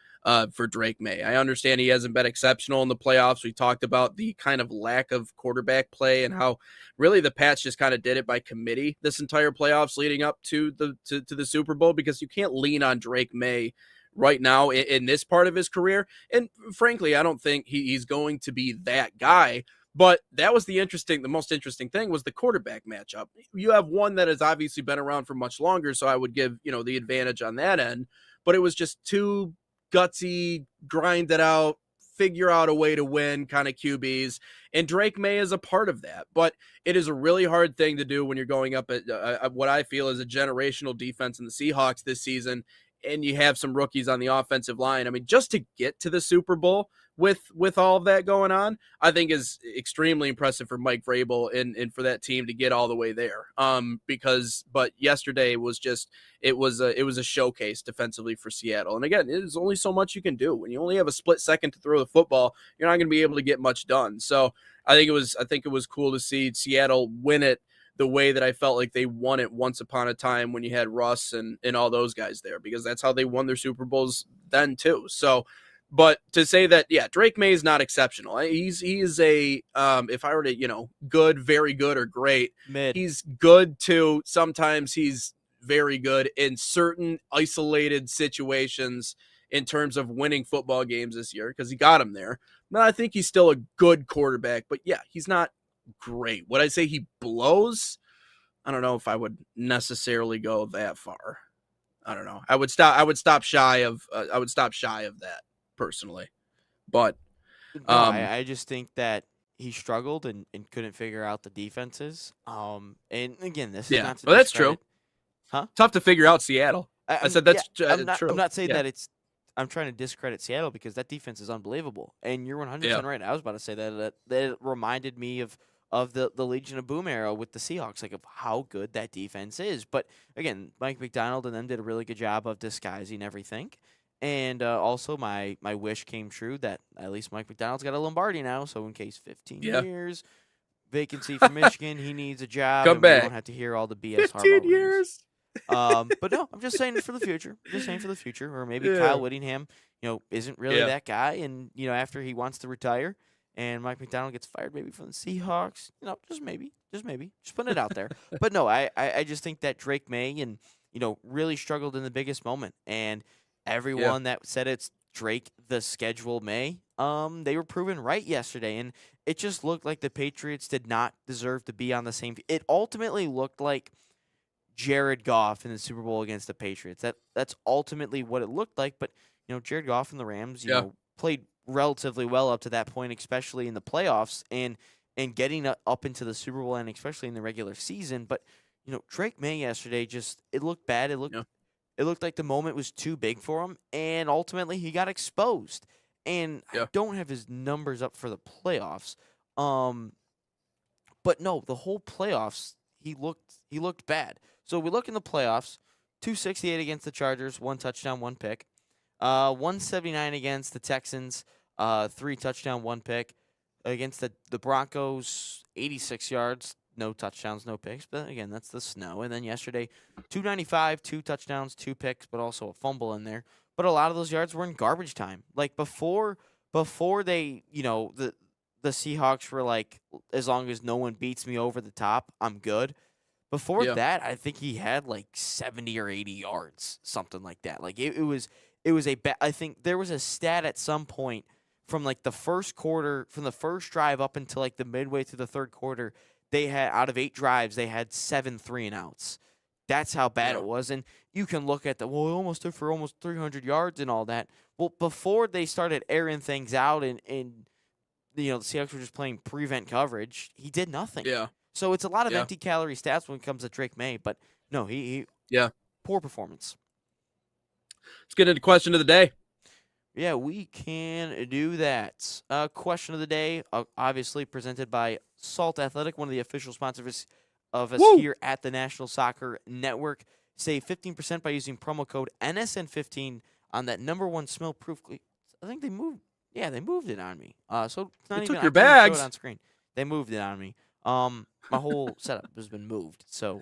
S1: For Drake May. I understand he hasn't been exceptional in the playoffs. We talked about the kind of lack of quarterback play and how really the Pats just kind of did it by committee this entire playoffs leading up to the Super Bowl, because you can't lean on Drake May right now in this part of his career. And frankly, I don't think he's going to be that guy. But that was the most interesting thing was the quarterback matchup. You have one that has obviously been around for much longer, so I would give, the advantage on that end. But it was just two gutsy, grind it out, figure out a way to win kind of QBs, and Drake May is a part of that. But it is a really hard thing to do when you're going up at what I feel is a generational defense in the Seahawks this season, and you have some rookies on the offensive line. I mean, just to get to the Super Bowl with all of that going on, I think is extremely impressive for Mike Vrabel and for that team to get all the way there. But yesterday was just, it was a showcase defensively for Seattle. And again, there's only so much you can do. When you only have a split second to throw the football, you're not going to be able to get much done. So I think it was cool to see Seattle win it the way that I felt like they won it once upon a time when you had Russ and all those guys there, because that's how they won their Super Bowls then too. So, but to say that, yeah, Drake May is not exceptional. He is a, if I were to, good, very good, or great,
S2: Mid.
S1: He's good too. Sometimes he's very good in certain isolated situations in terms of winning football games this year, because he got him there. But I think he's still a good quarterback. But yeah, he's not great. Would I say he blows? I don't know if I would necessarily go that far. I don't know. I would stop shy of that personally. But
S2: I just think that he struggled and couldn't figure out the defenses. And again, this is
S1: Yeah,
S2: not to
S1: well, that's true.
S2: discredit- Huh?
S1: Tough to figure out Seattle. I said that's
S2: I'm
S1: true.
S2: not saying
S1: Yeah.
S2: that it's. I'm trying to discredit Seattle because that defense is unbelievable, and you're 100% right. I was about to say that it reminded me of the Legion of Boom era with the Seahawks, like of how good that defense is. But again, Mike McDonald and them did a really good job of disguising everything. And also, my wish came true that at least Mike McDonald's got a Lombardi now. So in case 15 years vacancy for Michigan, he needs a job.
S1: Come
S2: and
S1: back.
S2: We don't have to hear all the BS.
S1: 15
S2: Harbaugh rumors.
S1: years.
S2: But no, I'm just saying for the future. Or maybe Kyle Whittingham, isn't really that guy, and after he wants to retire, and Mike McDonald gets fired maybe from the Seahawks, just maybe, just putting it out there. But no, I just think that Drake May and really struggled in the biggest moment, and everyone that said it's Drake the schedule May, they were proven right yesterday, and it just looked like the Patriots did not deserve to be on the same. It ultimately looked like Jared Goff in the Super Bowl against the Patriots. That's ultimately what it looked like. But Jared Goff and the Rams, played relatively well up to that point, especially in the playoffs and getting up into the Super Bowl and especially in the regular season. But Drake May yesterday it looked bad. It looked like the moment was too big for him, and ultimately he got exposed. And I don't have his numbers up for the playoffs. But no, the whole playoffs he looked bad. So we look in the playoffs, 268 against the Chargers, 1 touchdown, 1 pick. 179 against the Texans, 3 touchdown, 1 pick. Against the Broncos, 86 yards, no touchdowns, no picks. But again, that's the snow. And then yesterday, 295, 2 touchdowns, 2 picks, but also a fumble in there. But a lot of those yards were in garbage time. Like before they, the Seahawks were like, as long as no one beats me over the top, I'm good. Before that, I think he had like 70 or 80 yards, something like that. Like it was I think there was a stat at some point from like the first quarter, from the first drive up until like the midway through the third quarter, they had out of 8 drives, they had 7 3-and-outs. That's how bad it was. And you can look at he almost threw for almost 300 yards and all that. Well, before they started airing things out and the Seahawks were just playing prevent coverage, he did nothing.
S1: Yeah.
S2: So it's a lot of empty calorie stats when it comes to Drake May, but no, he poor performance.
S1: Let's get into question of the day.
S2: Yeah, we can do that. Question of the day, obviously presented by Salt Athletic, one of the official sponsors of us here at the National Soccer Network. Save 15% by using promo code NSN15 on that #1 smell-proof. I think they moved. Yeah, they moved it on me. So it's not
S1: They
S2: even.
S1: took your
S2: I can't even show
S1: bags
S2: it on screen. They moved it on me. My whole setup has been moved, so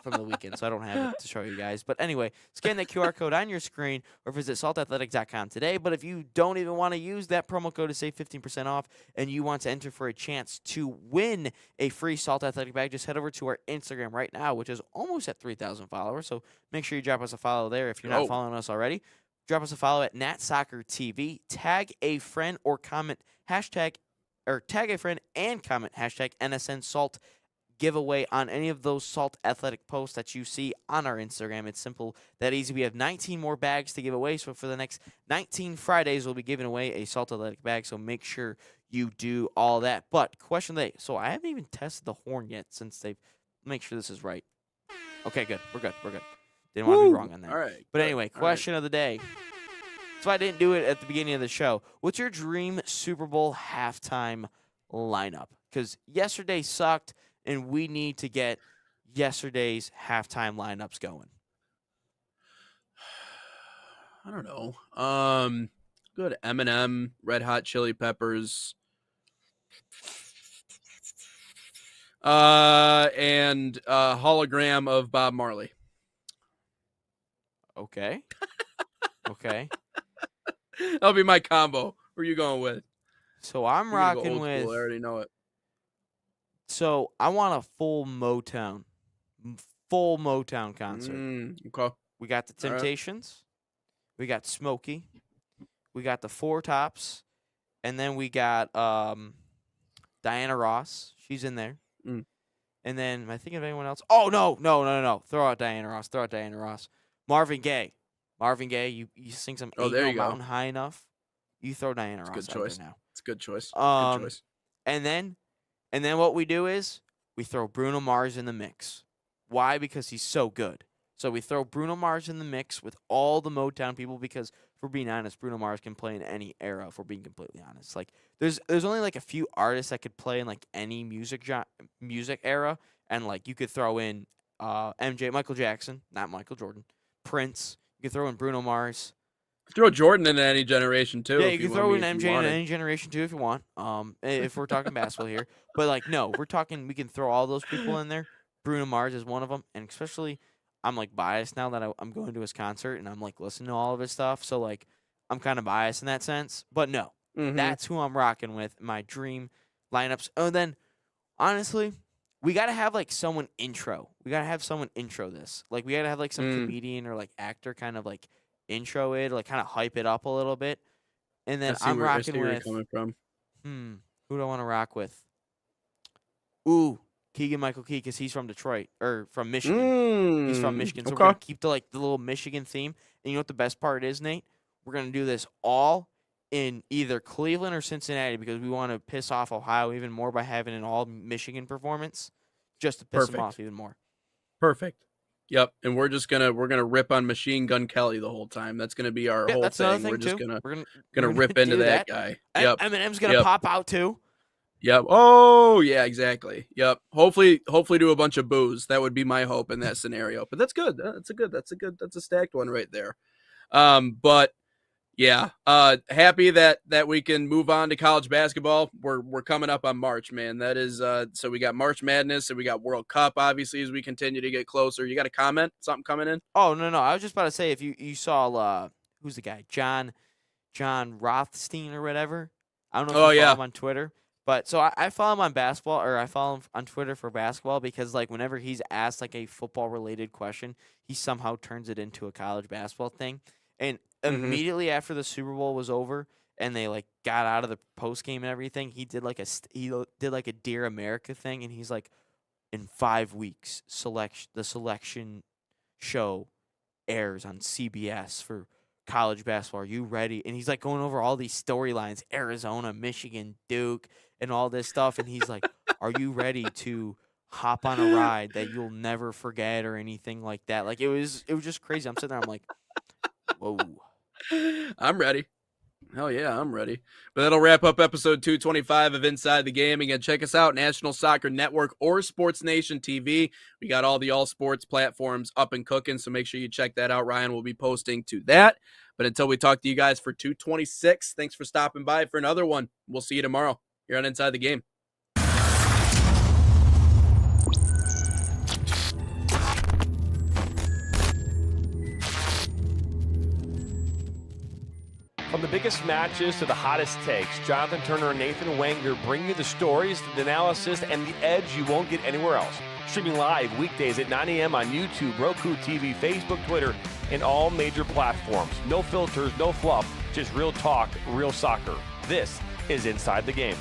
S2: from the weekend, so I don't have it to show you guys. But anyway, scan that QR code on your screen or visit saltathletic.com today. But if you don't even want to use that promo code to save 15% off and you want to enter for a chance to win a free Salt Athletic bag, just head over to our Instagram right now, which is almost at 3,000 followers. So make sure you drop us a follow there if you're not following us already. Drop us a follow at NatSoccerTV. Tag a friend or comment tag a friend and comment hashtag NSN Salt giveaway on any of those Salt Athletic posts that you see on our Instagram. It's simple, that easy. We have 19 more bags to give away, so for the next 19 Fridays, we'll be giving away a Salt Athletic bag, so make sure you do all that. But question of the day. So I haven't even tested the horn yet since they've make sure this is right. Okay, good. We're good. Didn't want to be wrong on that.
S1: All right.
S2: But anyway, question of the day. So I didn't do it at the beginning of the show. What's your dream Super Bowl halftime lineup? Because yesterday sucked, and we need to get yesterday's halftime lineups going.
S1: I don't know. Good Eminem, Red Hot Chili Peppers, and hologram of Bob Marley.
S2: Okay. Okay.
S1: That'll be my combo. Who are you going with?
S2: So I'm
S1: You're gonna go
S2: rocking
S1: old
S2: with.
S1: school, I already know it.
S2: So I want a full Motown concert.
S1: Okay.
S2: We got the
S1: All right.
S2: Temptations, we got Smokey, we got the Four Tops, and then we got Diana Ross. She's in there.
S1: Mm.
S2: And then am I thinking of anyone else? Oh no! Throw out Diana Ross. Marvin Gaye. You sing some
S1: Oh, there you go.
S2: Mountain High enough. You throw Diana Ross
S1: Good
S2: out
S1: choice.
S2: there now.
S1: It's a good choice. Good choice.
S2: And then what we do is we throw Bruno Mars in the mix. Why? Because he's so good. So we throw Bruno Mars in the mix with all the Motown people because, if we're being honest, Bruno Mars can play in any era, if we're being completely honest. Like, there's only, like, a few artists that could play in, like, any music era, and, like, you could throw in Michael Jackson, not Michael Jordan, Prince. You could throw in Bruno Mars.
S1: Throw Jordan into any generation, too.
S2: Yeah, you can throw in MJ in any generation, too, if you want, if we're talking basketball here. But, like, no, we can throw all those people in there. Bruno Mars is one of them, and especially – I'm, like, biased now that I'm going to his concert, and I'm, like, listening to all of his stuff. So, like, I'm kind of biased in that sense. But, no, that's who I'm rocking with, my dream lineups. Oh, then, honestly, we got to have, like, someone intro. We got to have someone intro this. Like, we got to have, like, some comedian or, like, actor kind of, like, intro it, like, kind of hype it up a little bit. And then I'm rocking with,
S1: coming from.
S2: Who do I want to rock with? Ooh. Keegan-Michael Key, because he's from Detroit, or from Michigan. He's from Michigan, so we're going to keep the little Michigan theme. And you know what the best part is, Nate? We're going to do this all in either Cleveland or Cincinnati because we want to piss off Ohio even more by having an all-Michigan performance, just to piss them off even more.
S1: Perfect. Yep, and we're gonna rip on Machine Gun Kelly the whole time. That's gonna be our whole thing. We're just gonna rip into that guy. Yep.
S2: Eminem's gonna pop out too.
S1: Yep. Oh, yeah, exactly. Yep. Hopefully do a bunch of boos. That would be my hope in that scenario. But that's good. That's a stacked one right there. But yeah, happy that we can move on to college basketball. We're coming up on March, man. That is so we got March Madness and we got World Cup obviously as we continue to get closer. You got a comment? Something coming in?
S2: Oh, no. I was just about to say if you saw who's the guy? John Rothstein or whatever. I don't know if you follow him on Twitter. But so I follow him on basketball, or I follow him on Twitter for basketball because, like, whenever he's asked, like, a football-related question, he somehow turns it into a college basketball thing. And immediately after the Super Bowl was over and they, like, got out of the postgame and everything, he did, like, a Dear America thing, and he's like, in 5 weeks, the selection show airs on CBS for college basketball. Are you ready? And he's, like, going over all these storylines, Arizona, Michigan, Duke, and all this stuff, and he's like, are you ready to hop on a ride that you'll never forget or anything like that? Like, it was just crazy. I'm sitting there, I'm like, whoa.
S1: I'm ready. Hell yeah, I'm ready. But that'll wrap up episode 225 of Inside the Game. Again, check us out, National Soccer Network or Sports Nation TV. We got all the all sports platforms up and cooking, so make sure you check that out. Ryan will be posting to that. But until we talk to you guys for 226, thanks for stopping by for another one. We'll see you tomorrow. You're on Inside the Game.
S6: From the biggest matches to the hottest takes, Jonathan Turner and Nathan Wenger bring you the stories, the analysis, and the edge you won't get anywhere else. Streaming live weekdays at 9 a.m. on YouTube, Roku TV, Facebook, Twitter, and all major platforms. No filters, no fluff, just real talk, real soccer. This is Inside the Game.